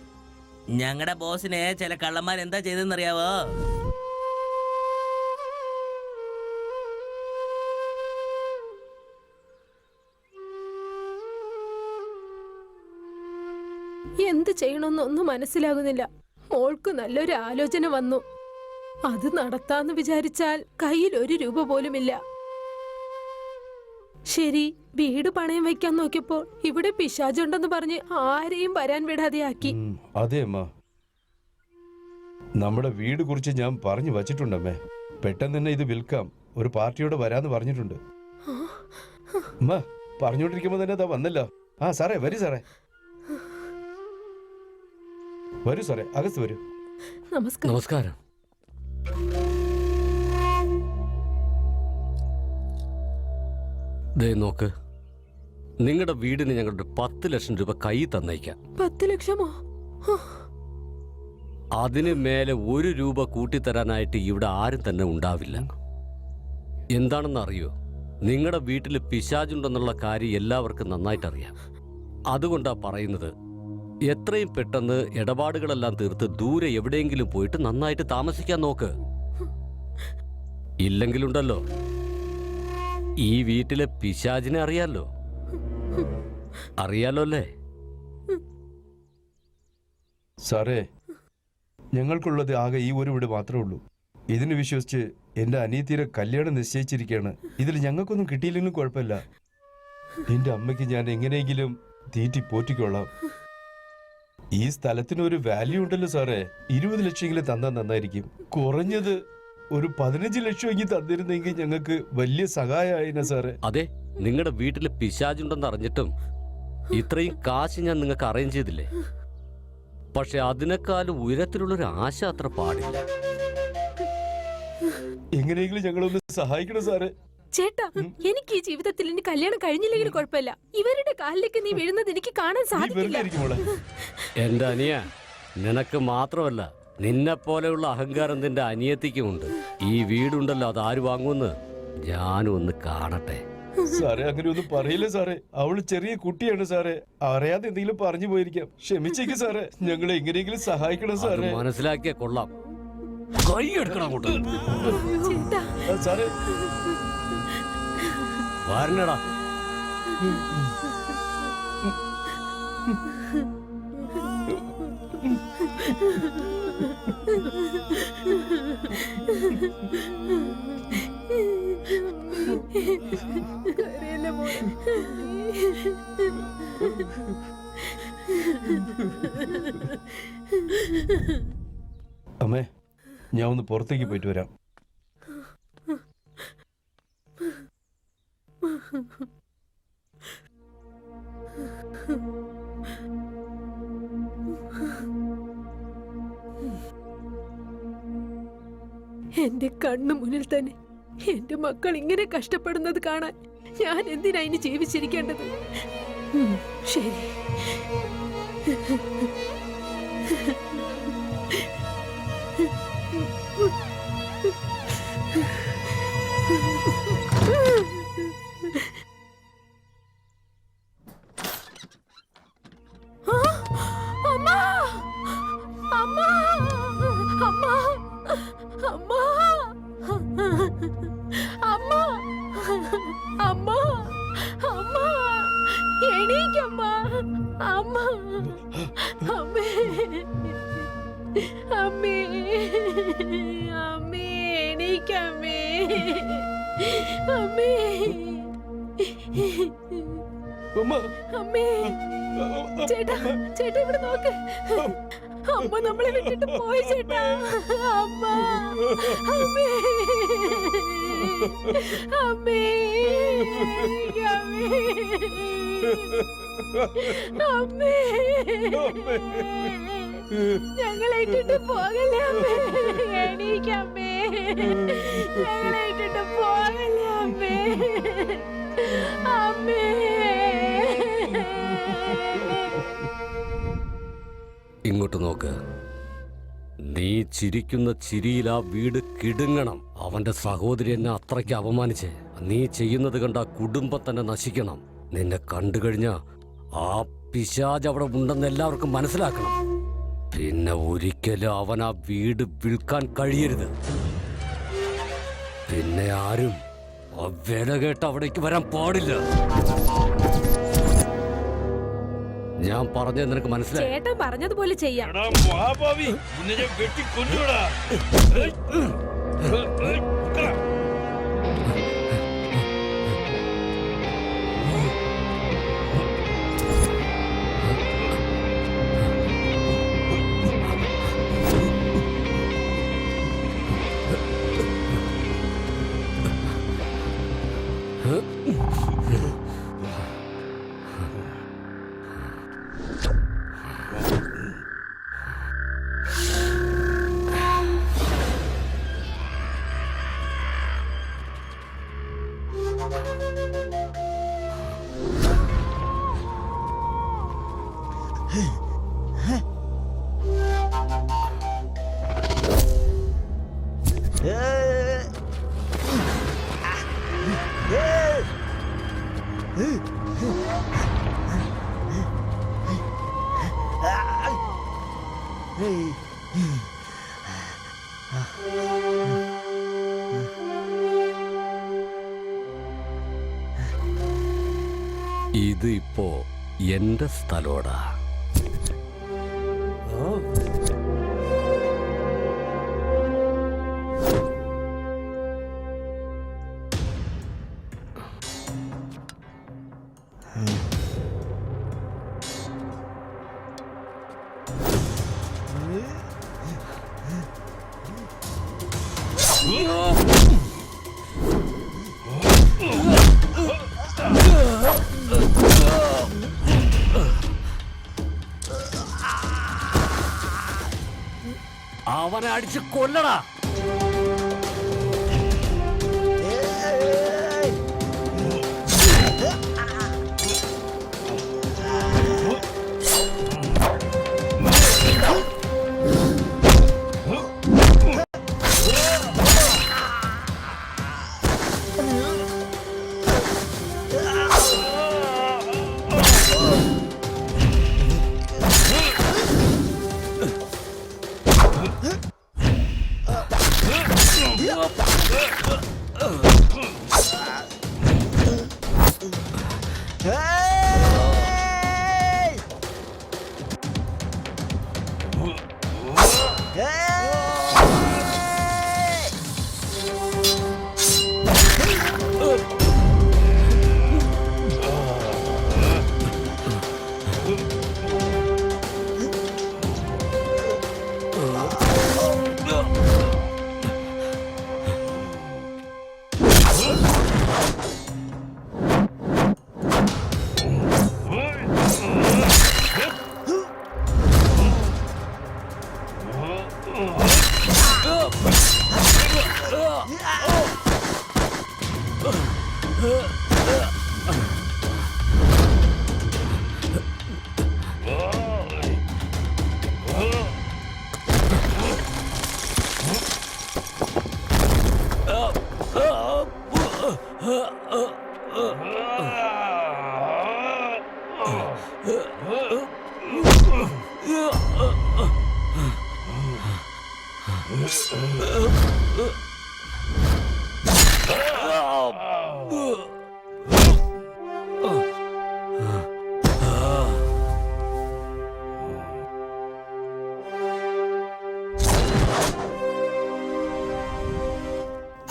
ഞങ്ങളുടെ ബോസിനെ ചില കള്ളന്മാർ എന്താ ചെയ്തെന്നറിയാവോ? എന്ത് ചെയ്യണമെന്നൊന്നും മനസ്സിലാകുന്നില്ല. മോൾക്ക് നല്ലൊരു ആലോചന വന്നു. അത് നടത്താന്ന് വിചാരിച്ചാൽ കയ്യിൽ 1 രൂപ പോലുമില്ല. ശരി, വീട് പണയം വെക്കാൻ നോക്കിയപ്പോൾ ഇവിടെ പിശാചുണ്ടെന്ന് പറഞ്ഞ് ആരെയും വരാൻ വിടാതെ ആക്കി. അതെ അമ്മ, നമ്മുടെ വീട് കുറിച്ച് ഞാൻ പറഞ്ഞു വച്ചിട്ടുണ്ടമ്മേ. പെട്ടെന്ന് തന്നെ ഇത് വിൽക്കാം, ഒരു പാർട്ടിയോട് വരാന്ന് പറഞ്ഞിട്ടുണ്ട്. അമ്മ പറഞ്ഞോണ്ടിരിക്കുമ്പോ തന്നെ അതാ വന്നല്ലോ. ആ സാറേ വരൂ, സാറേ വരൂ, സാറേ അകത്ത് വരൂ. നമസ്കാരം. നമസ്കാരം. ദേ നോക്ക്, നിങ്ങളുടെ വീടിന് ഞങ്ങളുടെ 10 ലക്ഷം രൂപ കൈ തന്നേക്കാം. 10 ലക്ഷമോ? അതിന് മേലെ 1 രൂപ കൂട്ടിത്തരാനായിട്ട് ഇവിടെ ആരും തന്നെ ഉണ്ടാവില്ല. എന്താണെന്ന് അറിയോ, നിങ്ങളുടെ വീട്ടിൽ പിശാചുണ്ടെന്നുള്ള കാര്യം എല്ലാവർക്കും നന്നായിട്ടറിയാം. അതുകൊണ്ടാ പറയുന്നത്, എത്രയും പെട്ടെന്ന് ഇടപാടുകളെല്ലാം തീർത്ത് ദൂരെ എവിടെയെങ്കിലും പോയിട്ട് നന്നായിട്ട് താമസിക്കാൻ നോക്ക്. ഇല്ലെങ്കിലുണ്ടല്ലോ, ഈ വീട്ടിലെ പിശാചിനെ അറിയാലോ അല്ലേ? സാറേ, ഞങ്ങൾക്കുള്ളത് ആകെ ഈ ഒരു വീട് മാത്രമേ ഉള്ളൂ. ഇതിന് വിശ്വസിച്ച് എന്റെ അനിയത്തിയുടെ കല്യാണം നിശ്ചയിച്ചിരിക്കുകയാണ്. ഇതിൽ ഞങ്ങൾക്കൊന്നും കിട്ടിയില്ലെങ്കിലും കുഴപ്പമില്ല. എന്റെ അമ്മയ്ക്ക് ഞാൻ എങ്ങനെയെങ്കിലും തീറ്റി പോറ്റിക്കൊള്ളാം. ഈ സ്ഥലത്തിന് ഒരു വാല്യൂ ഉണ്ടല്ലോ സാറേ. 20 ലക്ഷമെങ്കിലും തന്നാൽ നന്നായിരിക്കും. കുറഞ്ഞത് ഒരു 15 ലക്ഷമെങ്കിൽ തന്നിരുന്നെങ്കിൽ ഞങ്ങൾക്ക് വലിയ സഹായമായിന സാറേ. അതെ, നിങ്ങളുടെ വീട്ടിൽ പിശാചുണ്ടെന്ന് അറിഞ്ഞിട്ടും ഇത്രയും കാശ് ഞാൻ നിങ്ങൾക്ക് അറേഞ്ച് ചെയ്തില്ലേ? പക്ഷെ അതിനേക്കാളും ഉയരത്തിലുള്ളൊരു ആശ അത്ര പാടില്ല. എങ്ങനെയെങ്കിലും ഞങ്ങളൊന്ന് സഹായിക്കണം സാറേ. ചേട്ടാ, എനിക്ക് ഈ ജീവിതത്തിൽ ഇനി കല്യാണം കഴിഞ്ഞില്ലെങ്കിൽ കുഴപ്പമില്ല. ഇവരുടെ കാലിലേക്ക് നീ വീഴുന്നത് എനിക്ക് കാണാൻ സാധിക്കില്ല. എന്റെ അനിയ, നിനക്ക് മാത്രമല്ല, നിന്നെ പോലെയുള്ള അഹങ്കാരം നിന്റെ അനിയത്തിക്കുമുണ്ട്. ഈ വീടുണ്ടല്ലോ, അത് ആര് വാങ്ങുമെന്ന് ഞാനും ഒന്ന് കാണട്ടെ. സാറേ, അങ്ങനെ ഒന്നും പറയില്ല സാറേ. അവള് ചെറിയ കുട്ടിയാണ് സാറേ. അറിയാതെ എന്തെങ്കിലും പറഞ്ഞു പോയിരിക്കാം. ക്ഷമിച്ചേക്ക് സാറേ. ഞങ്ങളെ എങ്ങനെയെങ്കിലും സഹായിക്കണം സാറേ. മനസ്സിലാക്കിയ കൊള്ളാം. കൈ എടുക്കണം അങ്ങോട്ട്. സാറേ വാരണടാ. അമ്മേ, ഞാൻ ഒന്ന് പുറത്തേക്ക് പോയിട്ട് വരാം. എന്റെ കണ്ണു മുന്നിൽ തന്നെ എന്റെ മക്കൾ ഇങ്ങനെ കഷ്ടപ്പെടുന്നത് കാണാൻ ഞാൻ എന്തിനാ ഇനി ജീവിച്ചിരിക്കേണ്ടത്? ശരി. ചേട്ടാ, ചേട്ടാ ഇവിടെ നോക്ക്. അമ്മ നമ്മളെ വിട്ടിട്ട് പോയി ചേട്ടാ. അമ്മ, അമ്മേ, അമ്മേ, അമ്മേ, അമ്മേ, ഞങ്ങളെ ഇട്ടിട്ട് പോകല്ലേ അമ്മേ. എണീക്കമ്മേ, ഞങ്ങളെ ഇട്ടിട്ട് പോകല്ലേ അമ്മേ. അമ്മേ. ഇങ്ങോട്ട് നോക്ക്. നീ ചിരിക്കുന്ന ചിരിയിൽ ആ വീട് കിടുങ്ങണം. അവന്റെ സഹോദരി എന്നെ അത്രയ്ക്ക് അപമാനിച്ച് നീ ചെയ്യുന്നത് കണ്ട ആ കുടുംബം തന്നെ നശിക്കണം. നിന്നെ കണ്ടു കഴിഞ്ഞ ആ പിശാച് അവിടെ ഉണ്ടെന്ന് എല്ലാവർക്കും മനസ്സിലാക്കണം. പിന്നെ ഒരിക്കലും അവൻ ആ വീട് വിൽക്കാൻ കഴിയരുത്. പിന്നെ ആരും ആ വില കേട്ട് അവിടേക്ക് വരാൻ പാടില്ല. ഞാൻ പറഞ്ഞത് നിനക്ക് മനസ്സിലായി? ചേട്ടൻ പറഞ്ഞതുപോലെ ചെയ്യാം. ഇത് ഇപ്പോ എന്റെ സ്ഥലോടാ. അവനെ അടിച്ച് കൊല്ലടാ.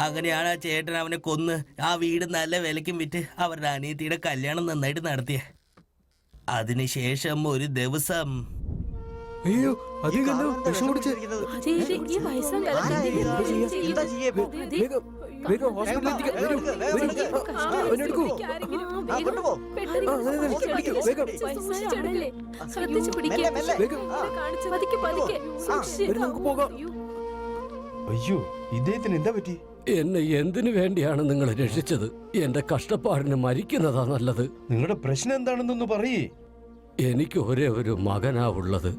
അങ്ങനെയാണ് ആ ചേട്ടൻ അവനെ കൊന്ന് ആ വീട് നല്ല വിലയ്ക്കും വിറ്റ് അവരുടെ അനിയത്തിയുടെ കല്യാണം നന്നായിട്ട് നടത്തിയ. അതിനുശേഷം ഒരു ദിവസം അയ്യോ അത് കണ്ടോ വിഷം കുടിച്ച്. വേഗം ഹോസ്പിറ്റലിൽ എത്തിക്കാം. അവനെടുക്കൂ. നമുക്ക് പോകാം. അയ്യോ ഇദ്ദേഹത്തിന് എന്താ പറ്റി? എന്നെ എന്തിനു വേണ്ടിയാണ് നിങ്ങൾ രക്ഷിച്ചത്? എന്റെ കഷ്ടപ്പാടിന് മരിക്കുന്നതാ നല്ലത്. നിങ്ങളുടെ പ്രശ്നം എന്താണെന്നൊന്ന് പറയേ. എനിക്ക് ഒരേ ഒരു മകനാ ഉള്ളത്.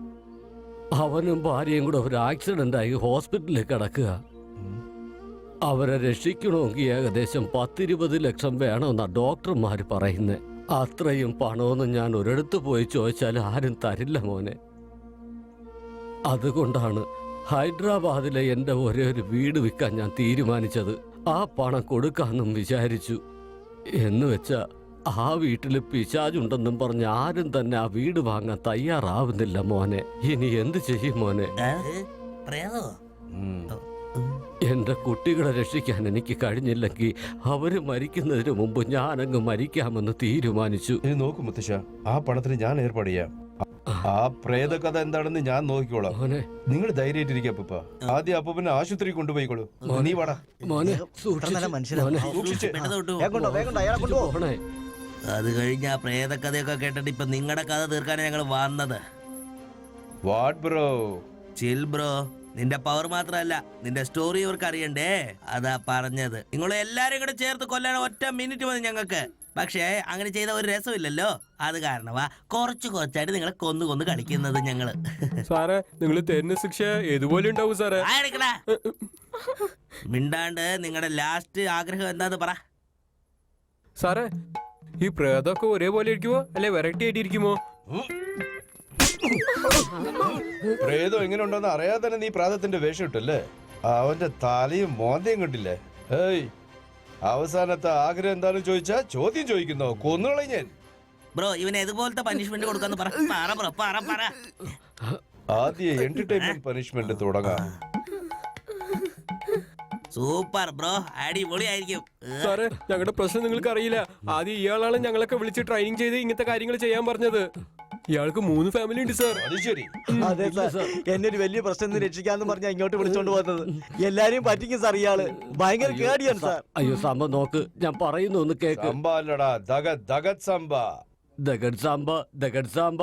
അവനും ഭാര്യയും കൂടെ ഒരു ആക്സിഡന്റ് ആയി ഹോസ്പിറ്റലിൽ കിടക്കുക. അവരെ രക്ഷിക്കണമെങ്കിൽ ഏകദേശം 10-20 ലക്ഷം വേണമെന്നാ ഡോക്ടർമാര് പറയുന്നത്. അത്രയും പണമൊന്നും ഞാൻ ഒരിടത്ത് പോയി ചോദിച്ചാൽ ആരും തരില്ല മോനെ. അതുകൊണ്ടാണ് ഹൈദരാബാദിലെ എന്റെ ഒരേ ഒരു വീട് വിൽക്കാൻ ഞാൻ തീരുമാനിച്ചത്. ആ പണം കൊടുക്കാമെന്നും വിചാരിച്ചു. എന്ന് വെച്ചാ ആ വീട്ടില് പിശാചുണ്ടെന്നും പറഞ്ഞ് ആരും തന്നെ ആ വീട് വാങ്ങാൻ തയ്യാറാവുന്നില്ല മോനെ. ഇനി എന്ത് ചെയ്യും മോനെ? എന്റെ കുട്ടികളെ രക്ഷിക്കാൻ എനിക്ക് കഴിഞ്ഞില്ലെങ്കിൽ അവര് മരിക്കുന്നതിന് മുമ്പ് ഞാനങ്ങ് മരിക്കാമെന്ന് തീരുമാനിച്ചു. ഇനി നോക്കൂ മുത്തശ്ശ, ആ പണത്തിന് ഞാൻ ഏർപ്പാട് ചെയ്യാം. ആ പ്രേത കഥ എന്താണെന്ന് ഞാൻ നോക്കിക്കോളാം. മോനെ, നിങ്ങൾ ധൈര്യമായിട്ടിരിക്കുക അപ്പൂപ്പ. ആദ്യം അപ്പൂപ്പനെ ആശുപത്രി കൊണ്ടുപോയിക്കോളൂ. നീ വാടാ. മോനെ ഇത്ര സൂക്ഷിച്ച്, നല്ല മനുഷ്യനാണ്. മോനെ, സൂക്ഷിച്ച്. വേഗം കൊണ്ടോ, അയാളെ കൊണ്ടുപോ. പോണേ. അത് കഴിഞ്ഞ ആ പ്രേത കഥയൊക്കെ കേട്ടിട്ട് ഇപ്പൊ നിങ്ങളുടെ കഥ തീർക്കാനാണ് ഞങ്ങൾ വന്നത്. What bro? ചിൽ ബ്രോ, നിന്റെ പവർ മാത്രമല്ല നിന്റെ സ്റ്റോറി ഇവർക്ക് അറിയണ്ടേ, അതാ പറഞ്ഞത്. നിങ്ങൾ എല്ലാരും കൂടെ ചേർത്ത് കൊല്ലാൻ ഒറ്റ മിനിറ്റ് മതി ഞങ്ങൾക്ക്. പക്ഷേ അങ്ങനെ ചെയ്ത ഒരു രസമില്ലല്ലോ. അത് കാരണമാ കുറച്ചായിട്ട് നിങ്ങളെ കൊന്നു കളിക്കുന്നത് ഞങ്ങള്. സാറേ, നിങ്ങൾ തരുന്ന ശിക്ഷ ഏതുപോലെ ഉണ്ടാവും സാറേ? ആയിരിക്കടാ. മിണ്ടാണ്ട് നിങ്ങളുടെ ലാസ്റ്റ് ആഗ്രഹം എന്താന്ന് പറ. സാറേ, ഈ പ്രേതമൊക്കെ ഒരേപോലെ ഇരിക്കുമോ അല്ലെ വെറൈറ്റി ആയിട്ട് ഇരിക്കുമോ? പ്രേതം എങ്ങനെ ഉണ്ടോന്ന് അറിയാതെ തന്നെ നീ പ്രാതത്തിന്റെ വേഷം ഇട്ടല്ലേ? അവന്റെ തലയും മോന്തയും കണ്ടില്ലേ? ഏയ്, അവസാനത്തെ ആഗ്രഹം എന്താണെന്ന് ചോദിച്ചാ ചോദ്യം ചോദിക്കുന്നോ? കൊന്നുകളെ ഞാൻ. ബ്രോ, ഇവന് എതുപോലത്തെ പനിഷ്മെന്റ് കൊടുക്കാന്ന് പറ. ബ്രോ, പറ. ആദ്യം എന്റർടൈൻമെന്റ് പനിഷ്മെന്റ് തുടങ്ങാം. സൂപ്പർ ബ്രോ, അടിപൊളിയായിരിക്കും. സാറേ, ഞങ്ങളുടെ പ്രശ്നം നിങ്ങൾക്ക് അറിയില്ല. ആദ്യം ഇയാളാണ് ഞങ്ങളൊക്കെ വിളിച്ച് ട്രെയിനിങ് ചെയ്ത് ഇങ്ങനത്തെ കാര്യങ്ങൾ ചെയ്യാൻ പറഞ്ഞത്. ഇയാൾക്ക് 3 ഫാമിലി ഉണ്ട് സാർ. അത് ശരി. അതെ സാർ, എന്നെ ഒരു വലിയ പ്രശ്നം രക്ഷിക്കാന്ന് പറഞ്ഞാ ഇങ്ങോട്ട് വിളിച്ചോണ്ട് പോകുന്നത്. എല്ലാരെയും പറ്റിക്കും സാർ. ഇയാള് ഭയങ്കര കേടിയാണ് സാർ. അയ്യോ സാമ്പ, നോക്ക്, ഞാൻ പറയുന്നു ഒന്ന് കേക്ക്. സംബ അല്ലടാ, ദഗത് സംബ. ദഗഡ് സാമ്പ.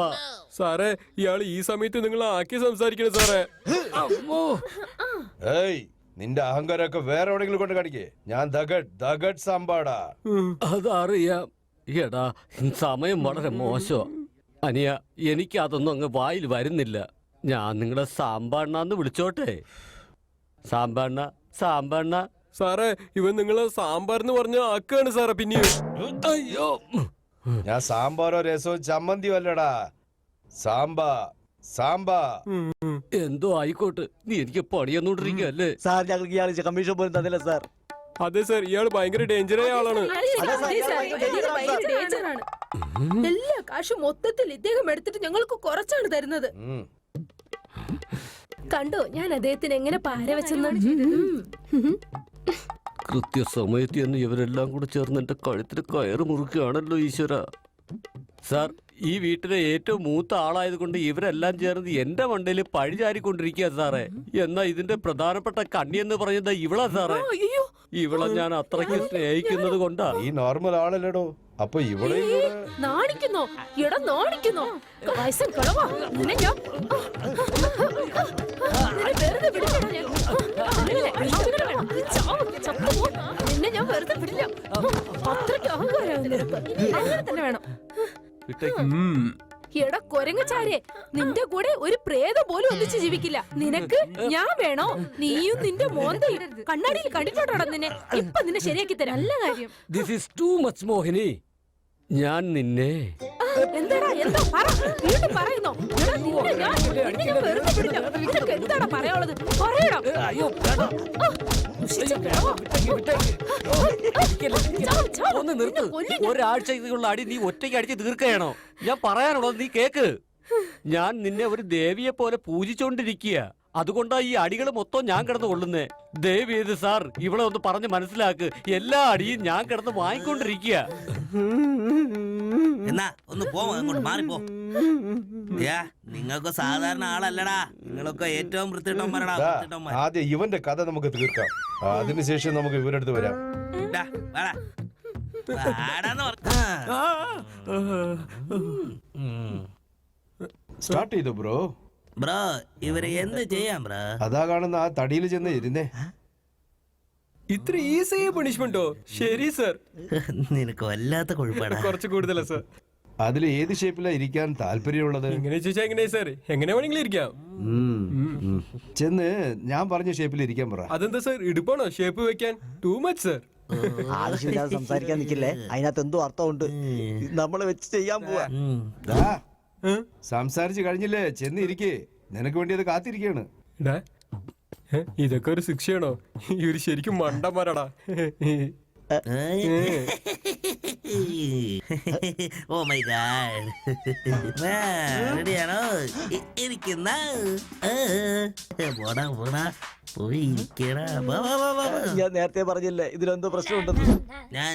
സാറേ, ഇയാൾ ഈ സമയത്ത് നിങ്ങൾ ആക്കി സംസാരിക്കണം സാറേ. ഏയ്, നിന്റെ അഹങ്കാരമൊക്കെ വേറെ എവിടെയെങ്കിലും കൊണ്ട് കാണിക്കേ. ഞാൻ ദഗഡ് സംബാടാ. അതറിയാം. എടാ, സമയം വളരെ മോശമാ. അനിയ, എനിക്ക് അതൊന്നും അങ്ങ് വായിൽ വരുന്നില്ല. ഞാൻ നിങ്ങളെ സാമ്പാണ്ണാന്ന് വിളിച്ചോട്ടെ? സാമ്പാണ്ണ. സാറേ, ഇവൻ നിങ്ങളെ സാമ്പാർന്ന് പറഞ്ഞ ആക്കാണ് സാറേ. പിന്നെയും അയ്യോ, ഞാൻ സാമ്പാറോ രസോ ചമ്മന്തിയോ അല്ലടാ. സാമ്പ. എന്തോ ആയിക്കോട്ടെ, നീ എനിക്ക് പണിയൊന്നുകൊണ്ടിരിക്കല്ലേ? സാർ, ഞങ്ങൾക്ക് ഇയാൾ കമ്മീഷൻ പോലും തന്നില്ല സാർ. അതെ സാർ, ഇയാൾ ഭയങ്കര ഡേഞ്ചറായ ആളാണ്. എല്ലാ കാശും മൊത്തത്തിൽ ഇദ്ദേഹം എടുത്തിട്ട് ഞങ്ങൾക്ക് കുറച്ചാണ് തരുന്നത്. കണ്ടോ ഞാൻ അദ്ദേഹത്തിന് എങ്ങനെ പാര വെച്ചെന്ന്. കൃത്യസമയത്ത് തന്നെ ഇവരെല്ലാം കൂടെ ചേർന്ന് എന്റെ കഴുത്തിന് കയറ് മുറുക്കുകയാണല്ലോ ഈശ്വര. സാർ, ഈ വീട്ടിലെ ഏറ്റവും മൂത്ത ആളായതുകൊണ്ട് ഇവരെല്ലാം ചേർന്ന് എന്റെ മണ്ടയിൽ പഴിചാരിക്കൊണ്ടിരിക്കുക സാറേ. എന്നാ ഇതിന്റെ പ്രധാനപ്പെട്ട കണ്ണി എന്ന് പറയുന്നത് ഇവളാ സാറേ. ഇവളെ ഞാൻ അത്രയ്ക്ക് സ്നേഹിക്കുന്നത് കൊണ്ടാ. ഈ നോർമൽ ആളല്ലടോ. അപ്പൊ ഇവിടെ നാണിക്കുന്നോ? എടാ നാണിക്കുന്നോ? വയസ്സൻ കളവാ. നിന്നെ ഞാൻ വെറുതെ വിടില്ലടാ ഞാൻ. നിന്നെ ഞാൻ വെറുതെ വിടില്ല. അത്രയ്ക്ക് അഹങ്കാരം നിനക്ക്. അങ്ങനെ തന്നെ വേണം. എടാ കൊരങ്ങച്ചാരെ, നിന്റെ കൂടെ ഒരു പ്രേതം പോലും ഒന്നിച്ച് ജീവിക്കില്ല. നിനക്ക് ഞാൻ വേണോ? നീയും നിന്റെ മോന്തയും കണ്ണാടിയിൽ കണ്ടിട്ടോടാ നിന്നെ. ഇപ്പൊ നിന്നെ ശരിയാക്കി തരാം. നല്ല കാര്യം. ദിസ് ഈസ് ടു മച്ച് മോഹിനി. ഞാൻ നിന്നെ എന്താടാ എന്താ പറ? വീണ്ടും പറയുന്നോ? എടാ നിന്നെ ഞാൻ വെറുതെ വിടില്ല. നിനക്ക് എന്താടാ പറയാനുള്ളത്? പറയടാ. ഒന്ന് നിർത്ത്. ഒരാഴ്ചക്കുള്ള അടി നീ ഒറ്റയ്ക്ക് അടിച്ച് തീർക്കുകയാണോ? ഞാൻ പറയാനുള്ളത് നീ കേക്ക്. ഞാൻ നിന്നെ ഒരു ദേവിയെ പോലെ പൂജിച്ചോണ്ടിരിക്കുക. അതുകൊണ്ടാ ഈ അടികൾ മൊത്തം ഞാൻ കിടന്ന് കൊള്ളുന്നേ. ദേവി ഏത് സാർ, ഇവിടെ ഒന്ന് പറഞ്ഞ് മനസ്സിലാക്ക്. എല്ലാ അടിയും ഞാൻ കിടന്ന് വാങ്ങിക്കൊണ്ടിരിക്കുക. എന്നാ ഒന്ന് അങ്ങോട്ട് മാറിപ്പോ. നിങ്ങൾക്ക് സാധാരണ ആളല്ലടാ. നിങ്ങളൊക്കെ ഏറ്റവും വൃത്തിട്ടന്മാരടാ. ആദ്യം ഇവന്റെ കഥ നമുക്ക് തീർക്കാം. അതിനുശേഷം നമുക്ക് ഇവരടുത്ത് വരാം. സ്റ്റാർട്ട് ചെയ്തു ബ്രോ. ബ്രോ, ഇവരെ എന്ത് ചെയ്യാം ബ്രോ? അതാ കാണുന്ന ആ തടിയിൽ ചെന്ന് ഇരുന്നേ. ഇത്ര ഈസിയായ പണിഷ്മെന്റോ? ശരി സർ. നിനക്ക് വല്ലാത്ത കൊഴുപ്പാടാ. കുറച്ച് കൂടുതലാ സർ. അതിൽ ഏത് ഷേപ്പിലാ ഇരിക്കാൻ താല്പര്യമുള്ളത്? എങ്ങനെ ചോദിച്ചാ എങ്ങനെയാ സർ? എങ്ങനെ വേണമെങ്കിലും ഇരിക്കാം. ചെന്ന് ഞാൻ പറഞ്ഞ ഷേപ്പിൽ ഇരിക്കാൻ പറ. അതെന്താ സർ, ഇടുപ്പാണോ ഷേപ്പ് വെക്കാൻ? Too much sir. ആവശ്യമില്ലാതെ സംസാരിക്കാൻ നിൽക്കില്ലേ? അതിനകത്ത് എന്തോ അർത്ഥമുണ്ട്. നമ്മളെ വെച്ച് ചെയ്യാൻ പോവാ. സംസാരിച്ച് കഴിഞ്ഞില്ലേ? ചെന്ന് ഇരിക്കേ. നിനക്ക് വേണ്ടി അത് കാത്തിരിക്കാണ്. ഇതൊക്കെ ഒരു ശിക്ഷയാണോ? ഇവര് ശരിക്കും മണ്ടന്മാരാടാ. Oh my God. റെഡിയാണോ? ഇരിക്കുന്ന പോടാ പോടാ പോയി ഇരിക്കടാ. ഞാൻ നേരത്തെ പറഞ്ഞില്ലേ ഇതിലെന്തോ പ്രശ്നമുണ്ടെന്ന്. ഞാൻ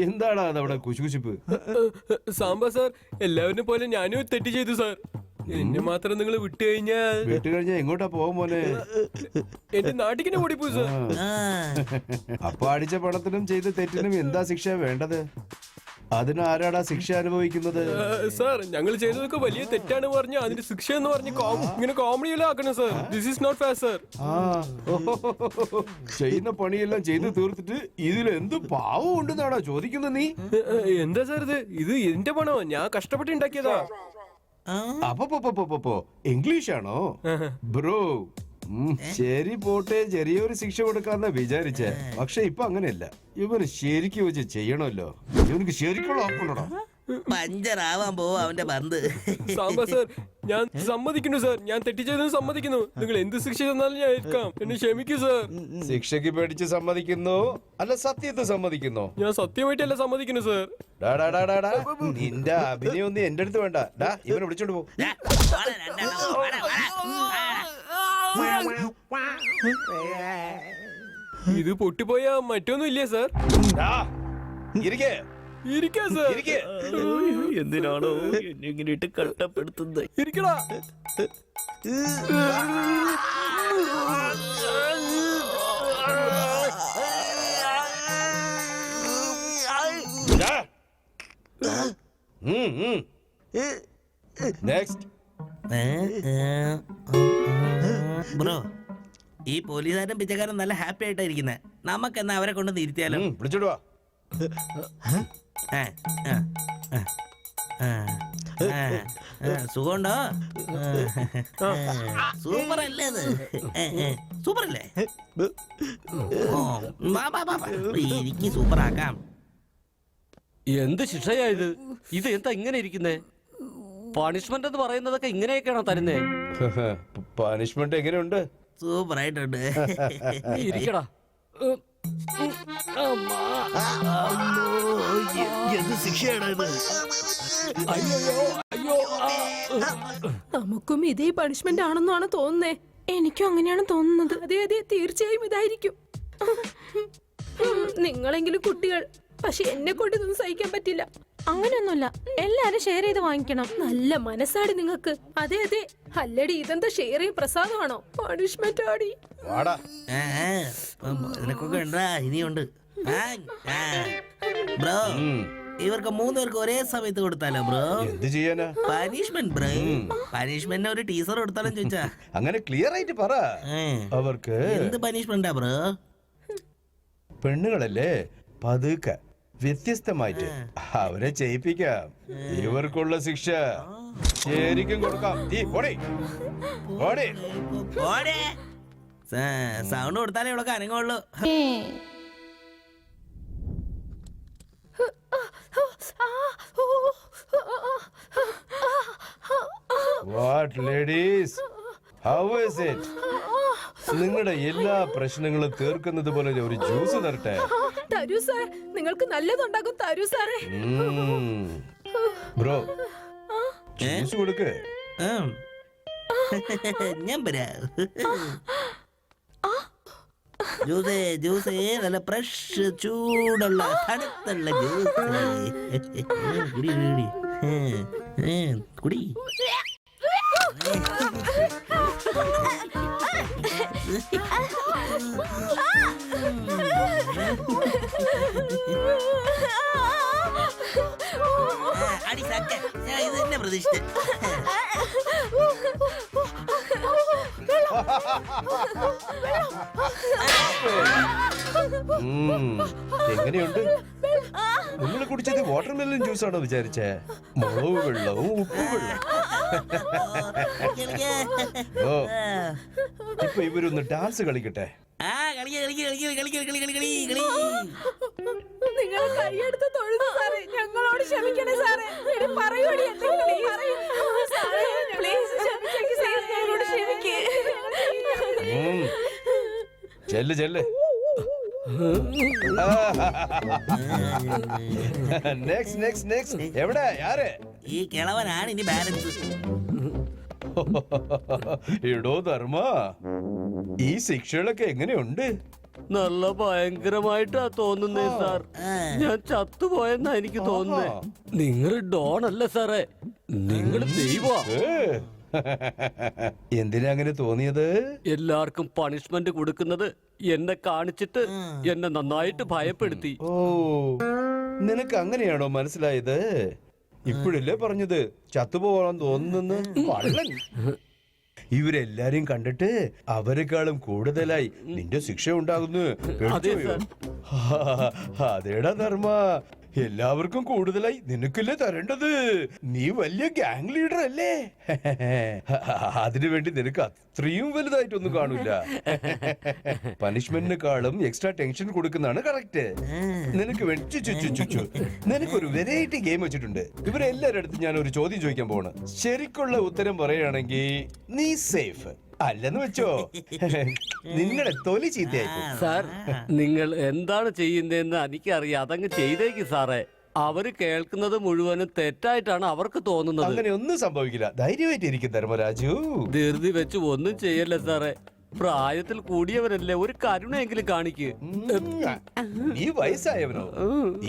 എന്താണ് അതവിടെ കുശുകുശിപ്പ്? സാമ്പാ സാർ, എല്ലാവരും പോലെ ഞാനും ഒരു തെറ്റ് ചെയ്തു സാർ. എന്നെ മാത്രം നിങ്ങൾ വിട്ടു കഴിഞ്ഞാൽ വിട്ടുകഴിഞ്ഞാ എങ്ങോട്ടാ പോകും മോനെ? എന്റെ നാട്ടിക്കിനെ ഓടിപ്പോ സാർ. അപ്പൊ അടിച്ച പണത്തിനും ചെയ്ത തെറ്റിനും എന്താ ശിക്ഷ വേണ്ടത്? അതിന് ആരാടാ ശിക്ഷ അനുഭവിക്കുന്നത്? സാർ, ഞങ്ങൾ ചെയ്തതൊക്കെ വലിയ തെറ്റാണ് പറഞ്ഞ അതിന്റെ ശിക്ഷ എന്ന് പറഞ്ഞ് ഇങ്ങനെ കോമഡിയെല്ലാം ആക്കണം sir. This is not fair sir. ചെയ്യുന്ന പണിയെല്ലാം ചെയ്ത് തീർത്തിട്ട് ഇതിൽ എന്ത് പാവം ഉണ്ടെന്നാണോ ചോദിക്കുന്നത് നീ? എന്താ സാർ ഇത് എന്റെ പണോ? ഞാൻ കഷ്ടപ്പെട്ട് ഉണ്ടാക്കിയതാ. അപ്പൊ ഇംഗ്ലീഷാണോ ബ്രോ? ശരി പോട്ടെ, ചെറിയൊരു ശിക്ഷ കൊടുക്കാന്നാ വിചാരിച്ചേ. പക്ഷെ ഇപ്പൊ അങ്ങനെയല്ല. ഇവന് ശരിക്കും വെച്ച് ചെയ്യണമല്ലോ. ഇവനക്ക് ശരിക്കുള്ള ഓപ്പണടാ. പഞ്ചറാവാൻ പോവും അവന്റെ പന്ത്. സാമ്പാ സാർ, ഞാൻ സമ്മതിക്കുന്നു സാർ. ഞാൻ തെറ്റ് ചെയ്തെന്ന് സമ്മതിക്കുന്നു. നിങ്ങൾ എന്ത് ശിക്ഷ തന്നാലും ഞാൻ ഏൽക്കാം. എന്നെ ക്ഷമിക്കൂ സാർ. ശിക്ഷയ്ക്ക് പേടിച്ച് സമ്മതിക്കുന്നു അല്ല സത്യത്തെ സമ്മതിക്കുന്നു? ഞാൻ സത്യമായിട്ടല്ല സമ്മതിക്കുന്നു സാർ. നിന്റെ അഭിനയം ഒന്നും എന്റെ അടുത്ത് വേണ്ട. ഇവനെ വിളിച്ചോണ്ട് പോ. ഇത് പൊട്ടിപ്പോയാ മറ്റൊന്നും ഇല്ലേ സാർ? ഇരിക്കാം സാർ. എന്തിനാണോ എന്നെ ഇങ്ങനെ ഇട്ട് കഷ്ടപ്പെടുത്തുന്നത്? ഇരിക്കടാ. നെക്സ്റ്റ്. ബ്രോ, ഈ പോലീസുകാരൻ പിച്ചക്കാരൻ നല്ല ഹാപ്പി ആയിട്ടായിരിക്കുന്നത്. നമുക്കെന്നാ അവരെ കൊണ്ട് തിരുത്തിയാലോ? വിളിച്ചോണ്ട് വാ. സുഖമുണ്ടോ? സൂപ്പർ അല്ലേ അത്? സൂപ്പർ അല്ലേ? എനിക്ക് സൂപ്പർ ആക്കാം. എന്ത് ശിക്ഷയാ ഇത്? ഇത് എന്താ ഇങ്ങനെ ഇരിക്കുന്നേ? പണിഷ്മെന്റ് എന്ന് പറയുന്നതൊക്കെ ഇങ്ങനെയൊക്കെയാണോ തരുന്നേ? പണിഷ്മെന്റ് എങ്ങനെയുണ്ട്? സൂപ്പർ ആയിട്ടുണ്ട്. ഇരിക്കടാ. എന്ത് ശിക്ഷയാണ് ഇത്? നമുക്കും ഇതേ പണിഷ്മെന്റ് ആണെന്നാണ് തോന്നുന്നേ. എനിക്കും അങ്ങനെയാണ് തോന്നുന്നത്. അതെ അതെ, തീർച്ചയായും ഇതായിരിക്കും. നിങ്ങളെങ്കിലും കുട്ടികൾ, പക്ഷെ എന്നെ കൊണ്ട് ഇതൊന്നും സഹിക്കാൻ പറ്റില്ല. അങ്ങനെയൊന്നുമില്ല, എല്ലാരും ഷെയർ ചെയ്ത് വാങ്ങിക്കണം. നല്ല മനസ്സാടി നിങ്ങൾക്ക്. അതെ അതെ, അല്ലടി ഇതെന്താ ഷെയർ ചെയ്യും പ്രസാദമാണോ? പണിഷ്മെന്റ് ആടി. നിനക്കൊക്കെ ഉണ്ടാ? ഇനിയുണ്ട്. ബ്രോ, ഇവർക്ക് 3 പേർക്ക് ഒരേ സമയത്ത് കൊടുത്താലോ ബ്രോ? എന്ത് ചെയ്യാനാ? Punishment bro. പനിഷ്മെന്റ് ഒരു ടീച്ചർ കൊടുത്താലും ചോദിച്ചാ അങ്ങനെ ക്ലിയർ ആയിട്ട് പറ. അവർക്ക് എന്ത് പനിഷ്മെന്റാ ബ്രോ? പെണ്ണുങ്ങളല്ലേ, പതുക്കെ വ്യത്യസ്തമായിട്ട് അവരെ ചെയ്യിപ്പിക്കാം. ഇവർക്കുള്ള ശിക്ഷ ശരിക്കും കൊടുക്കാം. സൗണ്ട് കൊടുത്താലേ ഇവിടെ അനങ്ങുള്ളൂ. What ladies, how is it? നിങ്ങളുടെ എല്ലാ പ്രശ്നങ്ങളും തീർക്കുന്നത് പോലെ ഒരു ജ്യൂസ് തരട്ടെ? തരൂ സാർ, നിങ്ങൾക്ക് നല്ലതുണ്ടാകും. തരൂ സാറേ. ബ്രോ, ജ്യൂസ് കൊടുക്ക്. ഞാൻ ജ്യൂസ് നല്ല ഫ്രഷ് ചൂടുള്ള തണുത്തുള്ള ജ്യൂസ്. കുടി. അടി സക്ക, ഞാൻ ഇത് തന്നെ പ്രതീക്ഷിച്ചത്. എങ്ങനെയുണ്ട്? നിങ്ങൾ കുടിച്ചത് വാട്ടർമെലൺ ജ്യൂസ് ആണോ വിചാരിച്ചേ? മുളക് വെള്ളവും ഉപ്പു വെള്ളം. ഇപ്പൊ ഇവരൊന്ന് ഡാൻസ് കളിക്കട്ടെ. നിങ്ങൾ കൈയെടുത്ത് തൊഴുതു സാറേ. ഞങ്ങളോട് ക്ഷമിക്കണേ സാറേ. പറയൂടി ചെല്ല് ചെല്ല്. നെക്സ്റ്റ് നെക്സ്റ്റ് നെക്സ്റ്റ് എവിടെ ആര്? ഈ കിളവനാണ് ഇനി ബാലൻസ്. എടോ ധർമ്മ, ഈ ശിക്ഷകളൊക്കെ എങ്ങനെയുണ്ട്? നല്ല ഭയങ്കരമായിട്ടാ തോന്നുന്നേ സാർ. ഞാൻ ചത്തുപോയെന്നാ എനിക്ക് തോന്നുന്നേ. നിങ്ങൾ ഡോൺ അല്ലേ സാറേ, നിങ്ങൾ ദൈവമാ. എന്തിനാ അങ്ങനെ തോന്നിയത്? എല്ലാവർക്കും പണിഷ്മെന്റ് കൊടുക്കുന്നത് എന്നെ കാണിച്ചിട്ട് എന്നെ നന്നായിട്ട് ഭയപ്പെടുത്തി. ഓ, നിനക്ക് അങ്ങനെയാണോ മനസ്സിലായത്? ഇപ്പോഴല്ലേ പറഞ്ഞത് ചത്തുപോകാൻ തോന്നുന്നു. കള്ളൻ. ഇവരെല്ലാരെയും കണ്ടിട്ട് അവരെക്കാളും കൂടുതലായി നിന്റെ ശിക്ഷ ഉണ്ടാകുന്നു. അതേടാ ധർമ്മ, എല്ലാവർക്കും കൂടുതലായി നിനക്കല്ലേ തരേണ്ടത്. നീ വലിയ ഗ്യാങ് ലീഡർ അല്ലേ? അതിനുവേണ്ടി നിനക്ക് അത്രയും വലുതായിട്ടൊന്നും കാണൂല. പനിഷ്മെന്റിനെക്കാളും എക്സ്ട്രാ ടെൻഷൻ കൊടുക്കുന്നതാണ് കറക്റ്റ്. നിനക്ക് വേണ്ടി നിനക്കൊരു വെറൈറ്റി ഗെയിം വെച്ചിട്ടുണ്ട്. ഇവരെല്ലാരുടെ അടുത്ത് ഞാൻ ഒരു ചോദ്യം ചോദിക്കാൻ പോണ്. ശരിക്കുള്ള ഉത്തരം പറയുകയാണെങ്കിൽ നീ സേഫ്, അല്ലെന്ന് വെച്ചോ നിങ്ങളുടെ തൊലി ചീത്തയായി. സാർ, നിങ്ങൾ എന്താണ് ചെയ്യുന്നതെന്ന് എനിക്കറിയാം. അതങ്ങ് ചെയ്തേക്ക് സാറേ. അവര് കേൾക്കുന്നത് മുഴുവനും തെറ്റായിട്ടാണ് അവർക്ക് തോന്നുന്നത്. അങ്ങനെ ഒന്നും സംഭവിക്കില്ല, ധൈര്യമായിട്ടിരിക്കും ധർമ്മരാജു. ധൃതി വെച്ച് ഒന്നും ചെയ്യല്ലേ സാറേ. പ്രായത്തിൽ കൂടിയവരല്ലേ, ഒരു കരുണയെങ്കിലും കാണിക്ക്. ഈ വയസ്സായവനോ?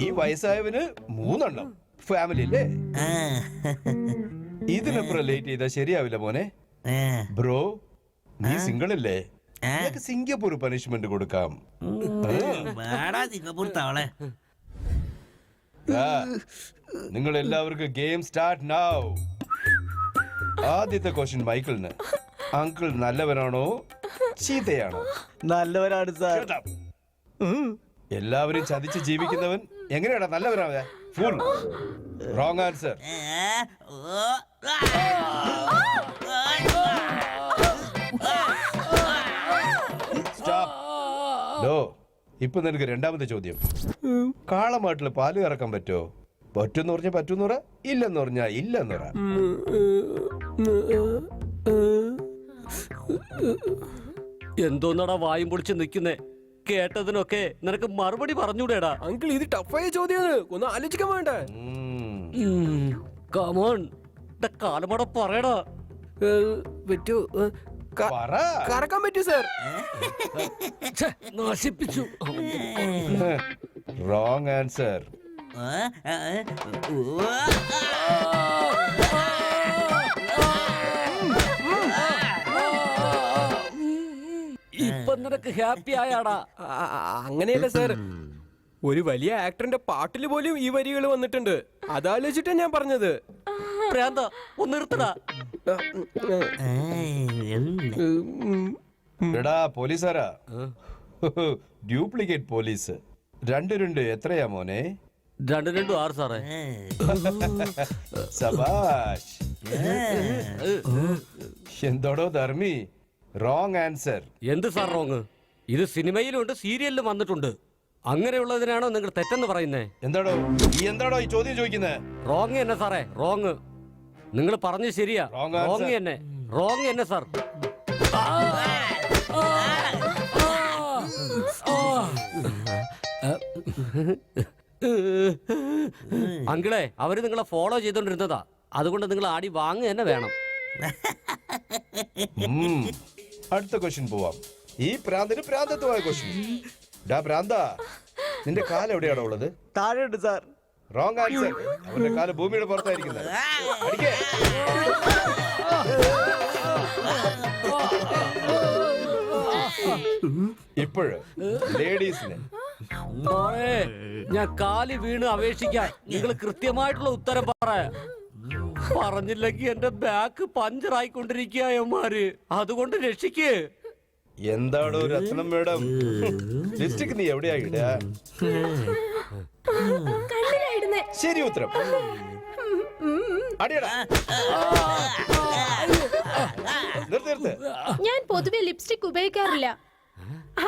ഈ വയസ്സായവന് 3 എണ്ണം ഫാമിലി അല്ലേ? ഇതിനപ്പുറം ലേറ്റ് ചെയ്താൽ ശരിയാവില്ല മോനെ. ബ്രോ, നീ സിംഗിൾ അല്ലേ? സിംഗപ്പൂർ പനിഷ്മെന്റ് കൊടുക്കാം. നിങ്ങൾ എല്ലാവർക്കും ഗെയിം സ്റ്റാർട്ട് നൗ. ആദ്യത്തെ ക്വസ്റ്റ്യൻ മൈക്കിളിന്. അങ്കിൾ നല്ലവനാണോ ചീത്തയാണോ? നല്ലവരാണ് സാർ. എല്ലാവരും ചതിച്ച് ജീവിക്കുന്നവൻ എങ്ങനെയാടാ നല്ലവനാവ? Full wrong answer. ഇപ്പൊ നിനക്ക് രണ്ടാമത്തെ ചോദ്യം. കാളമാട്ടില് പാല് കറക്കാൻ പറ്റുമോ? പറ്റുമെന്ന് പറഞ്ഞാൽ പറ്റൂന്ന് പറ, ഇല്ലെന്ന് പറഞ്ഞാ ഇല്ലെന്ന് പറ. എന്തോന്നടാ വായും പൊളിച്ച് നിൽക്കുന്നേ? കേട്ടതിനൊക്കെ നിനക്ക് മറുപടി പറഞ്ഞൂടേടാ. അങ്കിൾ, ഇത് ടഫായ ചോദ്യമാണ്, ഒന്ന് ആലോചിക്കാൻ വേണ്ട. കമോൺ, കാലമട പറയടാ. പറ്റൂ, കറക്കാൻ പറ്റൂ സാർ. നശിപ്പിച്ചു. Wrong answer. ഇപ്പൊ നിനക്ക് ഹാപ്പി ആയാടാ? അങ്ങനെയല്ല സാർ, ഒരു വലിയ ആക്ടറിന്റെ പാട്ടില് പോലും ഈ വരികൾ വന്നിട്ടുണ്ട്. അതാലോചിച്ചിട്ടാ ഞാൻ പറഞ്ഞത്. പ്രാന്ത, ഒന്ന് നിർത്തടാ. എടാ പോലീസാരാ, ഡ്യൂപ്ലിക്കേറ്റ് പോലീസ്. 2 എത്രയാ മോനെ? 2 6 സാറേ. സബാഷ്. എന്തോടോ ധർമ്മി, റോങ് ആൻസർ. എന്ത് സാർ റോങ്? ഇത് സിനിമയിലും ഉണ്ട്, സീരിയലിലും വന്നിട്ടുണ്ട്. അങ്ങനെയുള്ളതിനാണോ നിങ്ങൾ തെറ്റെന്ന് പറയുന്നേ? എന്താടോ ഈ ചോദ്യം ചോദിക്കുന്നത്? റോങ് തന്നെ സാറേ, റോങ്. നിങ്ങൾ പറഞ്ഞു ശരിയാ, റോങ് തന്നെ, റോങ് തന്നെ സാർ. അങ്കിളെ, അവര് നിങ്ങളെ ഫോളോ ചെയ്തോണ്ടിരുന്നതാ. അതുകൊണ്ട് നിങ്ങൾ ആടി വാങ്ങുക തന്നെ വേണം. അടുത്ത ക്വസ്റ്റ്യൻ പോവാം. ഈ പ്രാന്തിന് പ്രാന്തത്വമായ ക്വസ്റ്റ്യൻ. ഡാ പ്രാന്ത, നിന്റെ കാല് എവിടെയാണോ ഉള്ളത്? താഴെയുണ്ട് സാർ. Wrong answer. അവന്റെ കാല് ഭൂമിയുടെ പുറത്തായിരിക്കുന്നത്. ഇപ്പോഴ് ലേഡീസിന് ഞാൻ കാലി വീണ് അപേക്ഷിക്കാം. നിങ്ങൾ കൃത്യമായിട്ടുള്ള ഉത്തരം പറഞ്ഞില്ലെങ്കിൽ എന്റെ ബാക്ക് പഞ്ചറായിക്കൊണ്ടിരിക്കുകമാര്. അതുകൊണ്ട് രക്ഷിക്ക്. എന്താടോ രത്നം മേഡം, ലിപ്സ്റ്റിക് നീ എവിടെയാ ഇടുക? ശരി ഉത്തരം. ഞാൻ പൊതുവെ ലിപ്സ്റ്റിക് ഉപയോഗിക്കാറില്ല,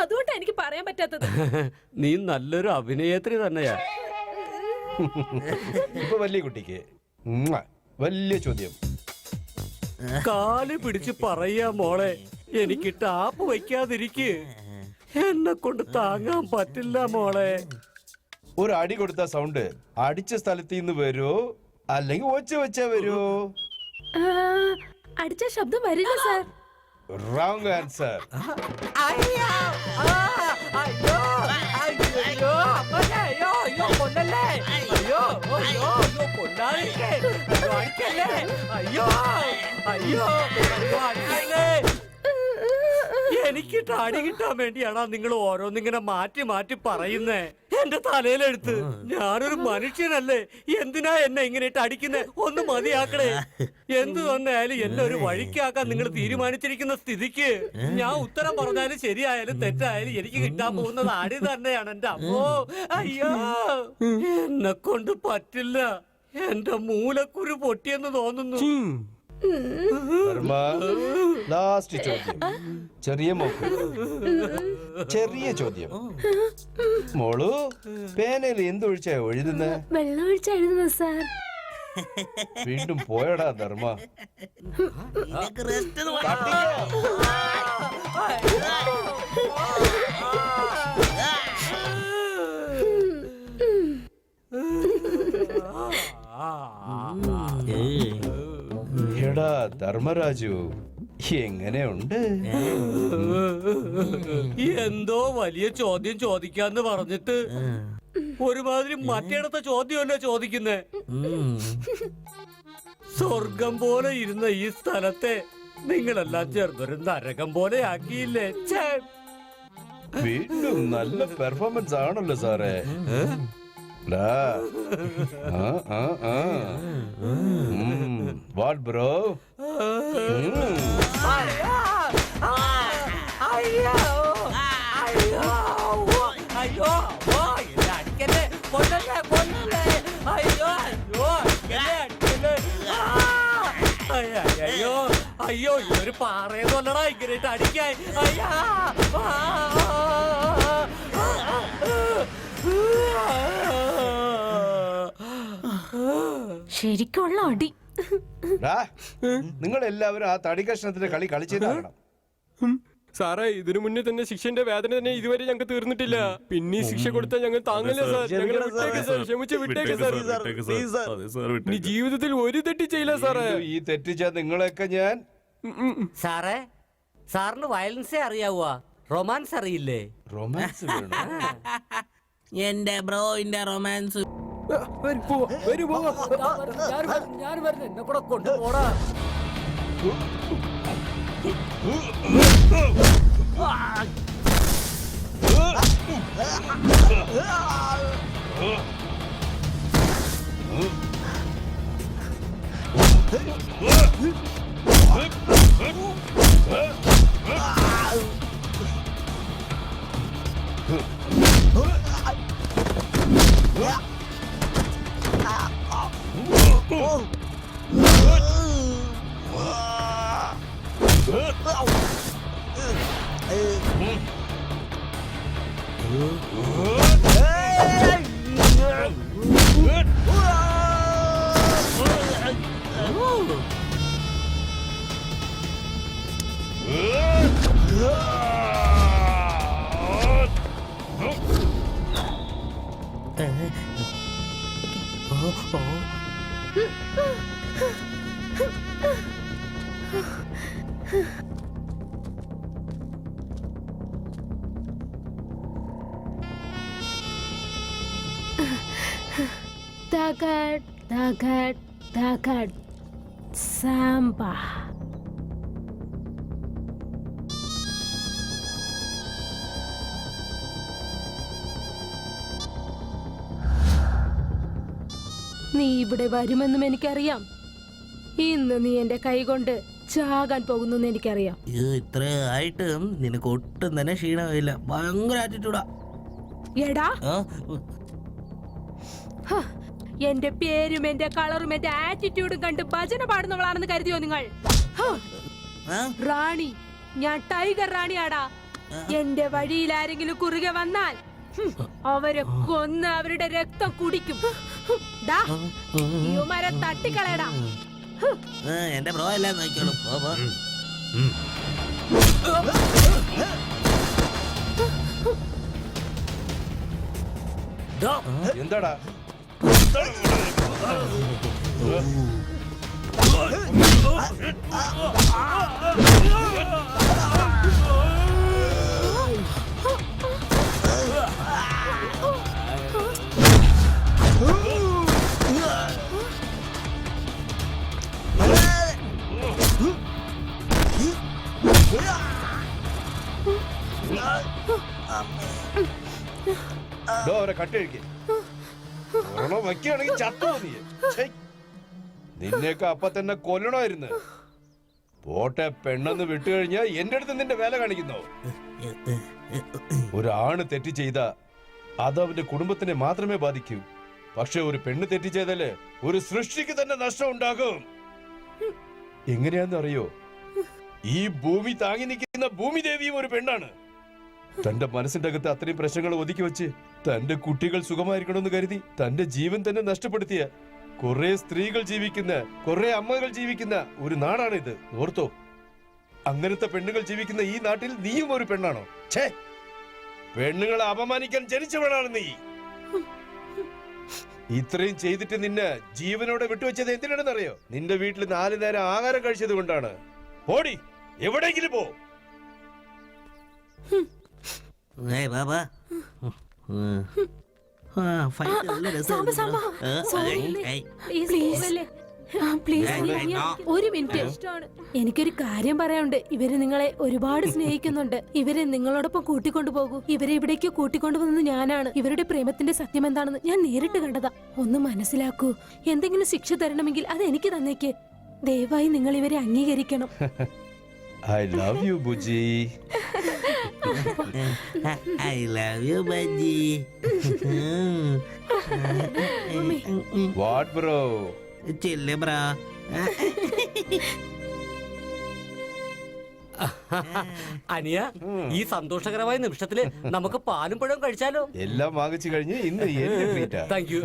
അതുകൊണ്ടാ എനിക്ക് പറയാൻ പറ്റാത്തത്. നീ നല്ലൊരു അഭിനേത്രി തന്നെയാ. ഇപ്പൊ വലിയ കുട്ടിക്ക് വലിയ ചോദ്യം. കാല് പിടിച്ച് പറയാ മോളെ, എനിക്ക് ടാപ്പ് വയ്ക്കാതിരിക്ക്. എന്നെ കൊണ്ട് താങ്ങാൻ പറ്റില്ല മോളെ. ഒരു അടി കൊടുത്ത സൗണ്ട് അടിച്ച സ്ഥലത്ത് നിന്ന് വരുമോ അല്ലെങ്കിൽ ഒച്ച വെച്ചാ വരുമോ? അടിച്ച ശബ്ദം വരില്ല സാർ. Wrong answer. എനിക്കിട്ട് അടി കിട്ടാൻ വേണ്ടിയാണോ നിങ്ങൾ ഓരോന്നിങ്ങനെ മാറ്റി മാറ്റി പറയുന്നേ? എന്റെ തലയിലെടുത്ത് ഞാനൊരു മനുഷ്യനല്ലേ, എന്തിനാ എന്നെ ഇങ്ങനെ ഇട്ട് അടിക്കുന്നേ? ഒന്ന് മതിയാക്കണേ. എന്ത് തന്നെയായാലും എന്നെ ഒരു വഴിക്കാക്കാൻ നിങ്ങൾ തീരുമാനിച്ചിരിക്കുന്ന സ്ഥിതിക്ക് ഞാൻ ഉത്തരം പറഞ്ഞാലും ശരിയായാലും തെറ്റായാലും എനിക്ക് കിട്ടാൻ പോകുന്നത് അടി തന്നെയാണ്. എന്റെ അമ്മോ, അയ്യോ, എന്നെ കൊണ്ട് പറ്റില്ല. എന്റെ മൂലക്കുരു പൊട്ടിയെന്ന് തോന്നുന്നു. ലാസ്റ്റ് ചോദ്യം, ചെറിയ മോക്ക് ചെറിയ ചോദ്യം. മോളു പേനയിൽ എന്തൊഴിച്ചാ എഴുതുന്നേ? വെള്ളം ഒഴിച്ച എഴുതുന്നത് സാർ. വീണ്ടും പോയടാ ധർമ്മ. എടാ ധർമ്മരാജു, എങ്ങനെയുണ്ട്? എന്തോ വലിയ ചോദ്യം ചോദിക്കാന്ന് പറഞ്ഞിട്ട് ഒരുമാതിരി മറ്റേടത്തെ ചോദ്യമല്ലേ ചോദിക്കുന്നേ. സ്വർഗം പോലെ ഇരുന്ന ഈ സ്ഥലത്തെ നിങ്ങളെല്ലാം ചേർന്നൊരു നരകം പോലെ ആക്കിയില്ലേ? വീണ്ടും നല്ല പെർഫോമൻസ് ആണല്ലോ സാറേ. What bro? അയ്യോ, ഇതൊരു പാറയെന്നല്ലടാ ഇങ്ങനെ അടിക്കാൻ. അയ്യാ, ശരിക്കുള്ള അടി. നിങ്ങൾ എല്ലാവരും ആ തടി കഷ്ണത്തിന്റെ കളി കളിച്ചേരാകണം. സാറേ, ഇതിനു മുന്നേ തന്നെ ശിക്ഷന്റെ വേദന തന്നെ ഇതുവരെ ഞങ്ങൾക്ക് തീർന്നിട്ടില്ല. പിന്നെ ശിക്ഷ കൊടുത്താൽ ഞങ്ങൾ താങ്ങില്ല സാർ. ഞങ്ങളെ വിട്ടേക്ക് സാർ, ക്ഷമിച്ച് വിട്ടേക്ക് സാർ. നീ ജീവിതത്തിൽ ഒരു തെറ്റ് ചെയ്യില്ല സാറേ. ഈ തെറ്റിച്ച നിങ്ങളെയൊക്കെ ഞാൻ. സാറേ, സാറിന് വയലൻസേ അറിയാവുക, റൊമാൻസ് അറിയില്ലേ? റൊമാൻസ് വേണം. എന്റെ ബ്രോയിന്റെ റൊമാൻസ്. എന്നെ കൂടെ കൊണ്ടുപോടാ. Dagat, dagat, dagat, samba. നീ ഇവിടെ വരുമെന്നും എനിക്കറിയാം. ഇന്ന് നീ എന്റെ കൈകൊണ്ട് ചാകാൻ പോകുന്നു എനിക്കറിയാം. ഇത്രയായിട്ടും നിനക്ക് ഒട്ടും തന്നെ ക്ഷീണമില്ല. ഭയങ്കര ആറ്റിറ്റ്യൂഡാ. എടാ, എന്റെ പേരും എന്റെ കളറും എന്റെ ആറ്റിറ്റ്യൂഡും കണ്ട് ഭജന പാടുന്നവളാണെന്ന് കരുതിയോ നിങ്ങൾ? റാണി, ഞാൻ ടൈഗർ റാണിയാടാ. എന്റെ വഴിയിൽ ആരെങ്കിലും കുറുകെ വന്നാൽ അവരെ കൊന്ന് അവരുടെ രക്തം കുടിക്കും. ഇവന്മാരെ തട്ടിക്കളയടാ. എന്റെ ബ്രോ എല്ലാം നോക്കിയോളും. എന്താടാ അവരെ കട്ടിഴിക്കേ വയ്ക്കുകയാണെങ്കിൽ ചത്തു നീ. ഛെ, നിന്നെയൊക്കെ അപ്പൊ തന്നെ കൊല്ലണമായിരുന്നു. പോട്ടെ, പെണ്ണെന്ന് വിട്ടുകഴിഞ്ഞാ എന്റെ അടുത്ത് നിന്റെ വേല കാണിക്കുന്നോ? ഒരാണ് തെറ്റ് ചെയ്ത അത് അവന്റെ കുടുംബത്തിനെ മാത്രമേ ബാധിക്കൂ. പക്ഷെ ഒരു പെണ്ണ് തെറ്റ് ചെയ്താല് ഒരു സൃഷ്ടിക്ക് തന്നെ നഷ്ടം ഉണ്ടാകും. എങ്ങനെയാന്ന് അറിയോ? ഈ ഭൂമി താങ്ങി നിൽക്കുന്ന ഭൂമി ദേവിയും ഒരു പെണ്ണാണ്. തന്റെ മനസ്സിന്റെ അകത്ത് അത്രയും പ്രശ്നങ്ങൾ ഒതുക്കി വെച്ച് തന്റെ കുട്ടികൾ സുഖമായിരിക്കണമെന്ന് കരുതി തന്റെ ജീവൻ തന്നെ നഷ്ടപ്പെടുത്തിയ കുറെ സ്ത്രീകൾ ജീവിക്കുന്ന, കുറെ അമ്മകൾ ജീവിക്കുന്ന ഒരു നാടാണിത്. ഓർത്തോ, അങ്ങനത്തെ പെണ്ണുങ്ങൾ ജീവിക്കുന്ന ഈ നാട്ടിൽ നീയും ഒരു പെണ്ണാണോ? ഛേ, പെണ്ണുങ്ങളെ അപമാനിക്കാൻ ജനിച്ചവളാണ് നീ. ഇത്രയും ചെയ്തിട്ട് നിന്നെ ജീവനോടെ വിട്ടുവെച്ചത് എന്തിനാണെന്നറിയോ? നിന്റെ വീട്ടിൽ 4 നേരം ആഹാരം കഴിച്ചത് കൊണ്ടാണ്. ഓടി, എവിടെയെങ്കിലും പോ. ഒരു മിനിറ്റ്, എനിക്കൊരു കാര്യം പറയാനുണ്ട്. ഇവര് നിങ്ങളെ ഒരുപാട് സ്നേഹിക്കുന്നുണ്ട്. ഇവരെ നിങ്ങളോടൊപ്പം കൂട്ടിക്കൊണ്ടു പോകൂ. ഇവരെ ഇവിടേക്ക് കൂട്ടിക്കൊണ്ടുവന്നത് ഞാനാണ്. ഇവരുടെ പ്രേമത്തിന്റെ സത്യം എന്താണെന്ന് ഞാൻ നേരിട്ട് കണ്ടതാ. ഒന്ന് മനസ്സിലാക്കൂ. എന്തെങ്കിലും ശിക്ഷ തരണമെങ്കിൽ അത് എനിക്ക് തന്നേക്ക്. ദയവായി നിങ്ങൾ ഇവരെ അംഗീകരിക്കണം. I love you, Buji. I love you, Baji. What, bro? ചില്ല ബ്രാ. അനിയ, ഈ സന്തോഷകരമായ നിമിഷത്തില് നമുക്ക് പാലും പഴവും കഴിച്ചാലോ? എല്ലാം വാങ്ങിച്ചു കഴിഞ്ഞ് ഇന്ന് എന്റെ ട്രീറ്റാ. Thank you.